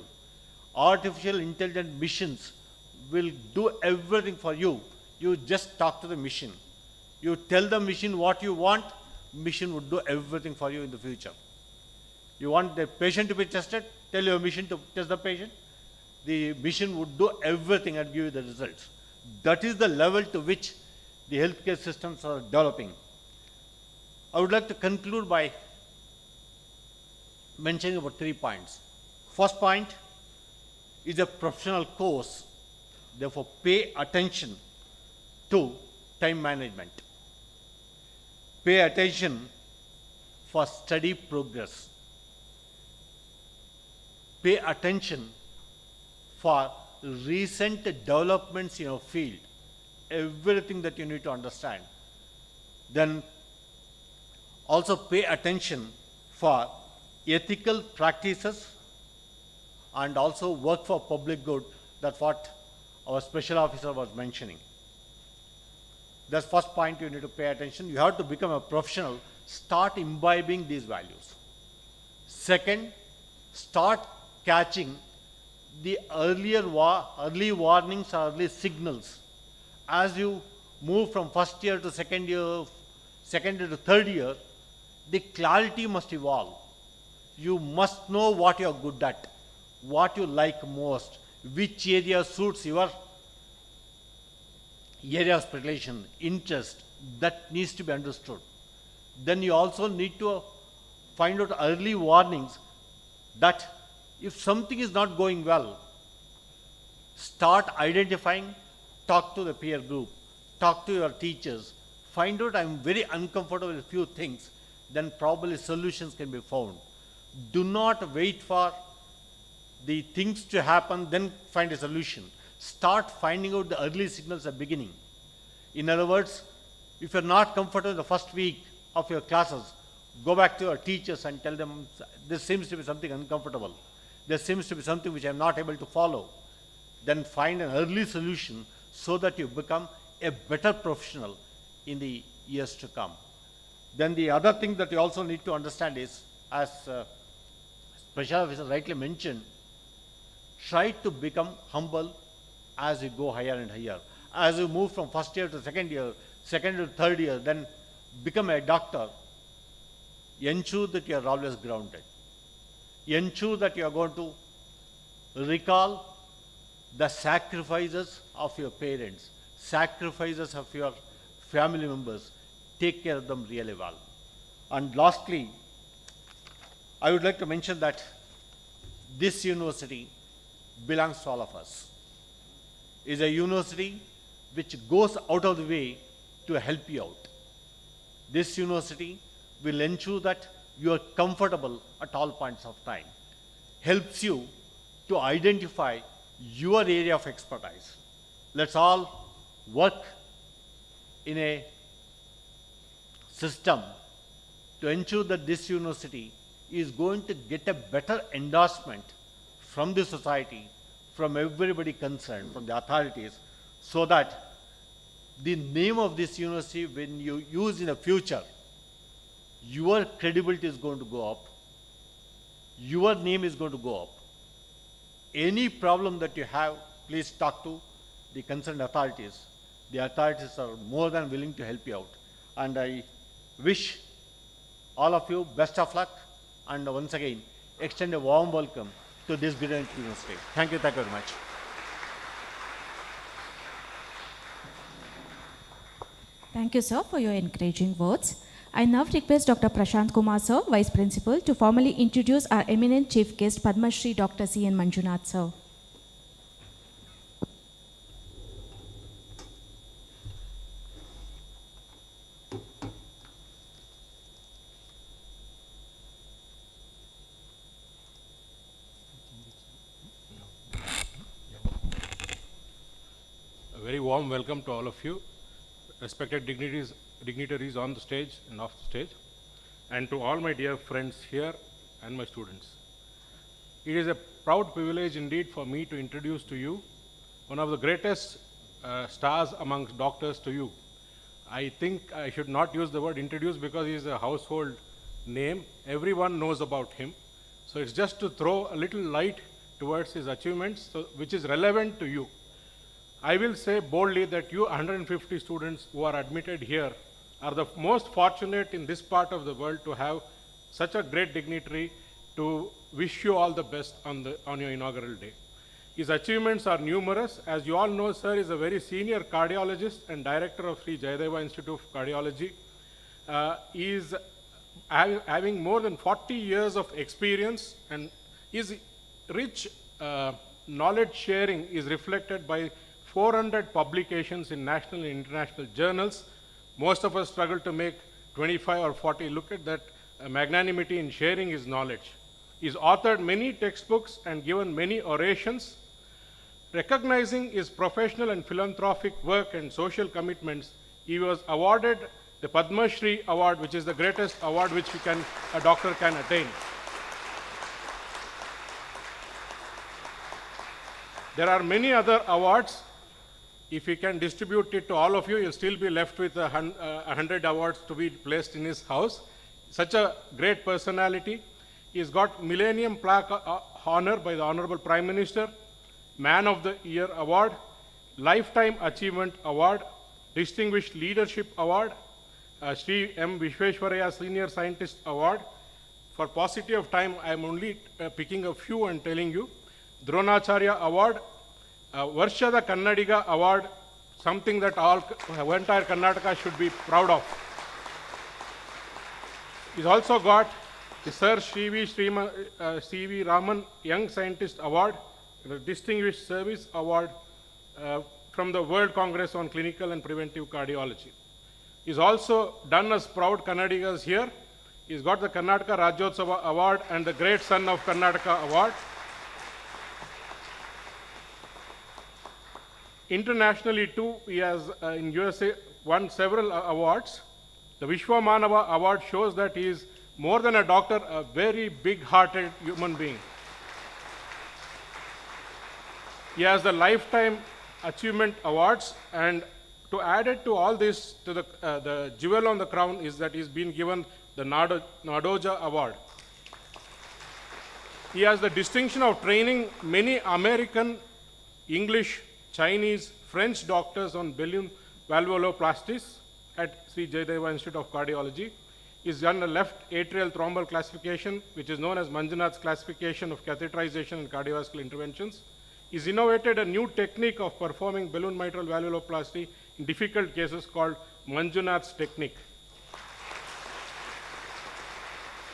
Artificial intelligent machines will do everything for you. You just talk to the machine. You tell the machine what you want, machine would do everything for you in the future. You want the patient to be tested, tell your machine to test the patient. The machine would do everything and give you the results. That is the level to which the healthcare systems are developing. I would like to conclude by mentioning about 3 points. First point is a professional course. Therefore, pay attention to time management. Pay attention for study progress. Pay attention for recent developments in your field. Everything that you need to understand. Then also pay attention for ethical practices and also work for public good. That's what our special officer was mentioning. That's first point you need to pay attention. You have to become a professional. Start imbibing these values. Second, start catching the early warnings or early signals. As you move from first year to second year to third year, the clarity must evolve. You must know what you are good at, what you like most, which area suits your area of specialization, interest, that needs to be understood. Then you also need to find out early warnings that if something is not going well, start identifying, talk to the peer group, talk to your teachers, find out I'm very uncomfortable with a few things, then probably solutions can be found. Do not wait for the things to happen, then find a solution. Start finding out the early signals at the beginning. In other words, if you're not comfortable in the first week of your classes, go back to your teachers and tell them, this seems to be something uncomfortable. There seems to be something which I'm not able to follow. Then find an early solution so that you become a better professional in the years to come. Then the other thing that you also need to understand is, as Special Officer rightly mentioned, try to become humble as you go higher and higher. As you move from first year to second year to third year, then become a doctor, ensure that you are always grounded. Ensure that you are going to recall the sacrifices of your parents, sacrifices of your family members. Take care of them really well. And lastly, I would like to mention that this university belongs to all of us. It is a university which goes out of the way to help you out. This university will ensure that you are comfortable at all points of time, helps you to identify your area of expertise. Let's all work in a system to ensure that this university is going to get a better endorsement from the society, from everybody concerned, from the authorities, so that the name of this university, when you use in the future, your credibility is going to go up, your name is going to go up. Any problem that you have, please talk to the concerned authorities. The authorities are more than willing to help you out. And I wish all of you best of luck, and once again extend a warm welcome to this brilliant university. Thank you very much. Thank you, sir, for your encouraging words. I now request Dr. Prashant Kumar, sir, Vice Principal, to formally introduce our eminent chief guest, Padma Shri Dr. C.N. Manjunath, sir. A very warm welcome to all of you, respected dignitaries on the stage and off the stage, and to all my dear friends here and my students. It is a proud privilege indeed for me to introduce to you one of the greatest stars amongst doctors to you. I think I should not use the word introduce because he is a household name. Everyone knows about him. So it's just to throw a little light towards his achievements, which is relevant to you. I will say boldly that you 150 students who are admitted here are the most fortunate in this part of the world to have such a great dignitary to wish you all the best on your inaugural day. His achievements are numerous. As you all know, sir is a very senior cardiologist and director of Sri Jayadeva Institute of Cardiology. He is having more than 40 years of experience, and his rich knowledge sharing is reflected by 400 publications in national and international journals. Most of us struggle to make 25 or 40. Look at that magnanimity in sharing his knowledge. He's authored many textbooks and given many orations. Recognizing his professional and philanthropic work and social commitments, he was awarded the Padma Shri Award, which is the greatest award which a doctor can attain. There are many other awards. If he can distribute it to all of you, you'll still be left with 100 awards to be placed in his house. Such a great personality. He's got Millennium Plaque honor by the Honorable Prime Minister, Man of the Year Award, Lifetime Achievement Award, Distinguished Leadership Award, Sri M. Vishweshwaraya Senior Scientist Award. For paucity of time, I am only picking a few and telling you. Dronacharya Award, Varshada Kannadiga Award, something that entire Karnataka should be proud of. He's also got the Sir C.V. Raman Young Scientist Award, the Distinguished Service Award from the World Congress on Clinical and Preventive Cardiology. He's also done us proud Kannadigas here. He's got the Karnataka Rajyotsava Award and the Great Son of Karnataka Award. Internationally too, he has in USA won several awards. The Vishwamanava Award shows that he is more than a doctor, a very big-hearted human being. He has the Lifetime Achievement Awards and To add it to all this, to the jewel on the crown is that he's been given the Nadoja Award. He has the distinction of training many American, English, Chinese, French doctors on balloon valvuloplasties at Sri Jayadeva Institute of Cardiology. He's done a left atrial thrombal classification, which is known as Manjunath's classification of catheterization and cardiovascular interventions. He's innovated a new technique of performing balloon mitral valvuloplasty in difficult cases called Manjunath's technique.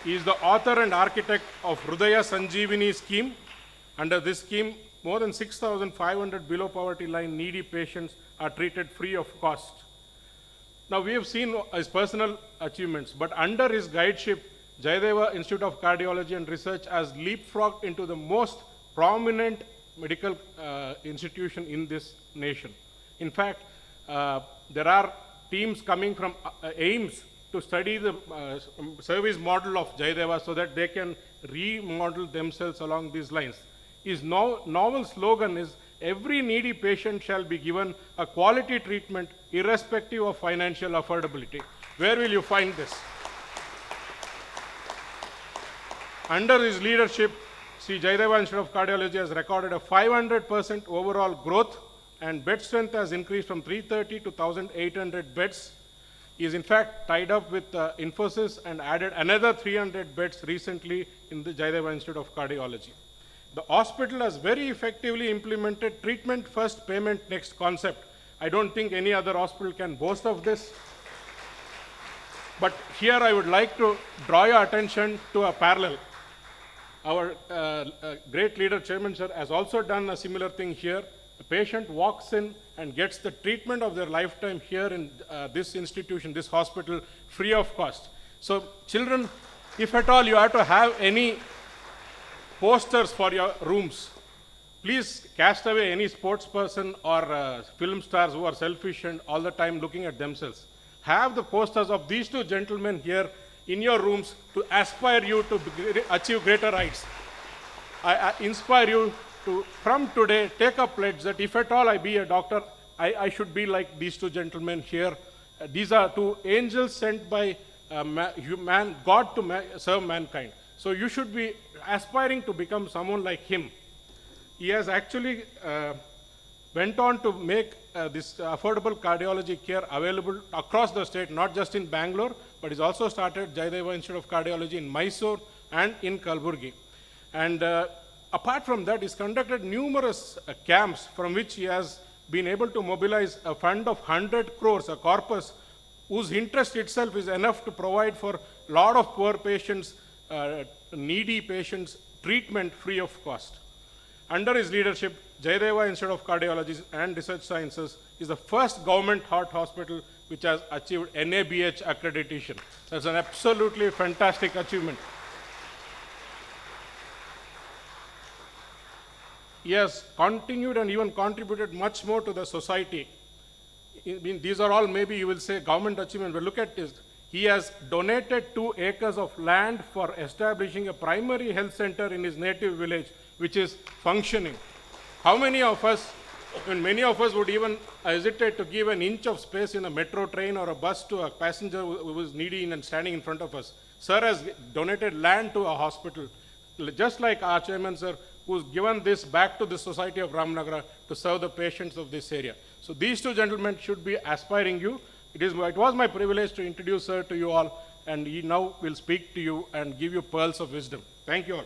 He is the author and architect of Hrudaya Sanjeevani scheme. Under this scheme, more than 6,500 below poverty line needy patients are treated free of cost. Now we have seen his personal achievements, but under his guideship, Jayadeva Institute of Cardiology and Research has leapfrogged into the most prominent medical institution in this nation. In fact, there are teams coming from AIIMS to study the service model of Jayadeva so that they can remodel themselves along these lines. His novel slogan is, "Every needy patient shall be given a quality treatment irrespective of financial affordability." Where will you find this? Under his leadership, Sri Jayadeva Institute of Cardiology has recorded a 500% overall growth, and bed strength has increased from 330 to 1,800 beds. He is in fact tied up with Infosys and added another 300 beds recently in the Jayadeva Institute of Cardiology. The hospital has very effectively implemented treatment first, payment next concept. I don't think any other hospital can boast of this. But here I would like to draw your attention to a parallel. Our great leader, Chairman Sir, has also done a similar thing here. The patient walks in and gets the treatment of their lifetime here in this institution, this hospital, free of cost. So children, if at all you have to have any posters for your rooms, please cast away any sports person or film stars who are selfish and all the time looking at themselves. Have the posters of these two gentlemen here in your rooms to aspire you to achieve greater heights. I inspire you to, from today, take a pledge that if at all I be a doctor, I should be like these two gentlemen here. These are two angels sent by God to serve mankind. So you should be aspiring to become someone like him. He has actually went on to make this affordable cardiology care available across the state, not just in Bangalore, but he's also started Jayadeva Institute of Cardiology in Mysore and in Kalburgi. And apart from that, he's conducted numerous camps from which he has been able to mobilize a fund of 100 crores, a corpus, whose interest itself is enough to provide for a lot of poor patients, needy patients, treatment free of cost. Under his leadership, Jayadeva Institute of Cardiology and Research Sciences is the first government heart hospital which has achieved NABH accreditation. That's an absolutely fantastic achievement. He has continued and even contributed much more to the society. These are all, maybe you will say, government achievements, but look at this. He has donated 2 acres of land for establishing a primary health center in his native village, which is functioning. How many of us, when many of us would even hesitate to give an inch of space in a metro train or a bus to a passenger who was needy and standing in front of us? Sir has donated land to a hospital, just like our chairman, sir, who's given this back to the society of Ramnagara to serve the patients of this area. So these two gentlemen should be aspiring you. It was my privilege to introduce sir to you all, and he now will speak to you and give you pearls of wisdom. Thank you all.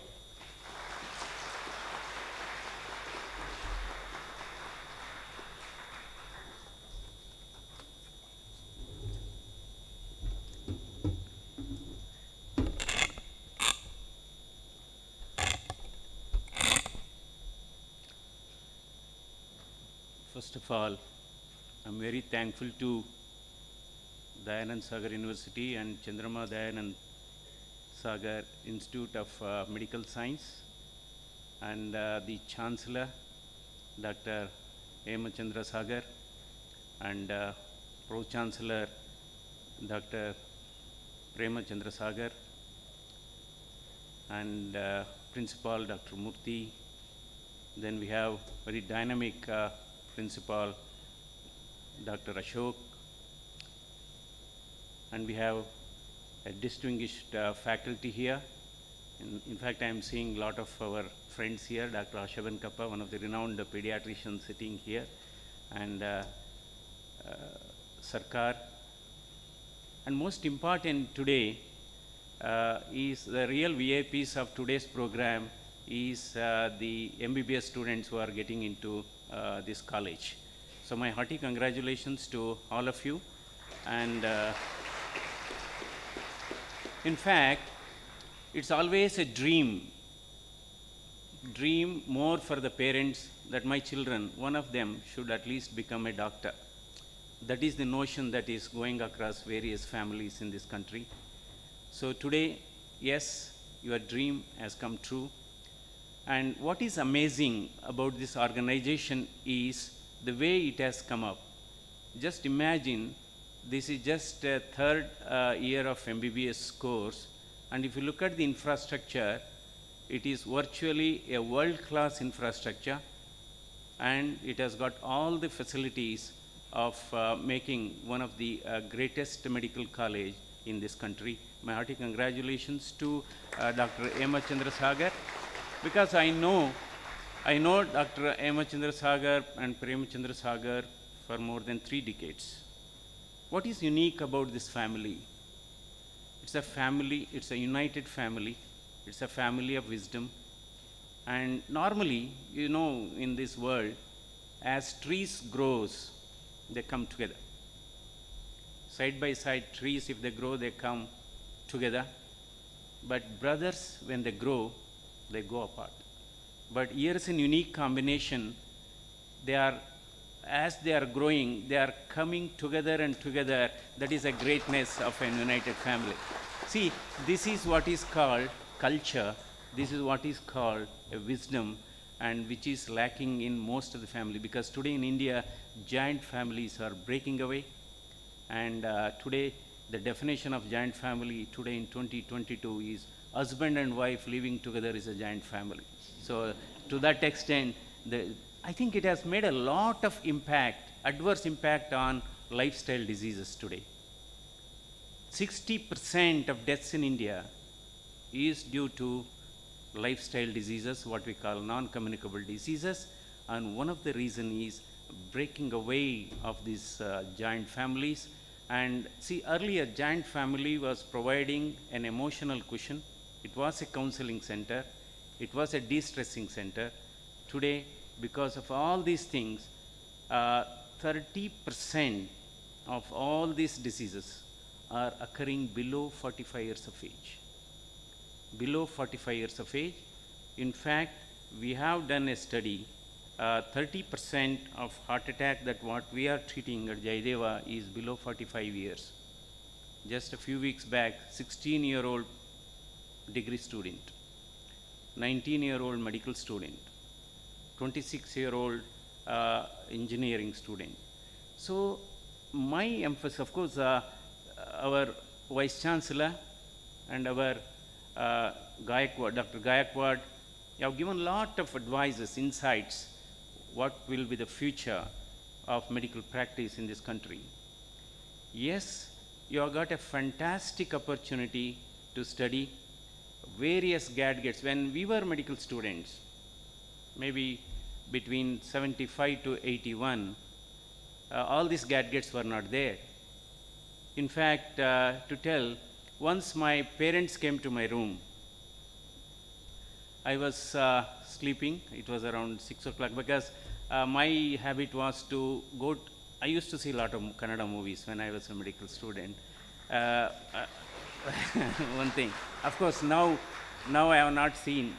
First of all, I'm very thankful to Dayanand Sagar University and Chandrama Dayanand Sagar Institute of Medical Science and the Chancellor, Dr. Hemachandra Sagar, and Pro-Chancellor, Dr. Premachandra Sagar, and Principal, Dr. Murthy. Then we have very dynamic Principal Dr. Ashok, and we have a distinguished faculty here. In fact, I am seeing a lot of our friends here, Dr. Ashavan Kappa, one of the renowned pediatricians sitting here, and Sarkar. And most important today is the real VIPs of today's program is the MBBS students who are getting into this college. So my hearty congratulations to all of you. And in fact, it's always a dream more for the parents that my children, one of them should at least become a doctor. That is the notion that is going across various families in this country. So today, yes, your dream has come true. And what is amazing about this organization is the way it has come up. Just imagine, this is just a third year of MBBS course, and if you look at the infrastructure, it is virtually a world-class infrastructure, and it has got all the facilities of making one of the greatest medical college in this country. My hearty congratulations to Dr. Emma Chandrasagar, because I know Dr. Emma Chandrasagar and Prema Chandrasagar for more than 3 decades. What is unique about this family? It's a family, it's a united family, it's a family of wisdom. And normally, you know, in this world, as trees grows, they come together. Side by side trees, if they grow, they come together. But brothers, when they grow, they go apart. But here is a unique combination. As they are growing, they are coming together and together. That is a greatness of a united family. See, this is what is called culture. This is what is called a wisdom, and which is lacking in most of the family, because today in India, giant families are breaking away. And today, the definition of giant family today in 2022 is husband and wife living together is a giant family. So to that extent, I think it has made a lot of impact, adverse impact on lifestyle diseases today. 60% of deaths in India is due to lifestyle diseases, what we call non-communicable diseases, and one of the reasons is breaking away of these giant families. And see, earlier giant family was providing an emotional cushion. It was a counseling center. It was a de-stressing center. Today, because of all these things, 30% of all these diseases are occurring below 45 years of age. Below 45 years of age. In fact, we have done a study, 30% of heart attack that what we are treating at Jaideva is below 45 years. Just a few weeks back, 16-year-old degree student, 19-year-old medical student, 26-year-old engineering student. So my emphasis, of course, our Vice Chancellor and our Gaikwad, Dr. Gaikwad, have given a lot of advices, insights, what will be the future of medical practice in this country. Yes, you have got a fantastic opportunity to study various gadgets. When we were medical students, maybe between 75 to 81, all these gadgets were not there. In fact, to tell, once my parents came to my room, I was sleeping. It was around 6 o'clock, because my habit was to go. I used to see a lot of Kannada movies when I was a medical student. One thing, of course, now I have not seen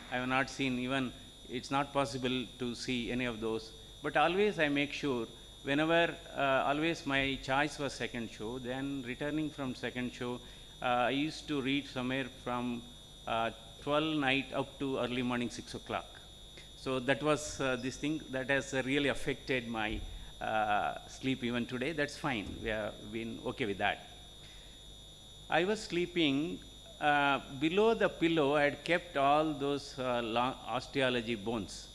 even. It's not possible to see any of those. But always I make sure, whenever, always my choice was second show. Then returning from second show, I used to read somewhere from 12 night up to early morning 6 o'clock. So that was this thing that has really affected my sleep even today. That's fine. We have been okay with that. I was sleeping. Below the pillow, I had kept all those osteology bones.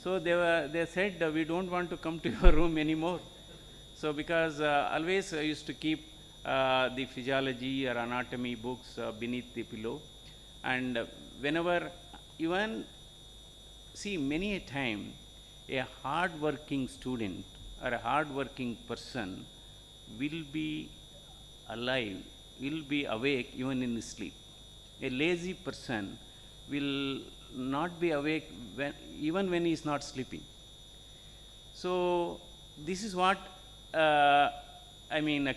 So they said, we don't want to come to your room anymore. So because always I used to keep the physiology or anatomy books beneath the pillow, and whenever, even see, many a time a hard working student or a hard working person will be alive, will be awake even in sleep. A lazy person will not be awake even when he is not sleeping. So this is what a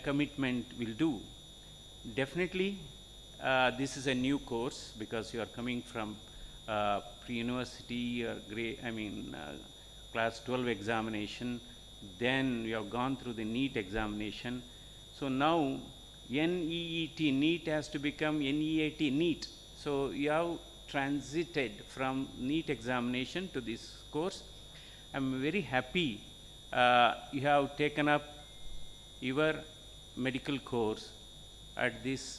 commitment will do. Definitely, this is a new course because you are coming from pre-university or class 12 examination, then you have gone through the NEET examination. So now NEET, NEET has to become NEAT, NEET. So you have transited from NEET examination to this course. I am very happy you have taken up your medical course at this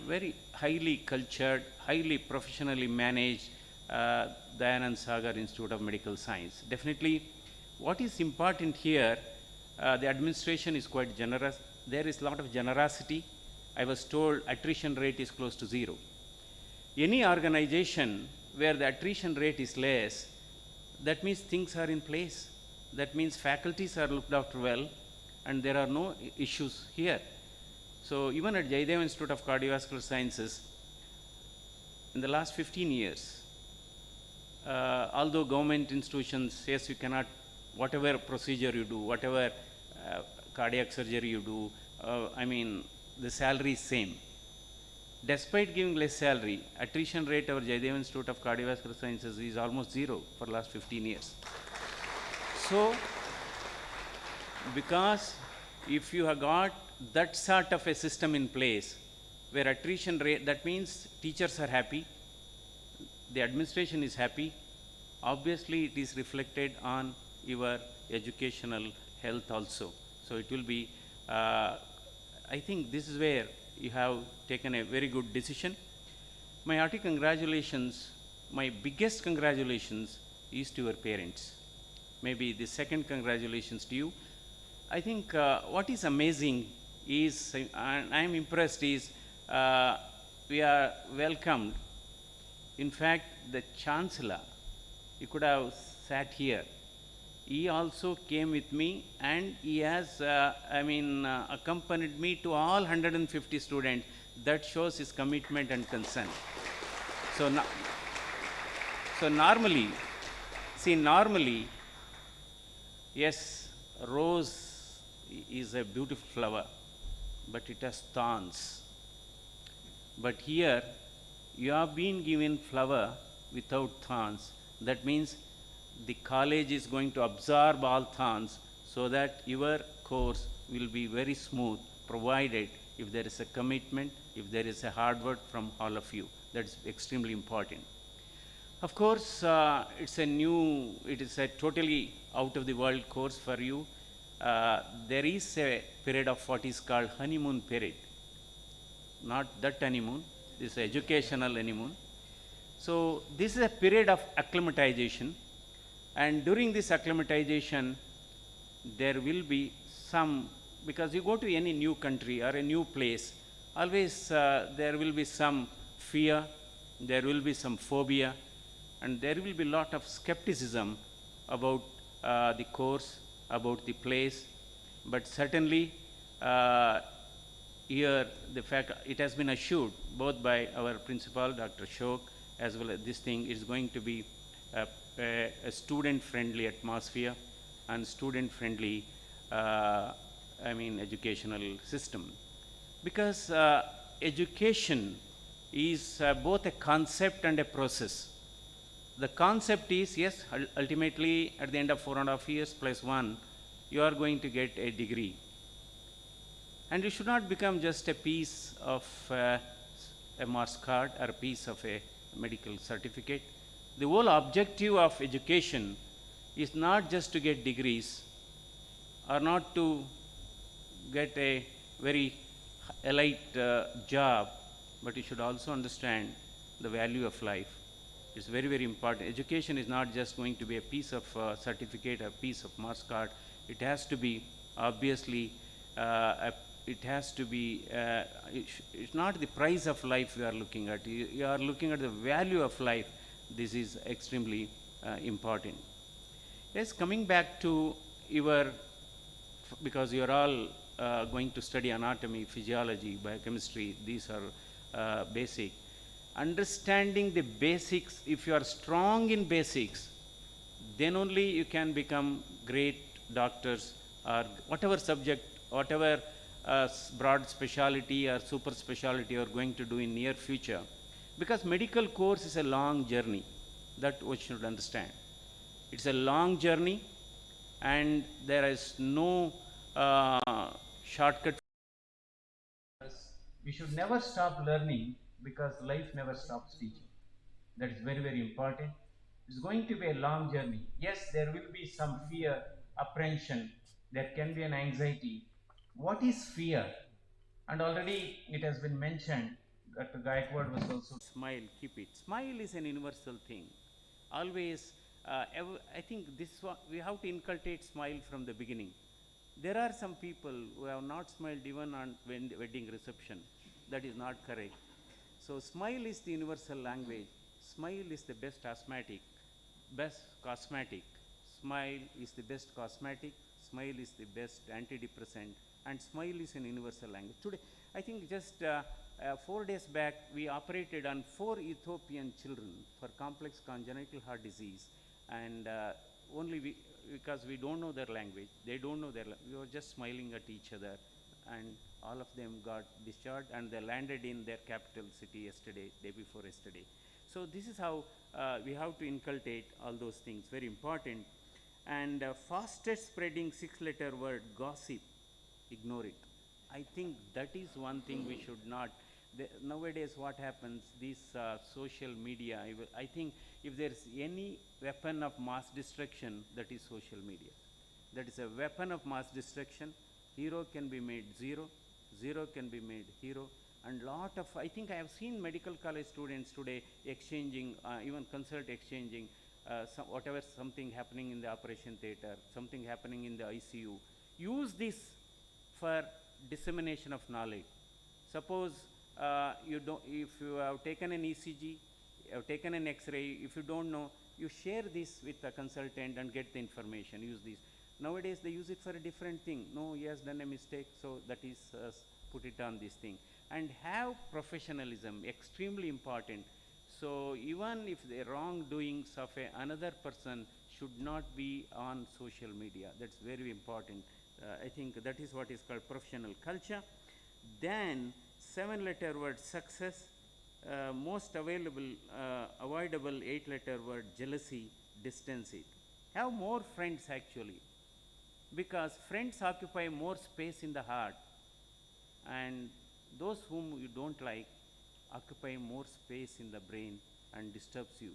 very highly cultured, highly professionally managed Dayanand Sagar Institute of Medical Science. Definitely, what is important here, the administration is quite generous. There is a lot of generosity. I was told attrition rate is close to 0. Any organization where the attrition rate is less, that means things are in place. That means faculties are looked after well, and there are no issues here. So even at Jayadeva Institute of Cardiovascular Sciences, in the last 15 years, although government institutions, yes, you cannot, whatever procedure you do, whatever cardiac surgery you do, the salary is same. Despite giving less salary, attrition rate of Jayadeva Institute of Cardiovascular Sciences is almost 0 for the last 15 years. So, because if you have got that sort of a system in place where attrition rate, that means teachers are happy, the administration is happy, obviously it is reflected on your educational health also. So it will be, I think this is where you have taken a very good decision. My hearty congratulations, my biggest congratulations is to your parents. Maybe the second congratulations to you. I think what is amazing is, and I am impressed, is we are welcomed. In fact, the Chancellor, he could have sat here. He also came with me, and he has accompanied me to all 150 students. That shows his commitment and concern. So normally, yes, rose is a beautiful flower, but it has thorns. But here, you have been given flower without thorns. That means the college is going to absorb all thorns so that your course will be very smooth, provided if there is a commitment, if there is a hard work from all of you. That's extremely important. Of course, it is a totally out of the world course for you. There is a period of what is called honeymoon period. Not that honeymoon, this is educational honeymoon. So this is a period of acclimatization, and during this acclimatization, there will be some, because you go to any new country or a new place, always there will be some fear, there will be some phobia, and there will be a lot of skepticism about the course, about the place. But certainly here the fact, it has been assured both by our principal, Dr. Shok, as well as this thing is going to be a student-friendly atmosphere and student-friendly educational system. Because education is both a concept and a process. The concept is, yes, ultimately at the end of 4.5 years plus 1, you are going to get a degree. And it should not become just a piece of a marks card or a piece of a medical certificate. The whole objective of education is not just to get degrees or not to get a very elite job, but you should also understand the value of life. It's very, very important. Education is not just going to be a piece of certificate or piece of marks card. It has to be obviously it has to be, it's not the price of life you are looking at, you are looking at the value of life. This is extremely important. Yes, coming back to your, because you are all going to study anatomy, physiology, biochemistry, these are basic. Understanding the basics, if you are strong in basics, then only you can become great doctors or whatever subject, whatever broad specialty or super specialty you are going to do in near future. Because medical course is a long journey, that we should understand. It's a long journey and there is no shortcut. We should never stop learning because life never stops teaching. That is very, very important. It's going to be a long journey. Yes, there will be some fear, apprehension, there can be an anxiety. What is fear? And already it has been mentioned that the Gaikwad was also smile, keep it. Smile is an universal thing. Always, I think this we have to inculcate smile from the beginning. There are some people who have not smiled even on wedding reception. That is not correct. So smile is the universal language. Smile is the best asthmatic, best cosmetic. Smile is the best cosmetic. Smile is the best antidepressant. And smile is an universal language. Today, I think just 4 days back, we operated on 4 Ethiopian children for complex congenital heart disease. And only because we don't know their language, they don't know we were just smiling at each other. And all of them got discharged and they landed in their capital city yesterday, day before yesterday. So this is how we have to inculcate all those things, very important. And fastest spreading 6-letter word, gossip, ignore it. I think that is one thing we should not. Nowadays what happens, these social media, I think if there is any weapon of mass destruction, that is social media. That is a weapon of mass destruction. Hero can be made zero, zero can be made hero. And lot of, I think I have seen medical college students today exchanging, even consult exchanging, whatever something happening in the operation theater, something happening in the ICU. Use this for dissemination of knowledge. Suppose if you have taken an ECG, you have taken an X-ray, if you don't know, you share this with a consultant and get the information, use this. Nowadays they use it for a different thing. No, he has done a mistake, so that is put it on this thing. And have professionalism, extremely important. So even if the wrongdoings of another person should not be on social media. That's very important. I think that is what is called professional culture. Then 7-letter word, success. Most avoidable 8-letter word, jealousy, distance it. Have more friends actually, because friends occupy more space in the heart, and those whom you don't like occupy more space in the brain and disturbs you.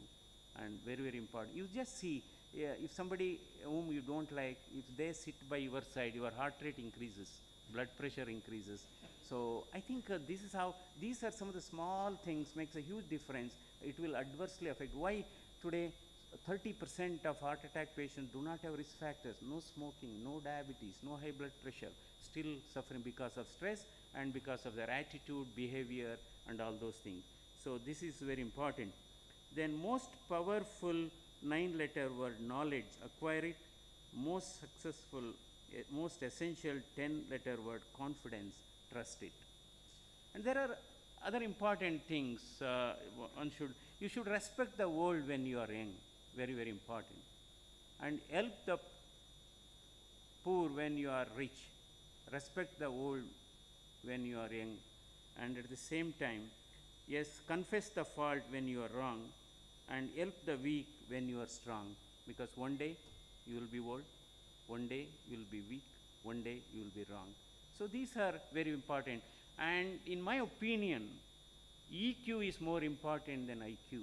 And very, very important. You just see, if somebody whom you don't like, if they sit by your side, your heart rate increases, blood pressure increases. So I think this is how, these are some of the small things makes a huge difference. It will adversely affect. Why today 30% of heart attack patients do not have risk factors, no smoking, no diabetes, no high blood pressure, still suffering because of stress and because of their attitude, behavior and all those things. So this is very important. Then most powerful 9-letter word, knowledge, acquire it. Most successful, most essential 10-letter word, confidence, trust it. And there are other important things. You should respect the world when you are young, very, very important. And help the poor when you are rich. Respect the world when you are young. And at the same time, yes, confess the fault when you are wrong and help the weak when you are strong, because one day you will be old, one day you will be weak, one day you will be wrong. So these are very important. And in my opinion, EQ is more important than IQ.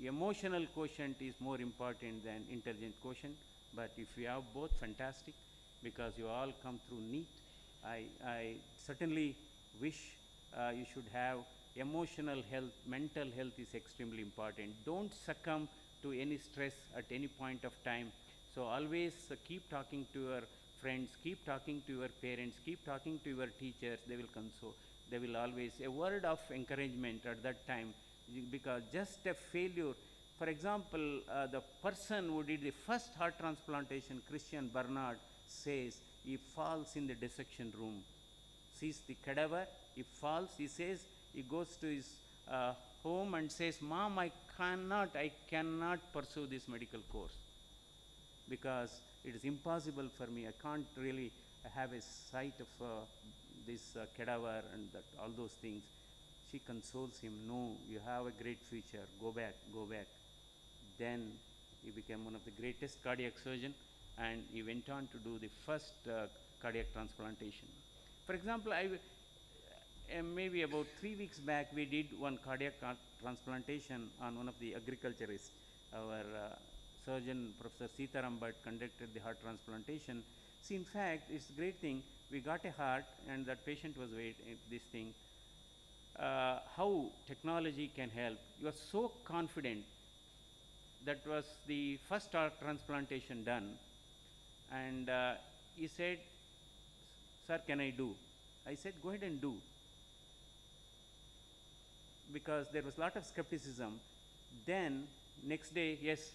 Emotional quotient is more important than intelligent quotient. But if you have both, fantastic, because you all come through NEET. I certainly wish you should have emotional health, mental health is extremely important. Don't succumb to any stress at any point of time. So always keep talking to your friends, keep talking to your parents, keep talking to your teachers. They will console. They will always, a word of encouragement at that time, because just a failure. For example, the person who did the first heart transplantation, Christian Bernard, says he falls in the dissection room, sees the cadaver, he falls, he says, he goes to his home and says, Mom, I cannot pursue this medical course because it is impossible for me. I can't really have a sight of this cadaver and that, all those things. She consoles him, no, you have a great future, go back, go back. Then he became one of the greatest cardiac surgeon, and he went on to do the first cardiac transplantation. For example, maybe about 3 weeks back, we did one cardiac transplantation on one of the agriculturists. Our surgeon, Professor Sitaram Bhatt, conducted the heart transplantation. See, in fact, it's a great thing. We got a heart, and that patient was waiting, this thing. How technology can help. You are so confident. That was the first heart transplantation done. And he said, Sir, can I do? I said, go ahead and do. Because there was a lot of skepticism. Then, next day, yes,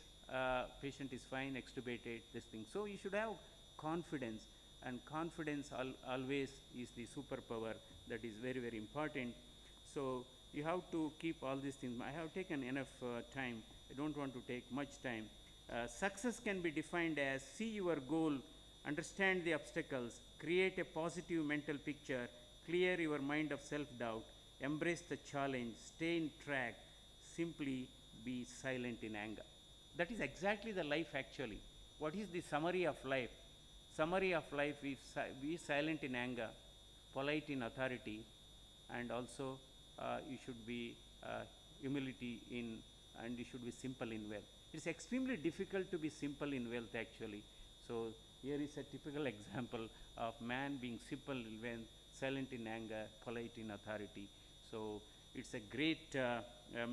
patient is fine, extubated, this thing. So you should have confidence, and confidence always is the superpower that is very, very important. So you have to keep all these things. I have taken enough time. I don't want to take much time. Success can be defined as see your goal, understand the obstacles, create a positive mental picture, clear your mind of self-doubt, embrace the challenge, stay in track, simply be silent in anger. That is exactly the life actually. What is the summary of life? Summary of life is be silent in anger, polite in authority, and also you should be humility in, and you should be simple in wealth. It's extremely difficult to be simple in wealth actually. So here is a typical example of man being simple in wealth, silent in anger, polite in authority. So it's a great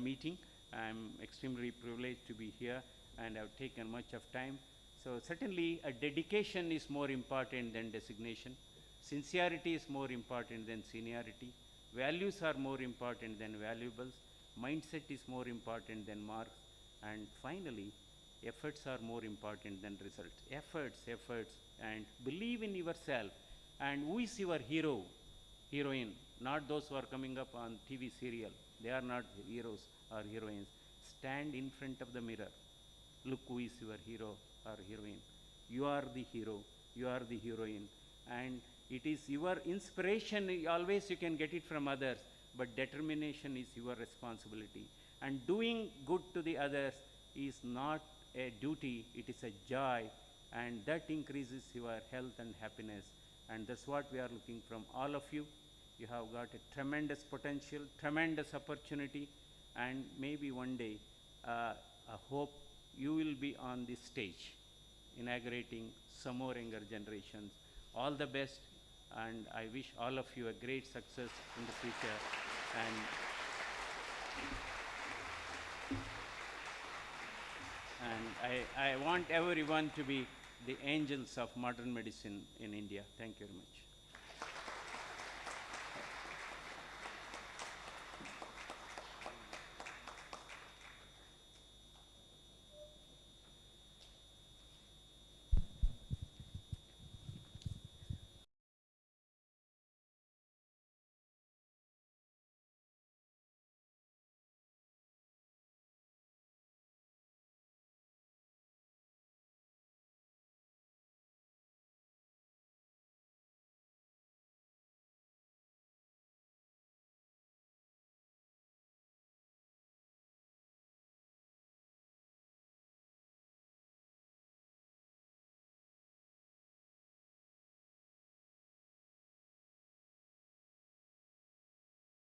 meeting. I'm extremely privileged to be here, and I've taken much of time. So certainly a dedication is more important than designation. Sincerity is more important than seniority. Values are more important than valuables. Mindset is more important than marks. And finally, efforts are more important than results. Efforts, and believe in yourself. And who is your hero, heroine? Not those who are coming up on TV serial. They are not heroes or heroines. Stand in front of the mirror. Look who is your hero or heroine. You are the hero. You are the heroine. And it is your inspiration. Always you can get it from others. But determination is your responsibility. And doing good to the others is not a duty. It is a joy. And that increases your health and happiness. And that's what we are looking from all of you. You have got a tremendous potential, tremendous opportunity, and maybe one day, I hope you will be on this stage, inaugurating some more younger generations. All the best, and I wish all of you a great success in the future. And I want everyone to be the angels of modern medicine in India. Thank you very much.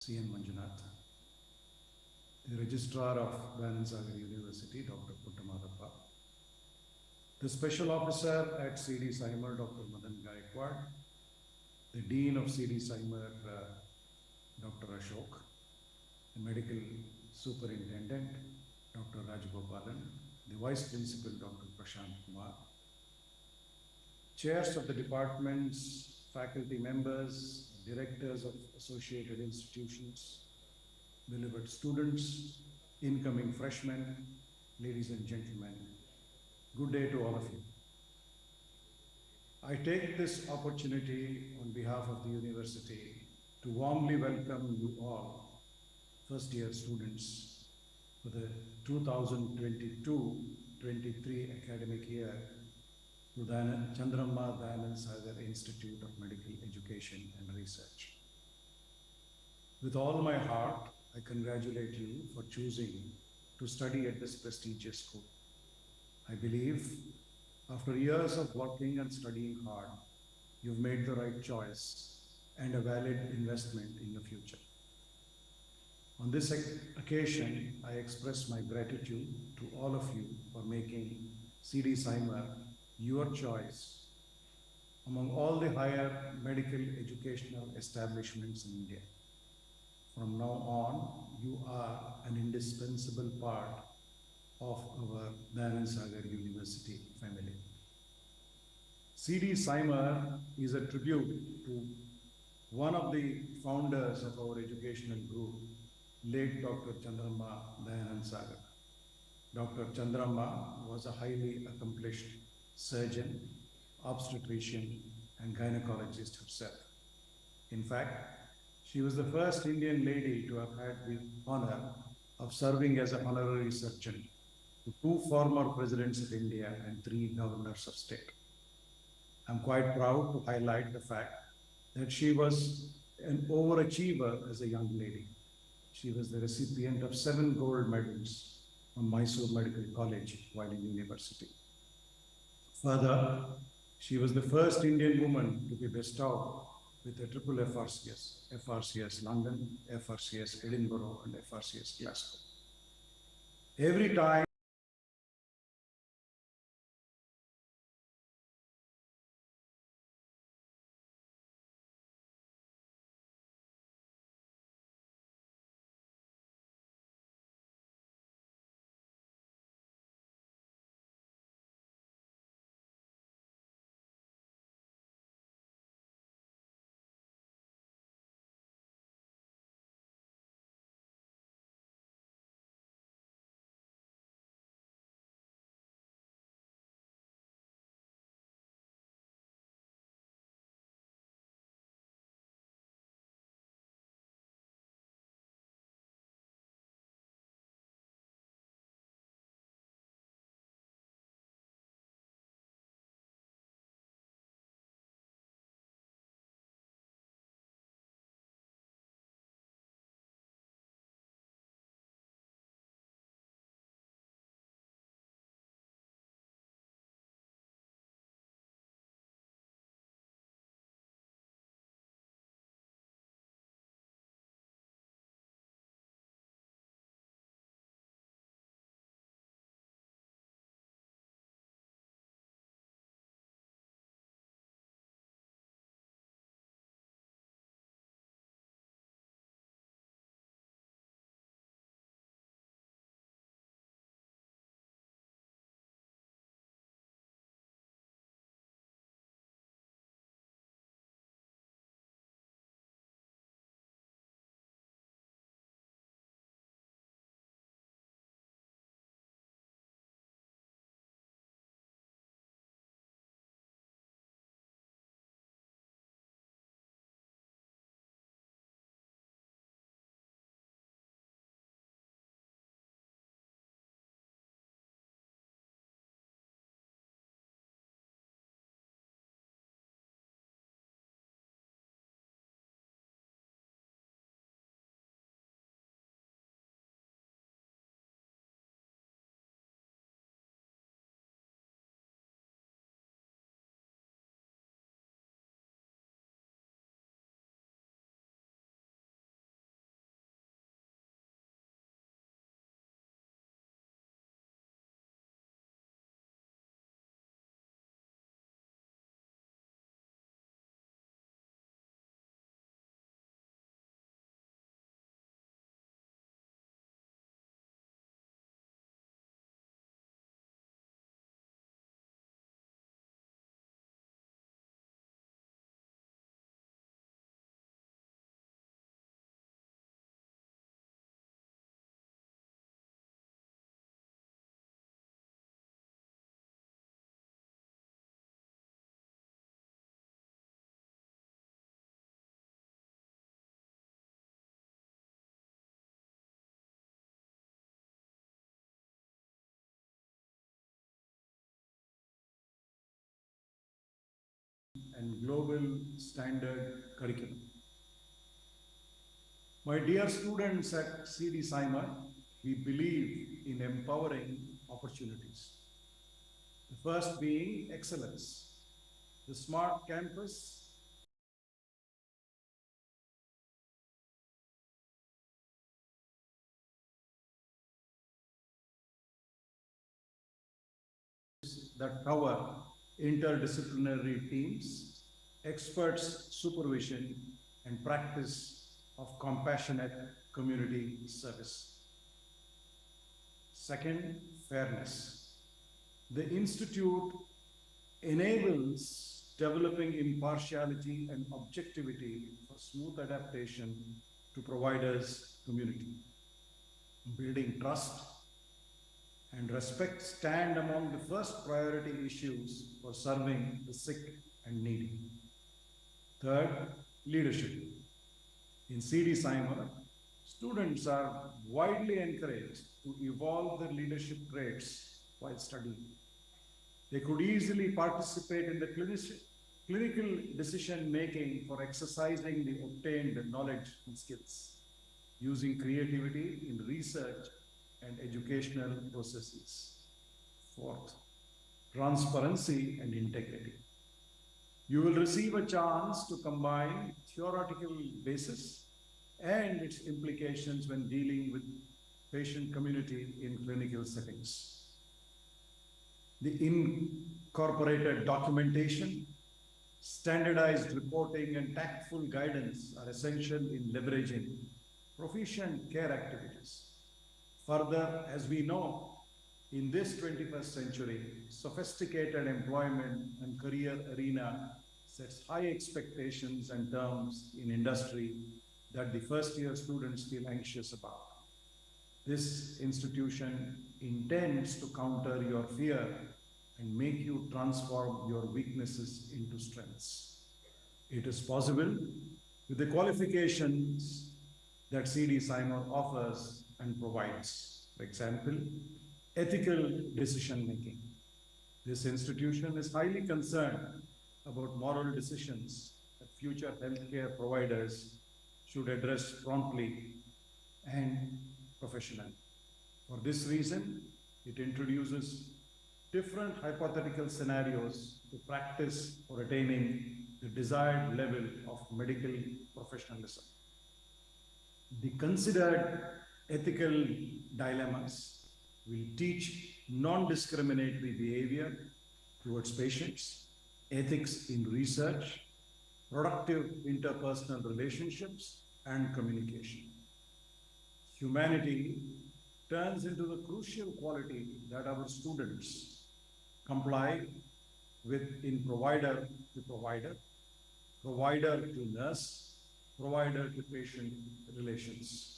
C.N. Manjunath, the Registrar of Banansagar University, Dr. Puttamadappa, the Special Officer at C.D. Saimer, Dr. Madan Gaikwad, the Dean of C.D. Saimer, Dr. Ashok, the Medical Superintendent, Dr. Rajgopalan, the Vice Principal, Dr. Prashant Kumar, chairs of the departments, faculty members, directors of associated institutions, beloved students, incoming freshmen, ladies and gentlemen, good day to all of you. I take this opportunity on behalf of the university to warmly welcome you all, first year students, for the 2022-23 academic year to the Chandramma Dayanand Sagar Institute of Medical Education and Research. With all my heart, I congratulate you for choosing to study at this prestigious school. I believe after years of working and studying hard, you've made the right choice and a valid investment in your future. On this occasion, I express my gratitude to all of you for making CD Saimer your choice among all the higher medical educational establishments in India. From now on, you are an indispensable part of our Dayanand Sagar University family. CD Saimer is a tribute to one of the founders of our educational group, late Dr. Chandramma Dayanand Sagar. Dr. Chandramma was a highly accomplished surgeon, obstetrician, and gynecologist herself. In fact, she was the first Indian lady to have had the honor of serving as an honorary surgeon to 2 former presidents of India and 3 governors of state. I'm quite proud to highlight the fact that she was an overachiever as a young lady. She was the recipient of 7 gold medals from Mysore Medical College while in university. Further, she was the first Indian woman to be bestowed with a triple FRCS, FRCS London, FRCS Edinburgh, and FRCS Glasgow. Every time and global standard curriculum. My dear students at CD Simon, we believe in empowering opportunities. The first being excellence. The smart campus that cover interdisciplinary teams, experts supervision, and practice of compassionate community service. Second, fairness. The Institute enables developing impartiality and objectivity for smooth adaptation to providers' community. Building trust and respect stand among the first priority issues for serving the sick and needy. Third, leadership. In CD Simon, students are widely encouraged to evolve their leadership traits while studying. They could easily participate in the clinical decision making for exercising the obtained knowledge and skills, using creativity in research and educational processes. Fourth, transparency and integrity. You will receive a chance to combine theoretical basis and its implications when dealing with patient community in clinical settings. The incorporated documentation, standardized reporting, and tactful guidance are essential in leveraging proficient care activities. Further, as we know, in this 21st century, sophisticated employment and career arena sets high expectations and terms in industry that the first-year students feel anxious about. This institution intends to counter your fear and make you transform your weaknesses into strengths. It is possible with the qualifications that CD Simon offers and provides. For example, ethical decision-making. This institution is highly concerned about moral decisions that future healthcare providers should address promptly and professionally. For this reason, it introduces different hypothetical scenarios to practice for attaining the desired level of medical professionalism. The considered ethical dilemmas will teach non-discriminatory behavior towards patients, ethics in research, productive interpersonal relationships, and communication. Humanity turns into the crucial quality that our students comply with in provider to provider, provider to nurse, provider to patient relations.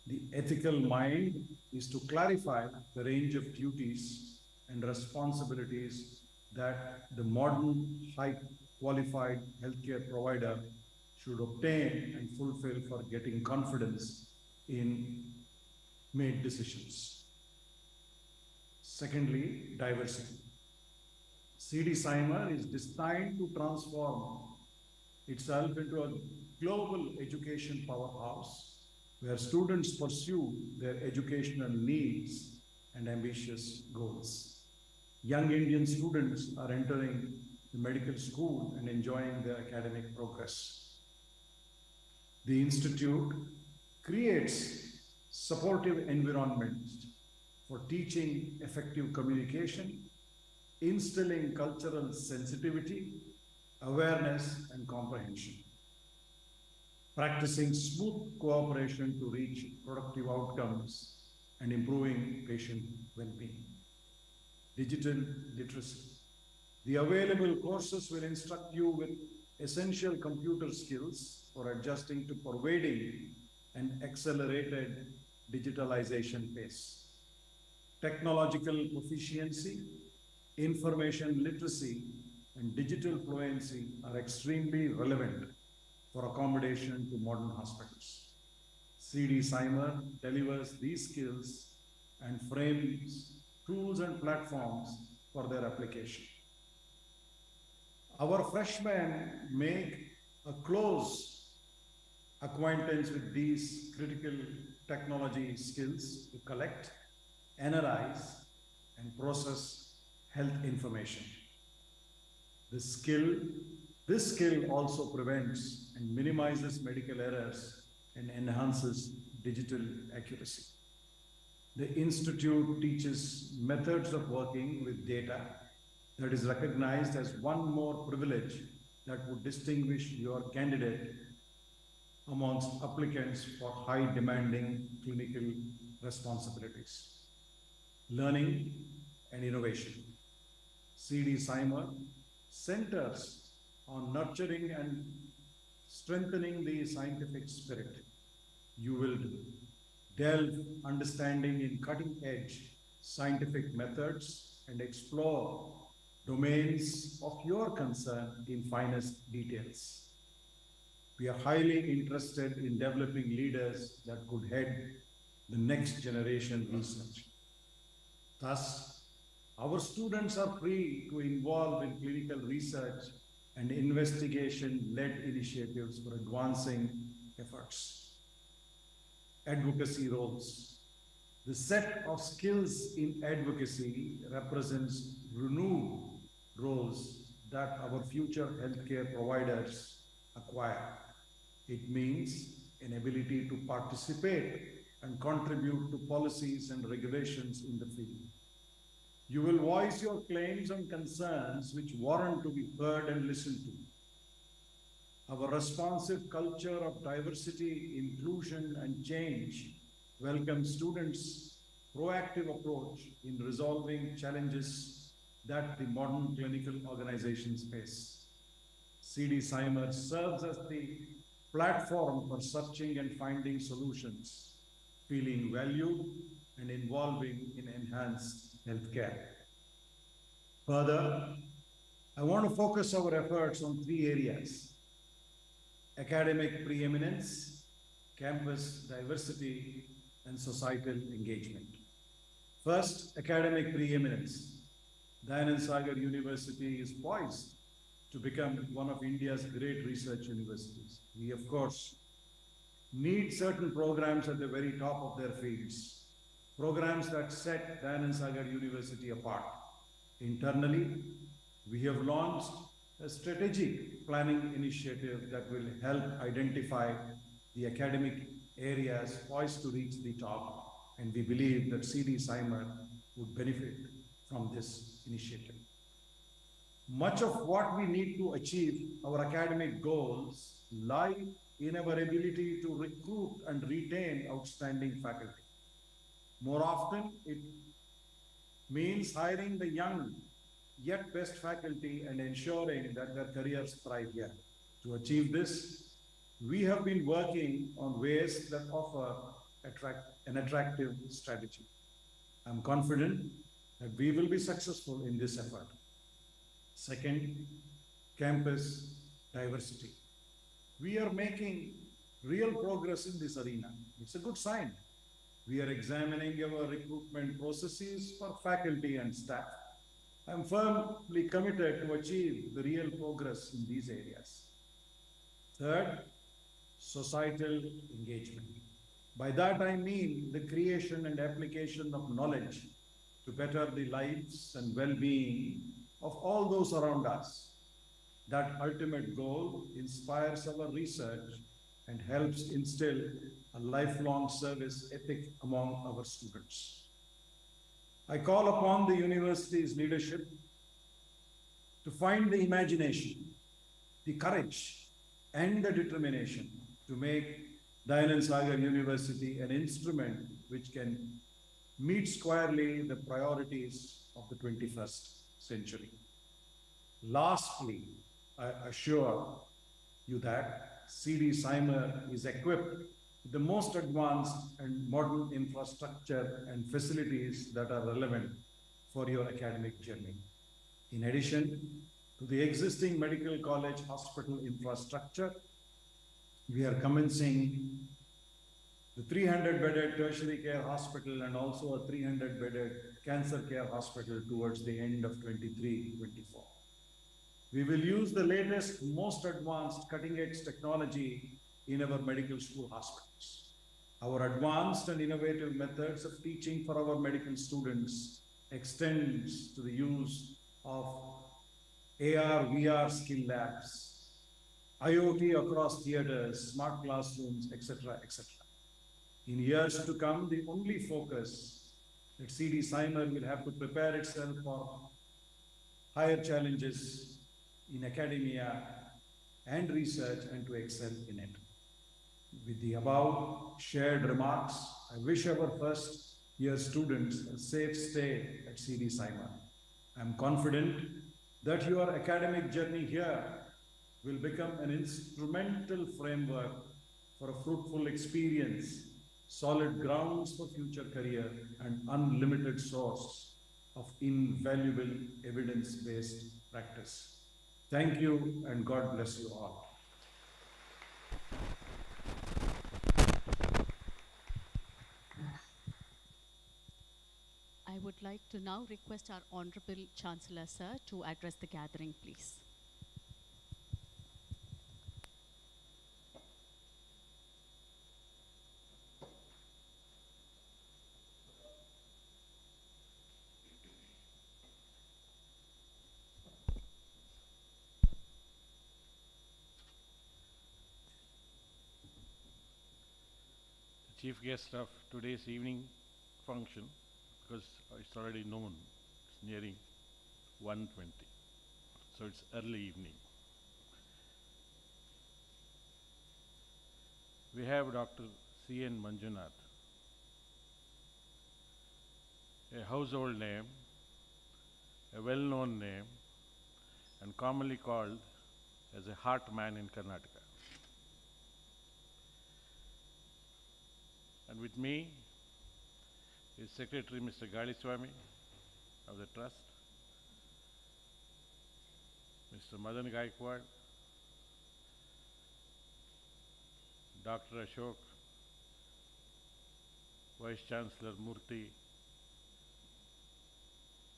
The ethical mind is to clarify the range of duties and responsibilities that the modern high qualified healthcare provider should obtain and fulfill for getting confidence in made decisions. Secondly, diversity. CD Simon is designed to transform itself into a global education powerhouse where students pursue their educational needs and ambitious goals. Young Indian students are entering the medical school and enjoying their academic progress. The Institute creates supportive environments for teaching effective communication, instilling cultural sensitivity, awareness, and comprehension, practicing smooth cooperation to reach productive outcomes, and improving patient well-being. Digital literacy. The available courses will instruct you with essential computer skills for adjusting to pervading an accelerated digitalization pace. Technological proficiency, information literacy, and digital fluency are extremely relevant for accommodation to modern hospitals. CD Simon delivers these skills and frames tools and platforms for their application. Our freshmen make a close acquaintance with these critical technology skills to collect, analyze, and process health information. This skill also prevents and minimizes medical errors and enhances digital accuracy. The Institute teaches methods of working with data that is recognized as one more privilege that would distinguish your candidate amongst applicants for high demanding clinical responsibilities. Learning and innovation. CD Cymer centers on nurturing and strengthening the scientific spirit. You will delve understanding in cutting edge scientific methods and explore domains of your concern in finest details. We are highly interested in developing leaders that could head the next generation research. Thus, our students are free to involve in clinical research and investigation-led initiatives for advancing efforts. Advocacy roles. The set of skills in advocacy represents renewed roles that our future healthcare providers acquire. It means an ability to participate and contribute to policies and regulations in the field. You will voice your claims and concerns which warrant to be heard and listened to. Our responsive culture of diversity, inclusion, and change welcomes students' proactive approach in resolving challenges that the modern clinical organizations face. CD Cymer serves as the platform for searching and finding solutions, feeling valued and involving in enhanced healthcare. Further, I want to focus our efforts on 3 areas: academic preeminence, campus diversity, and societal engagement. First, academic preeminence. Dayanand Sagar University is poised to become one of India's great research universities. We, of course, need certain programs at the very top of their fields, programs that set Dayanand Sagar University apart. Internally, we have launched a strategic planning initiative that will help identify the academic areas poised to reach the top, and we believe that CD Cymer would benefit from this initiative. Much of what we need to achieve our academic goals lie in our ability to recruit and retain outstanding faculty. More often, it means hiring the young yet best faculty and ensuring that their careers thrive here. To achieve this, we have been working on ways that offer an attractive strategy. I'm confident that we will be successful in this effort. Second, campus diversity. We are making real progress in this arena. It's a good sign. We are examining our recruitment processes for faculty and staff. I'm firmly committed to achieve the real progress in these areas. Third, societal engagement. By that I mean the creation and application of knowledge to better the lives and well-being of all those around us. That ultimate goal inspires our research and helps instill a lifelong service ethic among our students. I call upon the university's leadership to find the imagination, the courage, and the determination to make Dayanand Sagar University an instrument which can meet squarely the priorities of the 21st century. Lastly, I assure you that CD Cymer is equipped with the most advanced and modern infrastructure and facilities that are relevant for your academic journey. In addition to the existing medical college hospital infrastructure, we are commencing the 300-bedded tertiary care hospital and also a 300-bedded cancer care hospital towards the end of 23-24. We will use the latest, most advanced, cutting-edge technology in our medical school hospitals. Our advanced and innovative methods of teaching for our medical students extends to the use of AR, VR skill labs, IoT across theaters, smart classrooms, etc., etc. In years to come, the only focus that CD Cymer will have to prepare itself for higher challenges in academia and research and to excel in it. With the above shared remarks, I wish our first year students a safe stay at CD Cymer. I am confident that your academic journey here will become an instrumental framework for a fruitful experience, solid grounds for future career, and unlimited source of invaluable evidence-based practice. Thank you and God bless you all. I would like to now request our Honorable Chancellor, sir, to address the gathering, please. The chief guest of today's evening function, because it's already known, it's nearing 1:20, so it's early evening. We have Dr. C.N. Manjunath, a household name, a well-known name, and commonly called as a heart man in Karnataka. And with me is Secretary Mr. Galiswamy of the Trust, Mr. Madan Gaikwad, Dr. Ashok, Vice Chancellor Murthy,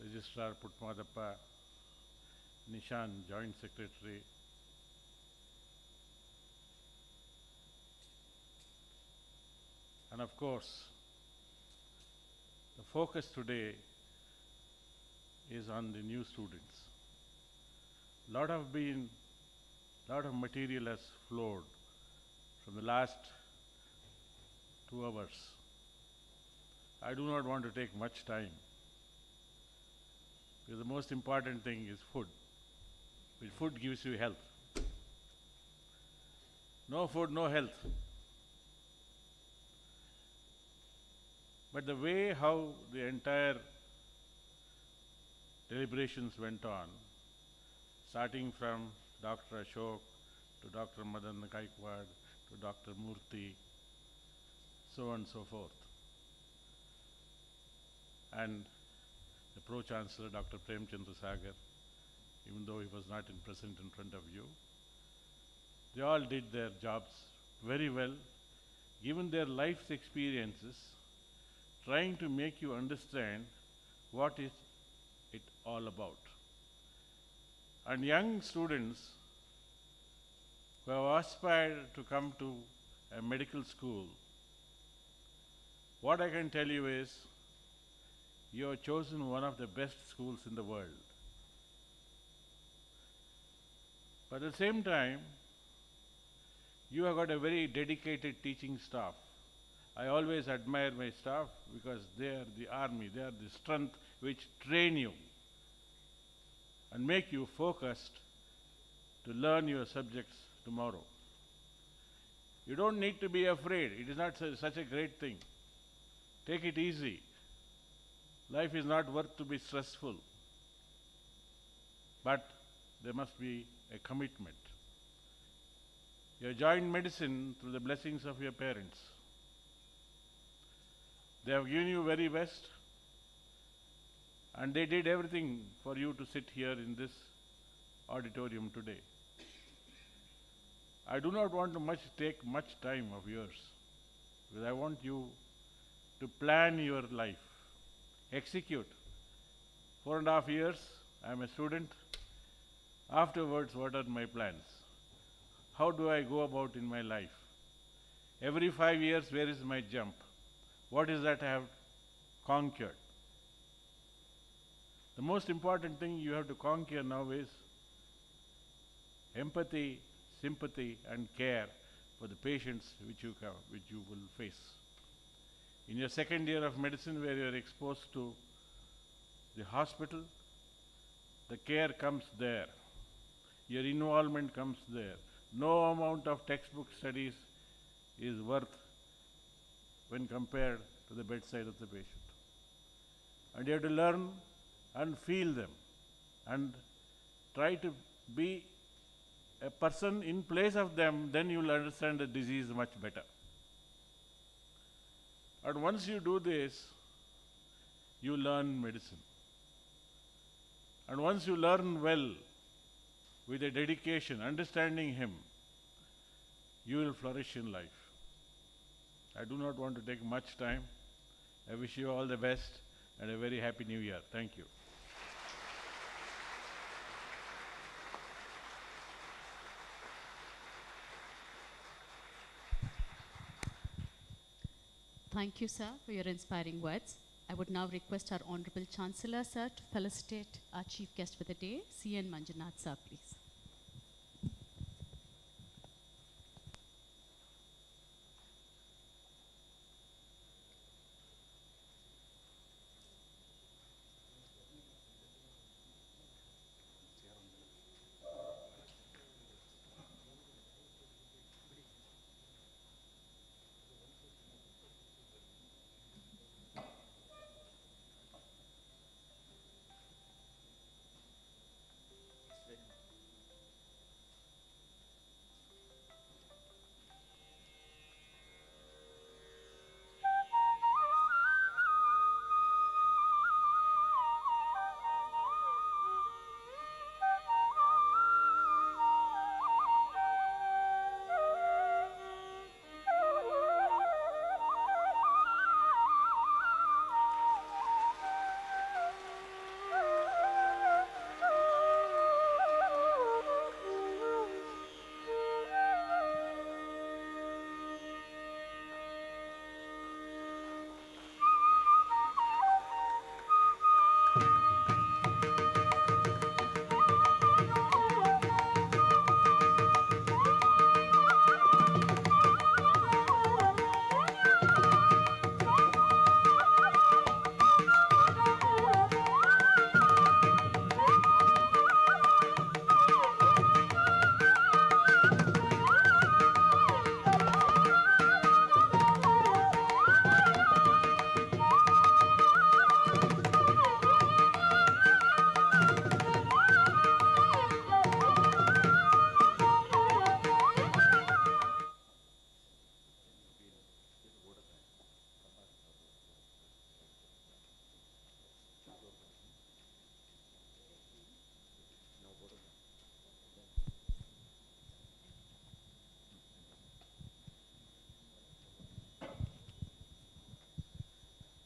Registrar Putmadappa, Nishan, Joint Secretary, and of course, the focus today is on the new students. Lot of material has flowed from the last 2 hours. I do not want to take much time, because the most important thing is food. Because food gives you health. No food, no health. But the way how the entire deliberations went on, starting from Dr. Ashok to Dr. Madan Gaikwad to Dr. Murthy, so on and so forth, and the Pro-Chancellor Dr. Premchandra Sagar, even though he was not present in front of you, they all did their jobs very well, given their life's experiences, trying to make you understand what is it all about. And young students who have aspired to come to a medical school, what I can tell you is, you have chosen one of the best schools in the world. But at the same time, you have got a very dedicated teaching staff. I always admire my staff because they are the army, they are the strength which train you and make you focused to learn your subjects tomorrow. You don't need to be afraid. It is not such a great thing. Take it easy. Life is not worth to be stressful. But there must be a commitment. You have joined medicine through the blessings of your parents. They have given you very best, and they did everything for you to sit here in this auditorium today. I do not want to take much time of yours, because I want you to plan your life, execute. 4.5 years, I am a student. Afterwards, what are my plans? How do I go about in my life? Every 5 years, where is my jump? What is that I have conquered? The most important thing you have to conquer now is empathy, sympathy, and care for the patients which you will face. In your second year of medicine, where you are exposed to the hospital, the care comes there. Your involvement comes there. No amount of textbook studies is worth when compared to the bedside of the patient. And you have to learn and feel them and try to be a person in place of them, then you will understand the disease much better. And once you do this, you learn medicine. And once you learn well, with a dedication, understanding him, you will flourish in life. I do not want to take much time. I wish you all the best and a very happy new year. Thank you. Thank you, sir, for your inspiring words. I would now request our Honorable Chancellor, sir, to felicitate our chief guest for the day, C.N. Manjunath, sir, please.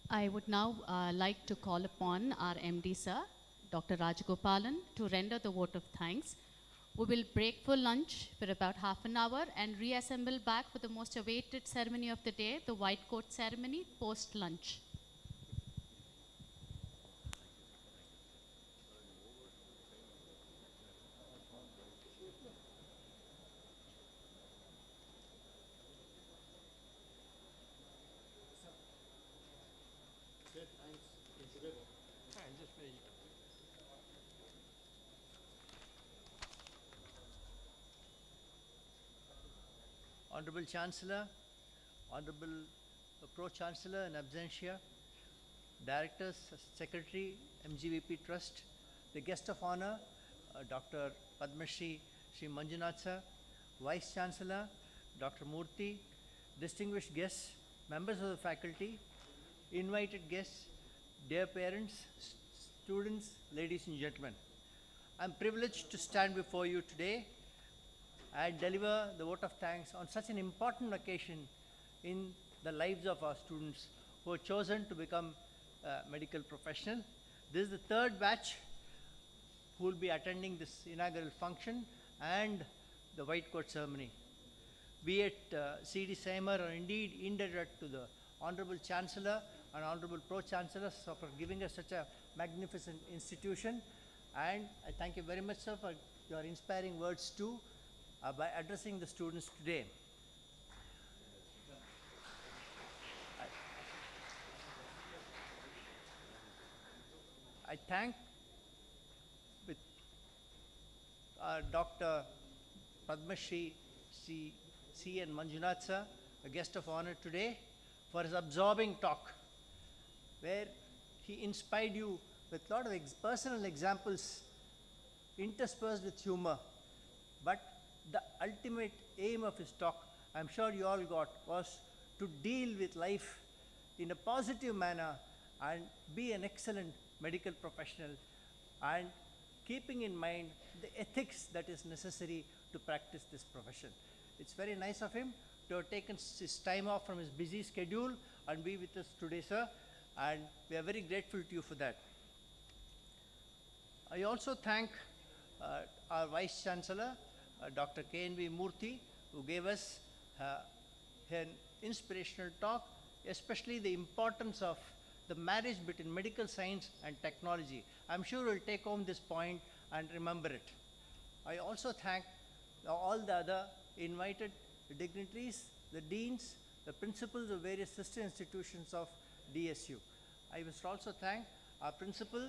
I would now like to call upon our MD, sir, Dr. Rajagopalan, to render the vote of thanks. We will break for lunch for about half an hour and reassemble back for the most awaited ceremony of the day, the white coat ceremony, post-lunch. Honorable Chancellor, Honorable Pro-Chancellor in absentia, Directors, Secretary, MGVP Trust, the guest of honor, Dr. Padmashri Sri Manjunath sir, Vice Chancellor, Dr. Murthy, distinguished guests, members of the faculty, invited guests, dear parents, students, ladies and gentlemen. I am privileged to stand before you today and deliver the vote of thanks on such an important occasion in the lives of our students who have chosen to become a medical professional. This is the third batch who will be attending this inaugural function and the white coat ceremony. Be it C.D. Seimer or indeed indebted to the Honorable Chancellor and Honorable Pro-Chancellor for giving us such a magnificent institution. And I thank you very much, sir, for your inspiring words too by addressing the students today. I thank with Dr. Padma Shri C.N. Manjunath sir, a guest of honor today, for his absorbing talk, where he inspired you with a lot of personal examples interspersed with humor. But the ultimate aim of his talk, I'm sure you all got, was to deal with life in a positive manner and be an excellent medical professional, and keeping in mind the ethics that is necessary to practice this profession. It's very nice of him to have taken his time off from his busy schedule and be with us today, sir, and we are very grateful to you for that. I also thank our Vice Chancellor, Dr. K.N.V. Murthy, who gave us an inspirational talk, especially the importance of the marriage between medical science and technology. I'm sure you'll take home this point and remember it. I also thank all the other invited dignitaries, the deans, the principals of various sister institutions of DSU. I must also thank our principal,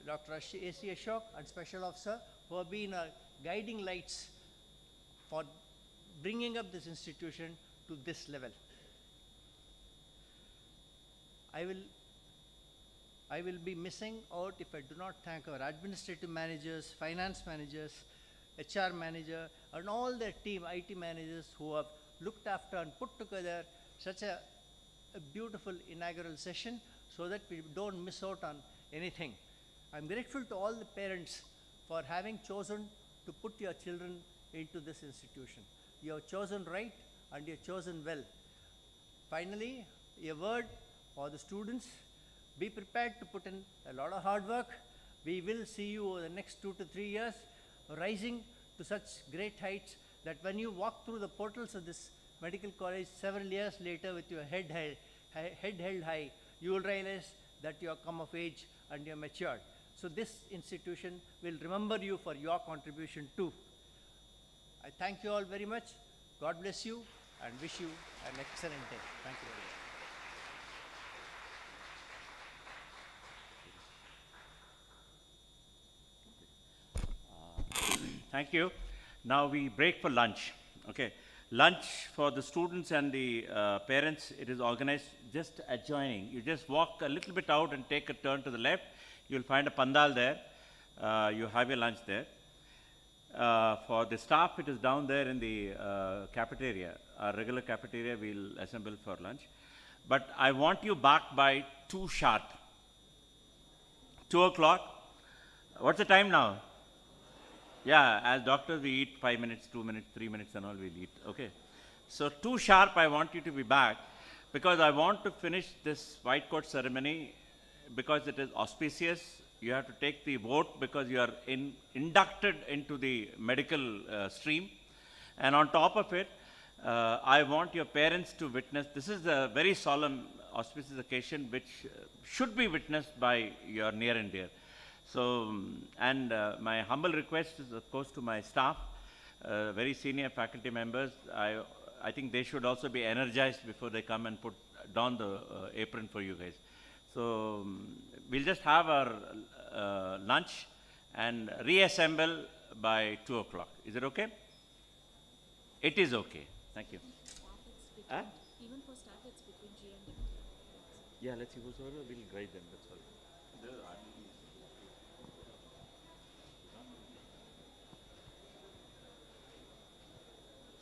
Dr. A.C. Ashok, and special officer, who have been guiding lights for bringing up this institution to this level. I will be missing out if I do not thank our administrative managers, finance managers, HR manager, and all their team, IT managers, who have looked after and put together such a beautiful inaugural session so that we don't miss out on anything. I'm grateful to all the parents for having chosen to put your children into this institution. You have chosen right and you have chosen well. Finally, a word for the students: be prepared to put in a lot of hard work. We will see you over the next 2 to 3 years rising to such great heights that when you walk through the portals of this medical college several years later with your head held high, you will realize that you have come of age and you are matured. So this institution will remember you for your contribution too. I thank you all very much. God bless you and wish you an excellent day. Thank you very much. Thank you. Now we break for lunch. Okay. Lunch for the students and the parents, it is organized just adjoining. You just walk a little bit out and take a turn to the left. You'll find a pandal there. You have your lunch there. For the staff, it is down there in the cafeteria. Our regular cafeteria, we'll assemble for lunch. But I want you back by 2 sharp. 2 o'clock. What's the time now? Yeah, as doctors, we eat 5 minutes, 2 minutes, 3 minutes and all we'll eat. Okay. So 2 sharp, I want you to be back because I want to finish this white coat ceremony because it is auspicious. You have to take the vote because you are inducted into the medical stream. And on top of it, I want your parents to witness. This is a very solemn, auspicious occasion which should be witnessed by your near and dear. So, and my humble request is, of course, to my staff, very senior faculty members. I think they should also be energized before they come and don the apron for you guys. So, we'll just have our lunch and reassemble by 2 o'clock. Is it okay? It is okay. Thank you. Huh? Even for staff, it's between G and D. Yeah, let's see who's over. We'll guide them. That's all.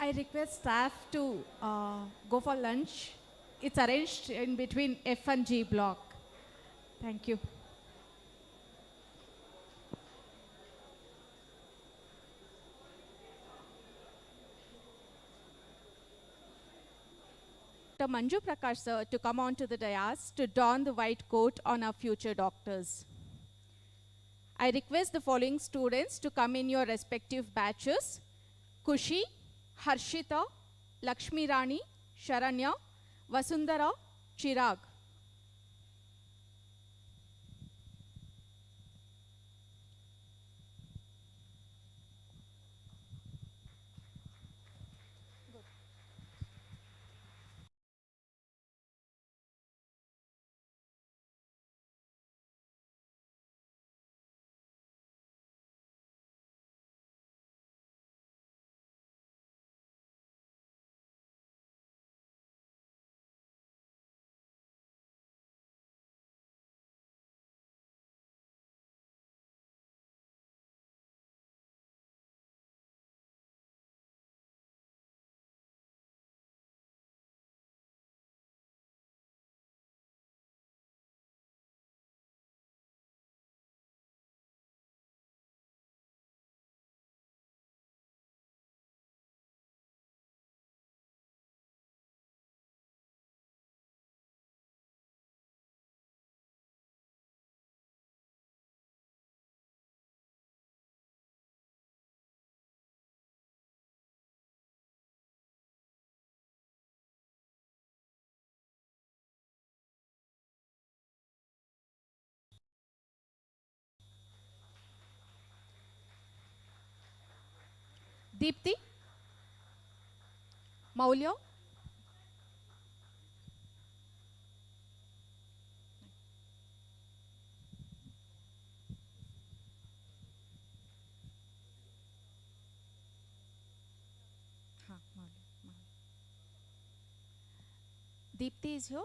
I request staff to go for lunch. It's arranged in between F and G block. Thank you. Dr. Manju Prakash sir to come on to the dais to don the white coat on our future doctors. I request the following students to come in your respective batches: Kushi, Harshita, Lakshmi Rani, Sharanya, Vasundhara, Chirag. Deepthi, Maulya, Deepthi is here.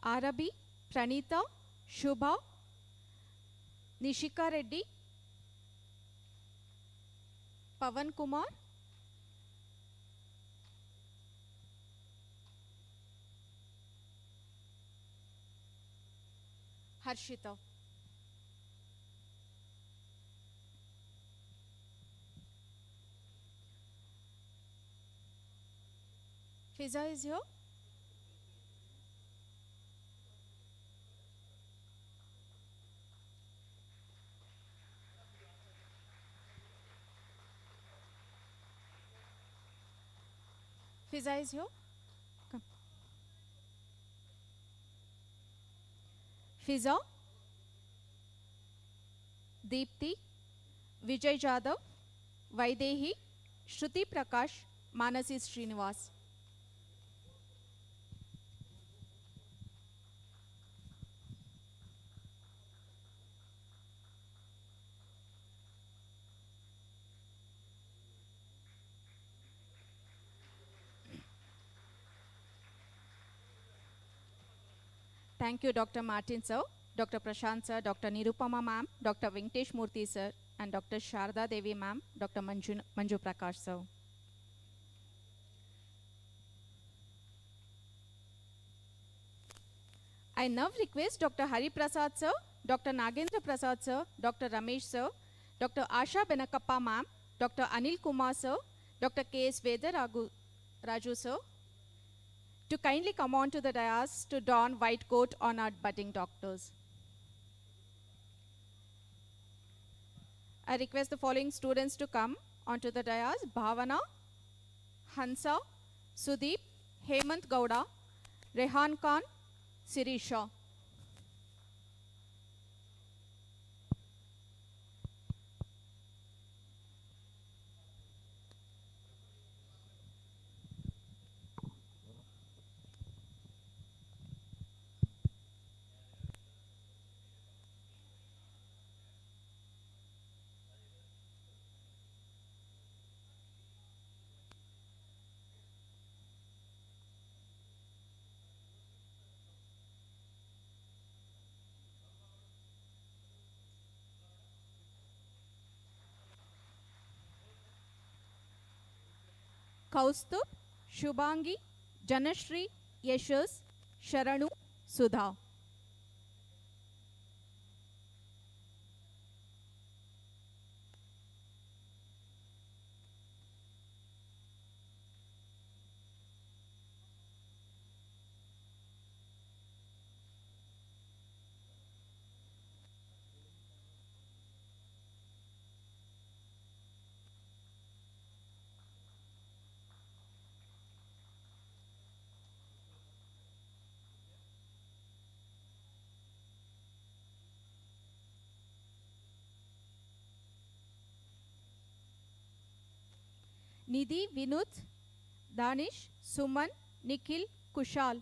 Arabi, Pranita, Shubha, Nishika Reddy, Pavan Kumar, Harshita. Fiza is here. Fiza is here. Come. Fiza, Deepthi, Vijay Jadhav, Vaidehi, Shruti Prakash, Manasi Srinivas. Thank you, Dr. Martin sir, Dr. Prashant sir, Dr. Nirupama ma'am, Dr. Venkatesh Murthy sir, and Dr. Sharda Devi ma'am, Dr. Manju Prakash sir. I now request Dr. Hari Prasad sir, Dr. Nagendra Prasad sir, Dr. Ramesh sir, Dr. Asha Benakappa ma'am, Dr. Anil Kumar sir, Dr. K.S. Raju sir, to kindly come on to the dais to don white coat on our budding doctors. I request the following students to come onto the dais: Bhavana, Hansa, Sudeep, Hemant Gowda, Rehan Khan, Sirisha. Kaustub, Shubhangi, Janashri, Yashas, Sharanu, Sudha. Nidhi, Vinod, Danish, Suman, Nikhil, Kushal.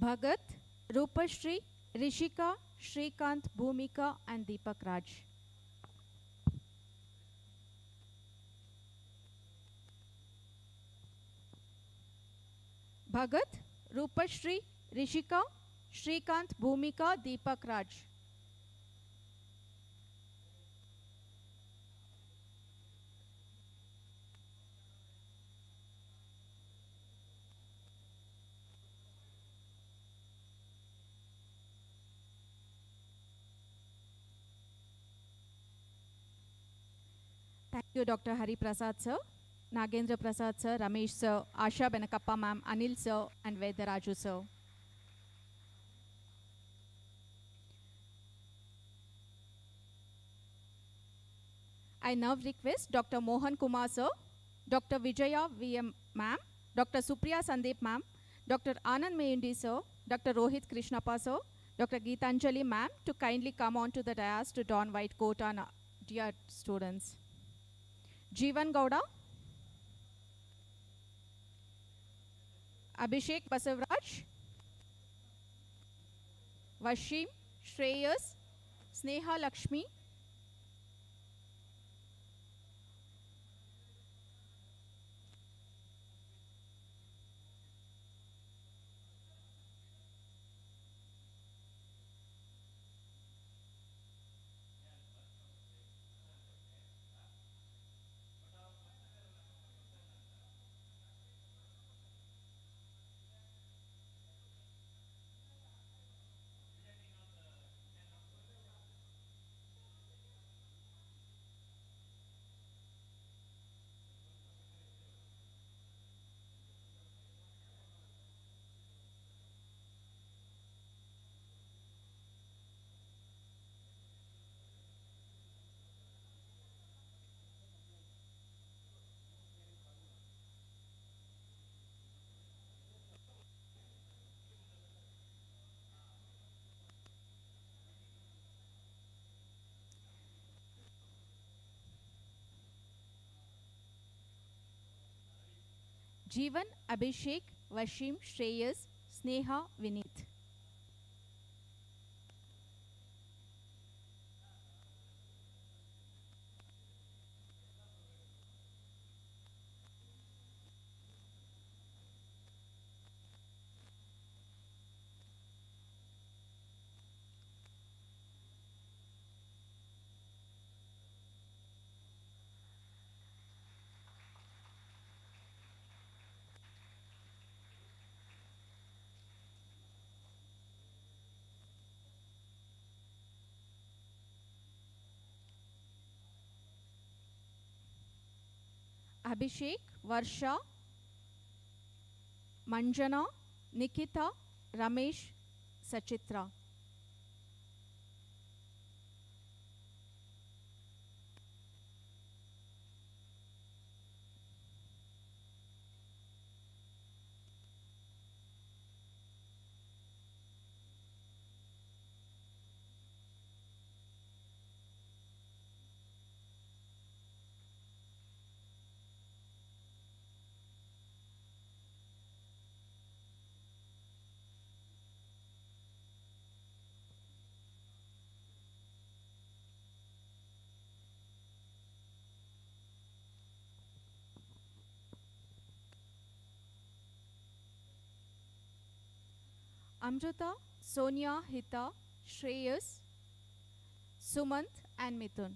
Bhagat, Rupashri, Rishika, Shrikant, Bhumika and Deepak Raj. Bhagat, Rupashri, Rishika, Shrikant, Bhumika, Deepak Raj. Thank you, Dr. Hari Prasad sir, Nagendra Prasad sir, Ramesh sir, Asha Benakappa ma'am, Anil sir and Vedaraju sir. I now request Dr. Mohan Kumar sir, Dr. Vijaya VM ma'am, Dr. Supriya Sandeep ma'am, Dr. Anand Meyundi sir, Dr. Rohit Krishnappa sir, Dr. Geetanjali ma'am to kindly come on to the dais to don white coat on dear students. Jeevan Gowda, Abhishek Basavraj, Vashim, Shreyas, Sneha Lakshmi, Jeevan, Abhishek, Vashim, Shreyas, Sneha, Vineet. Abhishek, Varsha, Manjana, Nikita, Ramesh, Sachitra. Amrita, Sonia, Hita, Shreyas, Sumant and Mithun.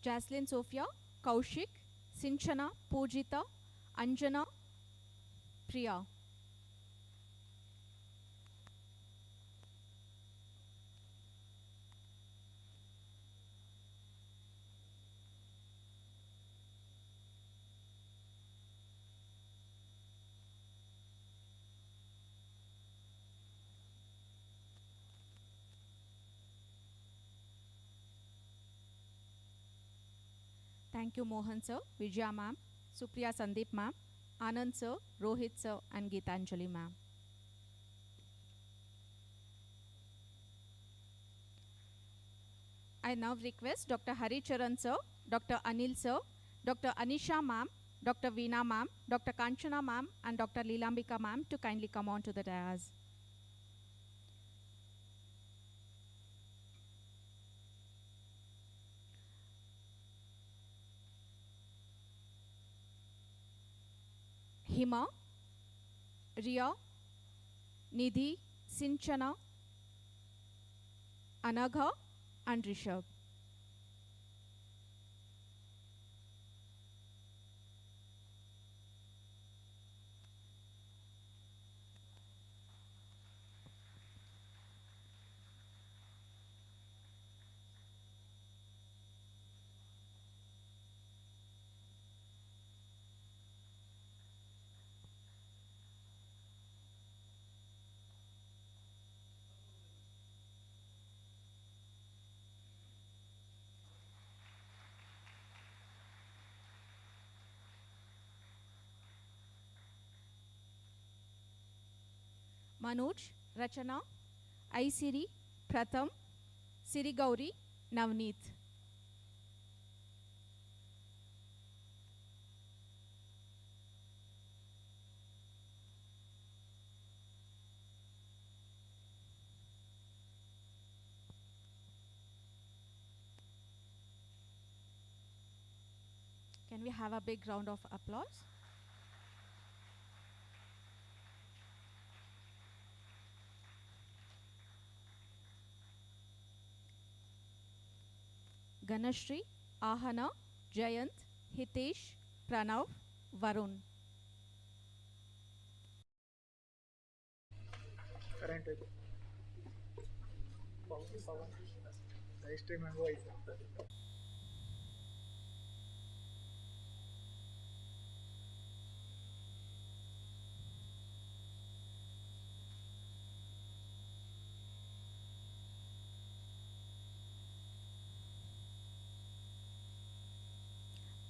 Jaslyn Sophia, Kaushik, Sinchana, Pujita, Anjana, Priya. Thank you, Mohan sir, Vijaya ma'am, Supriya Sandeep ma'am, Anand sir, Rohit sir, and Geetanjali ma'am. I now request Dr. Hari Charan sir, Dr. Anil sir, Dr. Anisha ma'am, Dr. Veena ma'am, Dr. Kanchana ma'am, and Dr. Leelambika ma'am to kindly come on to the dais. Hima, Riya, Nidhi, Sinchana, Anagha, and Rishabh. Manoj, Rachana, Aisiri, Pratham, Siri Gauri, Navneet. Can we have a big round of applause? Ganashri, Ahana, Jayant, Hitesh, Pranav, Varun. Current registry member is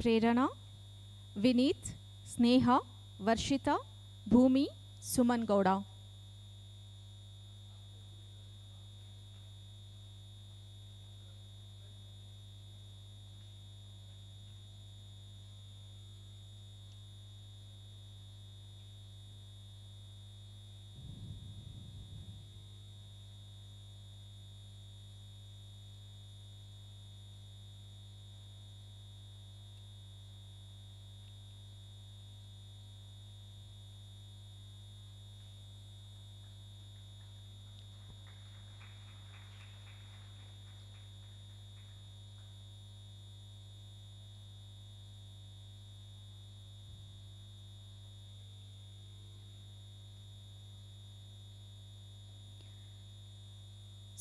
Prerana, Vineet, Sneha, Varshita, Bhumi, Suman Gowda.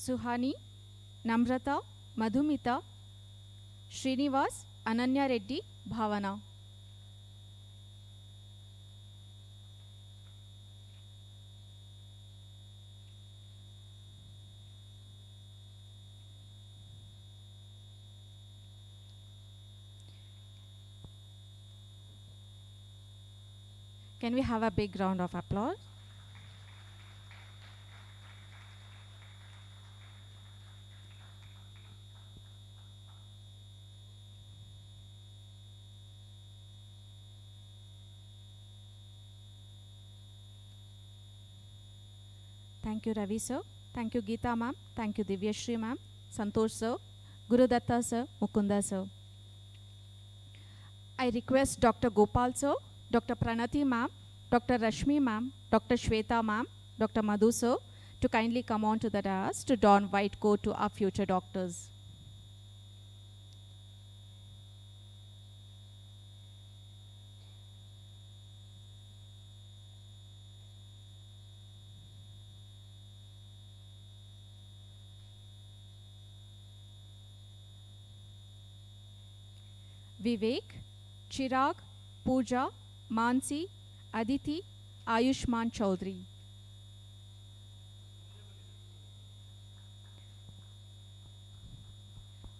Suhani, Namrata, Madhumita, Srinivas, Ananya Reddy, Bhavana. Can we have a big round of applause? Thank you, Ravi sir. Thank you, Geeta ma'am. Thank you, Divyashri ma'am. Santosh sir. Gurudatta sir. Mukunda sir. I request Dr. Gopal sir, Dr. Pranati ma'am, Dr. Rashmi ma'am, Dr. Shweta ma'am, Dr. Madhu sir to kindly come on to the dais to don white coat to our future doctors. Vivek, Chirag, Pooja, Mansi, Aditi, Ayushman Chaudhary.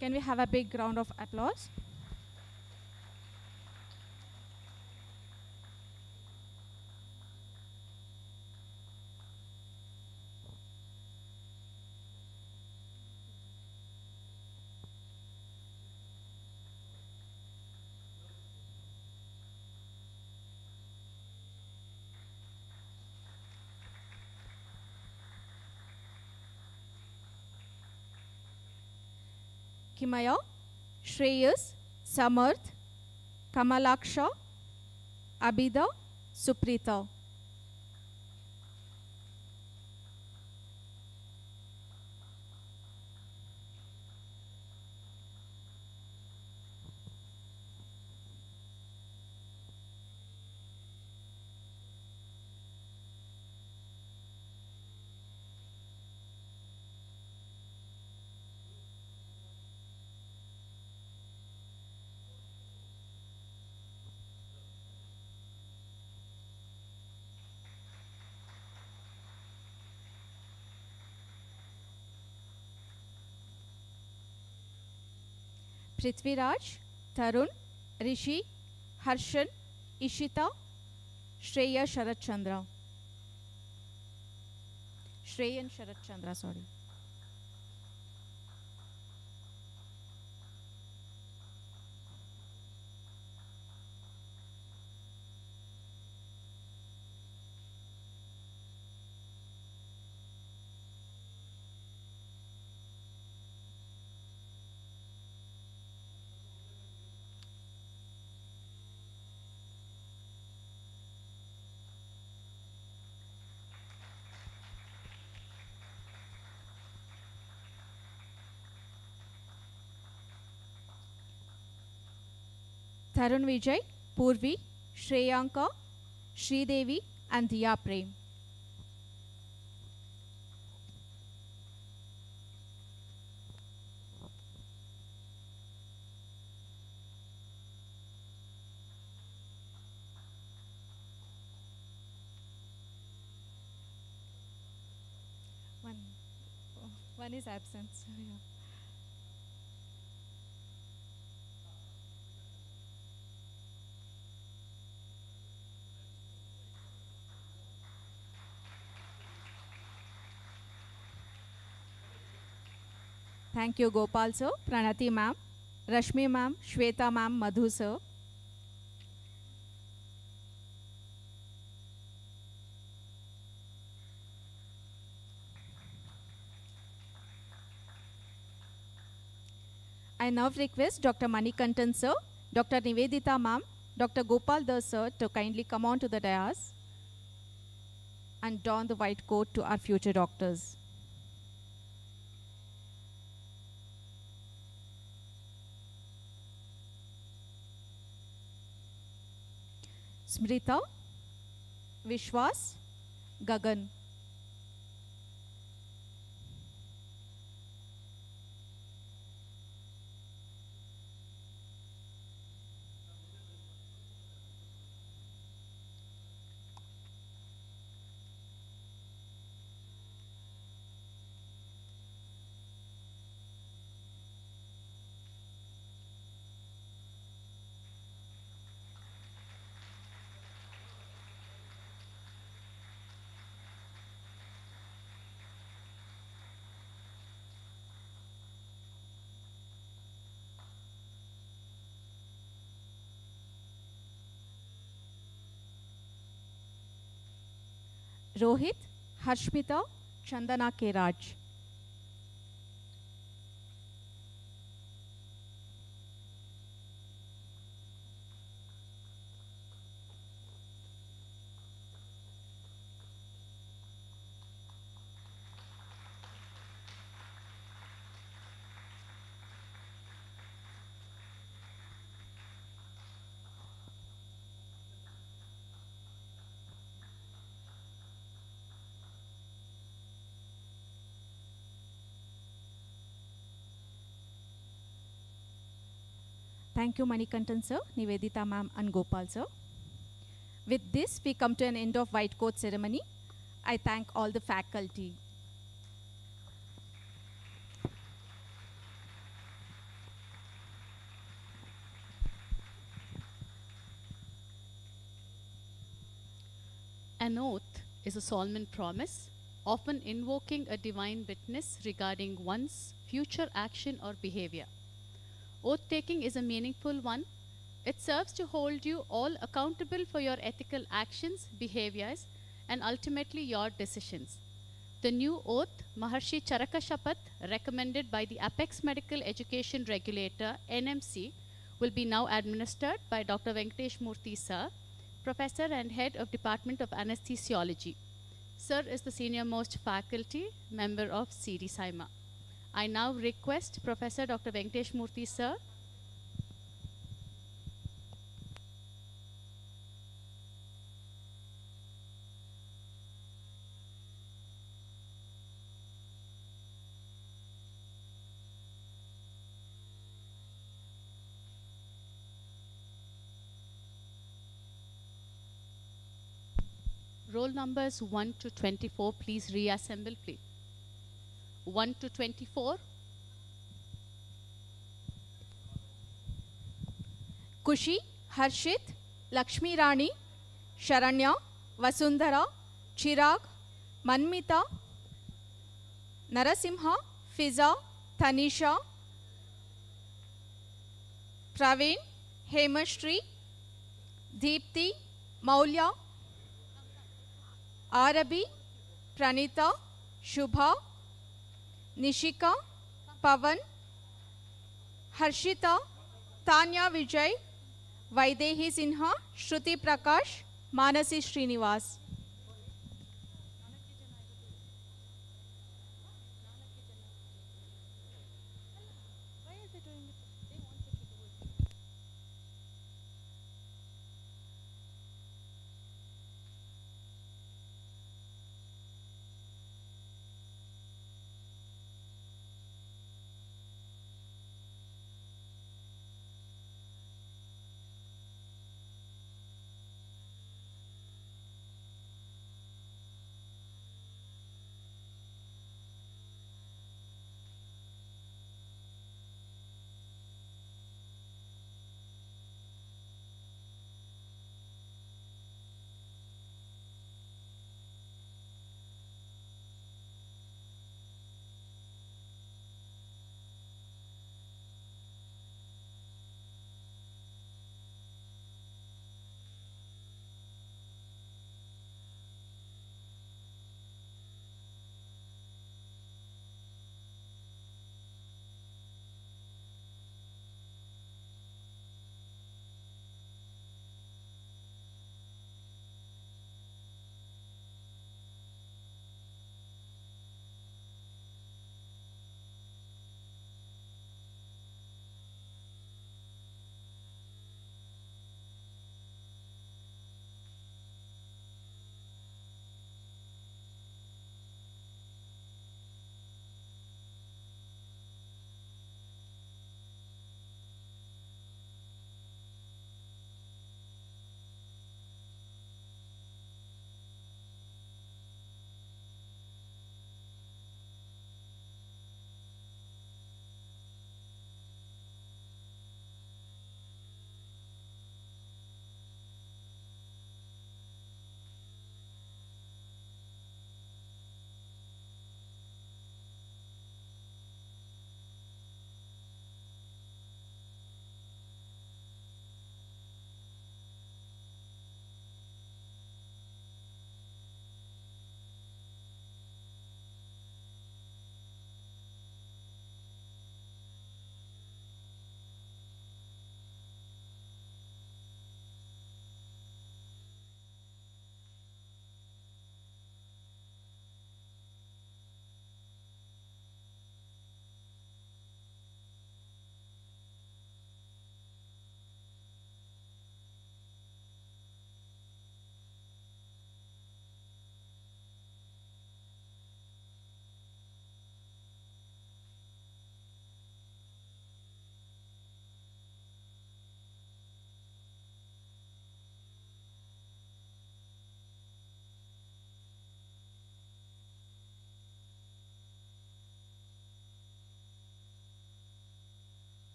Can we have a big round of applause? Kimaya, Shreyas, Samarth, Kamalaksha, Abida, Suprita. Prithviraj, Tarun, Rishi, Harshan, Ishita, Shreya Sharat Chandra. Shreyan Sharat Chandra, sorry. Tarun Vijay, Purvi, Shreyanka, Sridevi, and Diya Prem. One is absent. So yeah. Thank you, Gopal sir, Pranati ma'am, Rashmi ma'am, Shweta ma'am, Madhu sir. I now request Dr. Manikantan sir, Dr. Nivedita ma'am, Dr. Gopal Das sir to kindly come on to the dais and don the white coat to our future doctors. Smrita, Vishwas, Gagan. Rohit, Harshmita, Chandana K. Raj. Thank you, Manikantan sir, Nivedita ma'am, and Gopal sir. With this, we come to an end of white coat ceremony. I thank all the faculty. An oath is a solemn promise, often invoking a divine witness regarding one's future action or behavior. Oath taking is a meaningful one. It serves to hold you all accountable for your ethical actions, behaviors, and ultimately your decisions. The new oath, Maharshi Charaka Shapath, recommended by the Apex Medical Education Regulator, NMC, will be now administered by Dr. Venkatesh Murthy sir, Professor and Head of Department of Anesthesiology. Sir is the senior most faculty member of CD SIMA. I now request Professor Dr. Venkatesh Murthy sir. Roll numbers 1 to 24, please reassemble, please. 1 to 24. Kushi, Harshit, Lakshmi Rani, Sharanya, Vasundhara, Chirag, Manmita, Narasimha, Fiza, Tanisha, Praveen, Hemashri, Deepthi, Maulya, Arabi, Pranita, Shubha, Nishika, Pavan, Harshita, Tanya Vijay, Vaidehi Sinha, Shruti Prakash, Manasi Srinivas.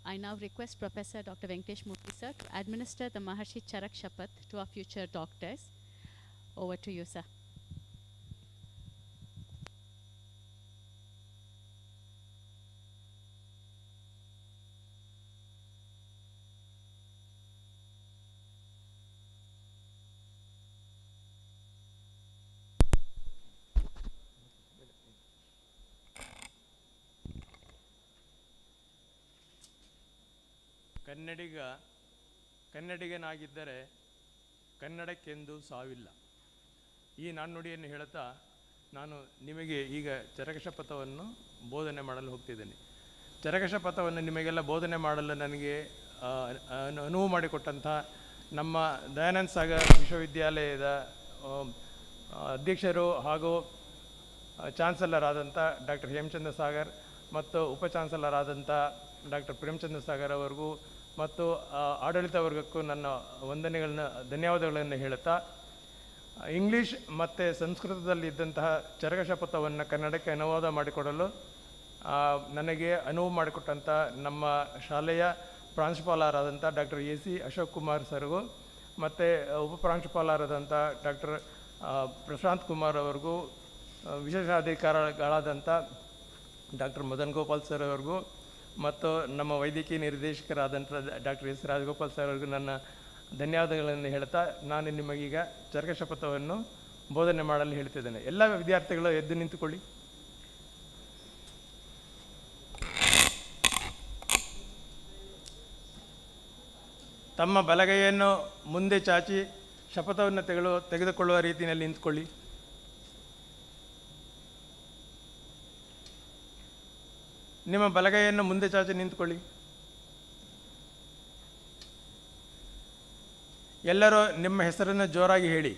I now request Professor Dr. Venkatesh Murthy sir to administer the Maharshi Charak Shapath to our future doctors. Over to you, sir. ಕನ್ನಡಿಗನಾಗಿದ್ದರೆ ಕನ್ನಡಕ್ಕೆಂದು ಸಾವಿಲ್ಲ. ಈ ನಾಣ್ಣುಡಿಯನ್ನು ಹೇಳುತ್ತಾ ನಾನು ನಿಮಗೆ ಈಗ ಚರಕಶಪಥವನ್ನು ಬೋಧನೆ ಮಾಡಲು ಹೋಗ್ತಿದ್ದೇನೆ. ಚರಕಶಪಥವನ್ನು ನಿಮಗೆಲ್ಲ ಬೋಧನೆ ಮಾಡಲು ನನಗೆ ಅನುವು ಮಾಡಿಕೊಟ್ಟಂಥ ನಮ್ಮ ದಯಾನಂದ ಸಾಗರ್ ವಿಶ್ವವಿದ್ಯಾಲಯದ ಅಧ್ಯಕ್ಷರು ಹಾಗೂ ಚಾನ್ಸಲರ್ ಆದಂಥ ಡಾಕ್ಟರ್ ಹೇಮಚಂದ್ರ ಸಾಗರ್ ಮತ್ತು ಉಪ ಚಾನ್ಸಲರ್ ಆದಂಥ ಡಾಕ್ಟರ್ ಪ್ರೇಮಚಂದ್ರ ಸಾಗರ್ ಅವರಿಗೂ ಮತ್ತು ಆಡಳಿತ ವರ್ಗಕ್ಕೂ ನನ್ನ ಧನ್ಯವಾದಗಳನ್ನು ಹೇಳುತ್ತಾ, ಇಂಗ್ಲೀಷ್ ಮತ್ತು ಸಂಸ್ಕೃತದಲ್ಲಿದ್ದಂತಹ ಚರಕಶಪಥವನ್ನು ಕನ್ನಡಕ್ಕೆ ಅನುವಾದ ಮಾಡಿಕೊಡಲು ನನಗೆ ಅನುವು ಮಾಡಿಕೊಟ್ಟಂಥ ನಮ್ಮ ಶಾಲೆಯ ಪ್ರಾಂಶುಪಾಲರಾದಂಥ ಡಾಕ್ಟರ್ AC ಅಶೋಕ್ ಕುಮಾರ್ ಸರ್ಗೂ ಮತ್ತು ಉಪಪ್ರಾಂಶುಪಾಲರಾದಂಥ ಡಾಕ್ಟರ್ ಪ್ರಶಾಂತ್ ಕುಮಾರ್ ಅವರಿಗೂ, ವಿಶೇಷಾಧಿಕಾರಿಗಳಾದಂಥ ಡಾಕ್ಟರ್ ಮದನ್ ಗೋಪಾಲ್ ಸರ್ ಅವ್ರಿಗೂ ಮತ್ತು ನಮ್ಮ ವೈದ್ಯಕೀಯ ನಿರ್ದೇಶಕರಾದಂಥ ಡಾಕ್ಟರ್ S ರಾಜಗೋಪಾಲ್ ಸರ್ ಅವ್ರಿಗೂ ನನ್ನ ಧನ್ಯವಾದಗಳನ್ನು ಹೇಳ್ತಾ ನಾನು ನಿಮಗೀಗ ಚರಕಶಪಥವನ್ನು ಬೋಧನೆ ಮಾಡಲು ಹೇಳ್ತಿದ್ದೇನೆ. ಎಲ್ಲ ವಿದ್ಯಾರ್ಥಿಗಳು ಎದ್ದು ನಿಂತುಕೊಳ್ಳಿ. ತಮ್ಮ ಬಲಗೈಯನ್ನು ಮುಂದೆ ಚಾಚಿ ಶಪಥವನ್ನು ತೆಗೆದುಕೊಳ್ಳುವ ರೀತಿಯಲ್ಲಿ ನಿಂತುಕೊಳ್ಳಿ. ನಿಮ್ಮ ಬಲಗೈಯನ್ನು ಮುಂದೆ ಚಾಚಿ ನಿಂತುಕೊಳ್ಳಿ. ಎಲ್ಲರೂ ನಿಮ್ಮ ಹೆಸರನ್ನು ಜೋರಾಗಿ ಹೇಳಿ.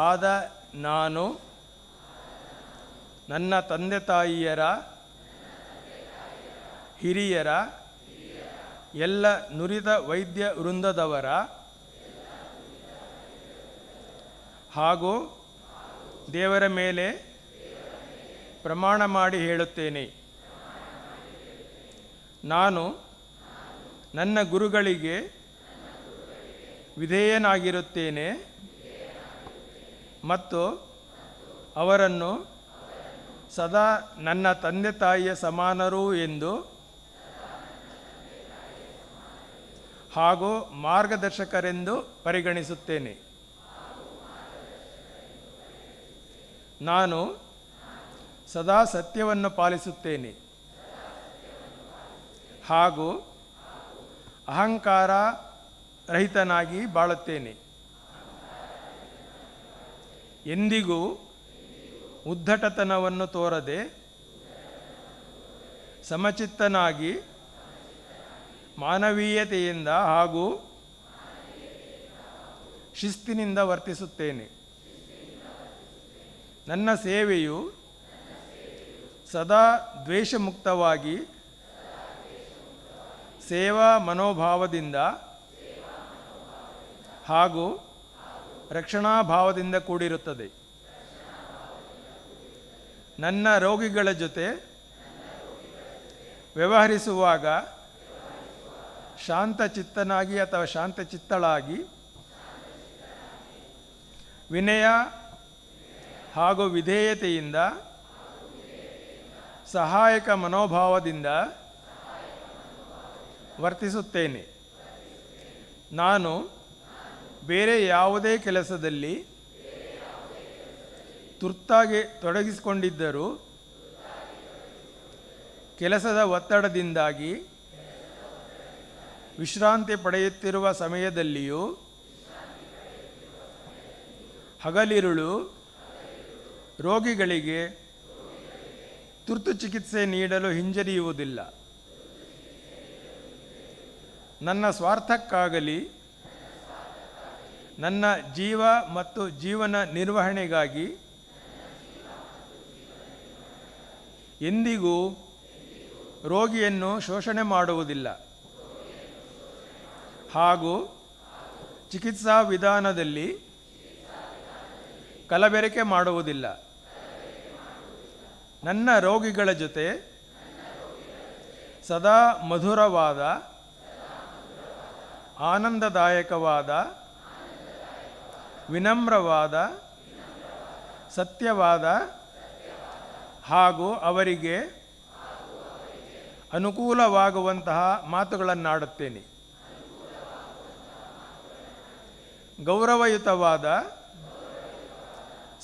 ಆದ ನಾನು ನನ್ನ ತಂದೆ ತಾಯಿಯರ ಹಿರಿಯರ ಎಲ್ಲ ನುರಿತ ವೈದ್ಯ ವೃಂದದವರ ಹಾಗೂ ದೇವರ ಮೇಲೆ ಪ್ರಮಾಣ ಮಾಡಿ ಹೇಳುತ್ತೇನೆ, ನಾನು ನನ್ನ ಗುರುಗಳಿಗೆ ವಿಧೇಯನಾಗಿರುತ್ತೇನೆ ಮತ್ತು ಅವರನ್ನು ಸದಾ ನನ್ನ ತಂದೆ ತಾಯಿಯ ಸಮಾನರು ಎಂದು ಹಾಗೂ ಮಾರ್ಗದರ್ಶಕರೆಂದು ಪರಿಗಣಿಸುತ್ತೇನೆ. ನಾನು ಸದಾ ಸತ್ಯವನ್ನು ಪಾಲಿಸುತ್ತೇನೆ ಹಾಗೂ ಅಹಂಕಾರ ರಹಿತನಾಗಿ ಬಾಳುತ್ತೇನೆ. ಎಂದಿಗೂ ಉದ್ದಟತನವನ್ನು ತೋರದೆ ಸಮಚಿತ್ತನಾಗಿ ಮಾನವೀಯತೆಯಿಂದ ಹಾಗೂ ಶಿಸ್ತಿನಿಂದ ವರ್ತಿಸುತ್ತೇನೆ. ನನ್ನ ಸೇವೆಯು ಸದಾ ದ್ವೇಷಮುಕ್ತವಾಗಿ ಸೇವಾ ಮನೋಭಾವದಿಂದ ಹಾಗೂ ರಕ್ಷಣಾ ಭಾವದಿಂದ ಕೂಡಿರುತ್ತದೆ. ನನ್ನ ರೋಗಿಗಳ ಜೊತೆ ವ್ಯವಹರಿಸುವಾಗ ಶಾಂತಚಿತ್ತನಾಗಿ ಅಥವಾ ಶಾಂತಚಿತ್ತಳಾಗಿ ವಿನಯ ಹಾಗೂ ವಿಧೇಯತೆಯಿಂದ ಸಹಾಯಕ ಮನೋಭಾವದಿಂದ ವರ್ತಿಸುತ್ತೇನೆ. ನಾನು ಬೇರೆ ಯಾವುದೇ ಕೆಲಸದಲ್ಲಿ ತುರ್ತಾಗಿ ತೊಡಗಿಸಿಕೊಂಡಿದ್ದರೂ ಕೆಲಸದ ಒತ್ತಡದಿಂದಾಗಿ ವಿಶ್ರಾಂತಿ ಪಡೆಯುತ್ತಿರುವ ಸಮಯದಲ್ಲಿಯೂ ಹಗಲಿರುಳು ರೋಗಿಗಳಿಗೆ ತುರ್ತು ಚಿಕಿತ್ಸೆ ನೀಡಲು ಹಿಂಜರಿಯುವುದಿಲ್ಲ. ನನ್ನ ಸ್ವಾರ್ಥಕ್ಕಾಗಲಿ ನನ್ನ ಜೀವ ಮತ್ತು ಜೀವನ ನಿರ್ವಹಣೆಗಾಗಿ ಎಂದಿಗೂ ರೋಗಿಯನ್ನು ಶೋಷಣೆ ಮಾಡುವುದಿಲ್ಲ ಹಾಗೂ ಚಿಕಿತ್ಸಾ ವಿಧಾನದಲ್ಲಿ ಕಲಬೆರಕೆ ಮಾಡುವುದಿಲ್ಲ. ನನ್ನ ರೋಗಿಗಳ ಜೊತೆ ಸದಾ ಮಧುರವಾದ ಆನಂದದಾಯಕವಾದ ವಿನಮ್ರವಾದ ಸತ್ಯವಾದ ಹಾಗೂ ಅವರಿಗೆ ಅನುಕೂಲವಾಗುವಂತಹ ಮಾತುಗಳನ್ನಾಡುತ್ತೇನೆ. ಗೌರವಯುತವಾದ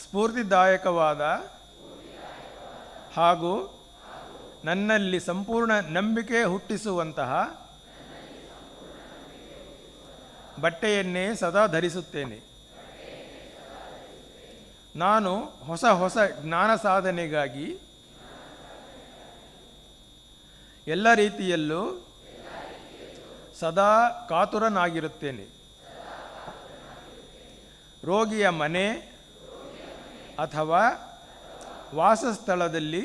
ಸ್ಫೂರ್ತಿದಾಯಕವಾದ ಹಾಗೂ ನನ್ನಲ್ಲಿ ಸಂಪೂರ್ಣ ನಂಬಿಕೆ ಹುಟ್ಟಿಸುವಂತಹ ಬಟ್ಟೆಯನ್ನೇ ಸದಾ ಧರಿಸುತ್ತೇನೆ. ನಾನು ಹೊಸ ಹೊಸ ಜ್ಞಾನ ಸಾಧನೆಗಾಗಿ ಎಲ್ಲ ರೀತಿಯಲ್ಲೂ ಸದಾ ಕಾತುರನಾಗಿರುತ್ತೇನೆ. ರೋಗಿಯ ಮನೆ ಅಥವಾ ವಾಸಸ್ಥಳದಲ್ಲಿ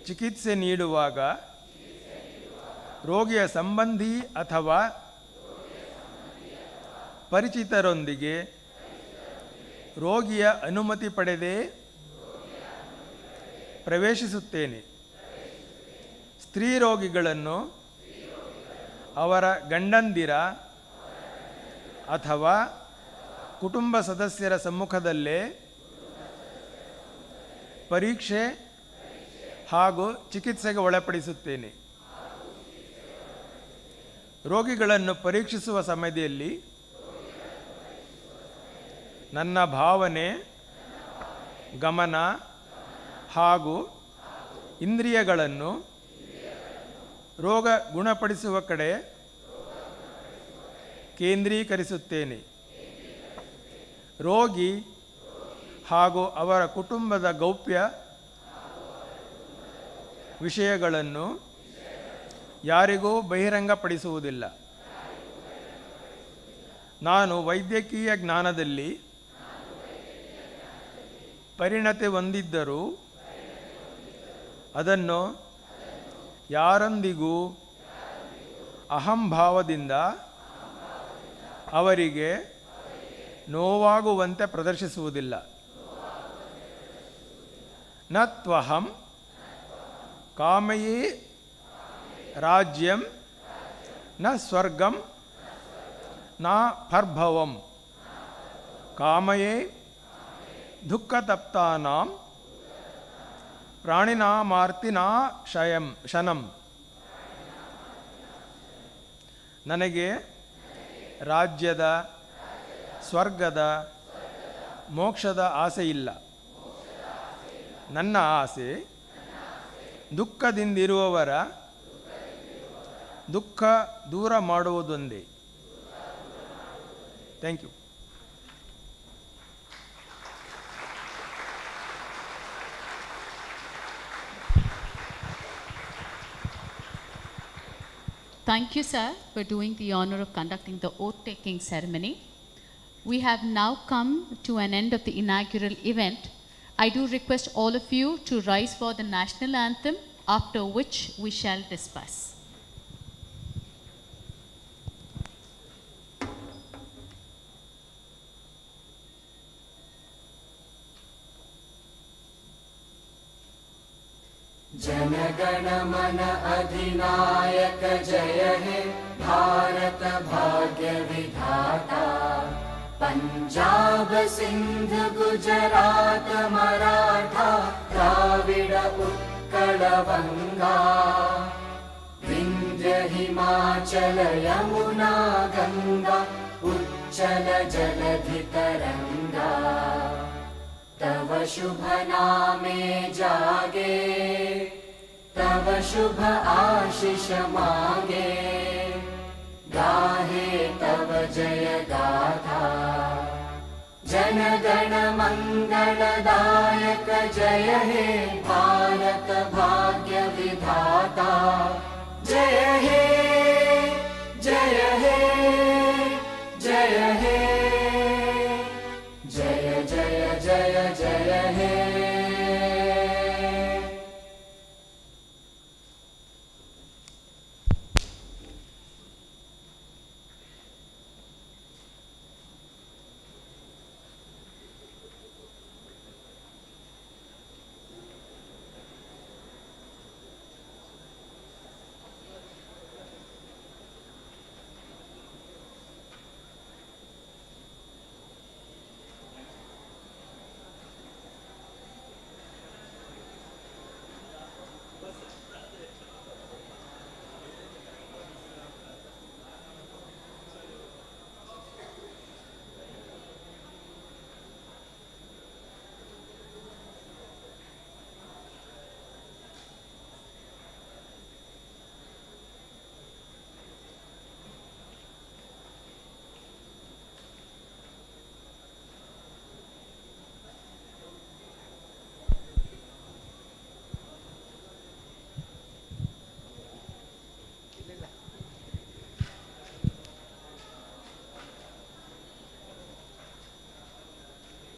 ಚಿಕಿತ್ಸೆ ನೀಡುವಾಗ ರೋಗಿಯ ಸಂಬಂಧಿ ಅಥವಾ ಪರಿಚಿತರೊಂದಿಗೆ ರೋಗಿಯ ಅನುಮತಿ ಪಡೆದೇ ಪ್ರವೇಶಿಸುತ್ತೇನೆ. ಸ್ತ್ರೀ ರೋಗಿಗಳನ್ನು ಅವರ ಗಂಡಂದಿರ ಅಥವಾ ಕುಟುಂಬ ಸದಸ್ಯರ ಸಮ್ಮುಖದಲ್ಲೇ ಪರೀಕ್ಷೆ ಹಾಗೂ ಚಿಕಿತ್ಸೆಗೆ ಒಳಪಡಿಸುತ್ತೇನೆ. ರೋಗಿಗಳನ್ನು ಪರೀಕ್ಷಿಸುವ ಸಮಯದಲ್ಲಿ ನನ್ನ ಭಾವನೆ, ಗಮನ ಹಾಗೂ ಇಂದ್ರಿಯಗಳನ್ನು ರೋಗ ಗುಣಪಡಿಸುವ ಕಡೆ ಕೇಂದ್ರೀಕರಿಸುತ್ತೇನೆ. ರೋಗಿ ಹಾಗೂ ಅವರ ಕುಟುಂಬದ ಗೌಪ್ಯ ವಿಷಯಗಳನ್ನು ಯಾರಿಗೂ ಬಹಿರಂಗಪಡಿಸುವುದಿಲ್ಲ. ನಾನು ವೈದ್ಯಕೀಯ ಜ್ಞಾನದಲ್ಲಿ ಪರಿಣತಿ ಹೊಂದಿದ್ದರೂ ಅದನ್ನು ಯಾರೊಂದಿಗೂ ಅಹಂಭಾವದಿಂದ ಅವರಿಗೆ ನೋವಾಗುವಂತೆ ಪ್ರದರ್ಶಿಸುವುದಿಲ್ಲ. ನ ತ್ವಹಂ ಕಾಮಯೇ ರಾಜ್ಯಂ ನ ಸ್ವರ್ಗಂ ನ ಫರ್ಭವಂ ಕಾಮಯೇ ದುಃಖತಪ್ತಾನಾಂ ಪ್ರಾಣಿನಾಮಾರ್ತಿನಾಶನಂ. ನನಗೆ ರಾಜ್ಯದ, ಸ್ವರ್ಗದ, ಮೋಕ್ಷದ ಆಸೆ ಇಲ್ಲ. ನನ್ನ ಆಸೆ ದುಃಖದಿಂದಿರುವವರ ದುಃಖ ದೂರ ಮಾಡುವುದೊಂದೇ. Thank you. Thank you, sir, for doing the honor of conducting the oath-taking ceremony. We have now come to an end of the inaugural event. I do request all of you to rise for the national anthem, after which we shall disperse. जनगण मन अधिनायक जय हे भारत भाग्य विधाता। पंजाब सिंध गुजरात मराठा द्राविड उत्कल बंगा विंध्य हिमाचल यमुना गंगा उच्चल जलधि तरंगा। तव शुभ नामे जागे तव शुभ आशीष मांगे गाहे तव जय गाथा। जन गण मंगलदायक जय हे भारत भाग्य विधाता जय हे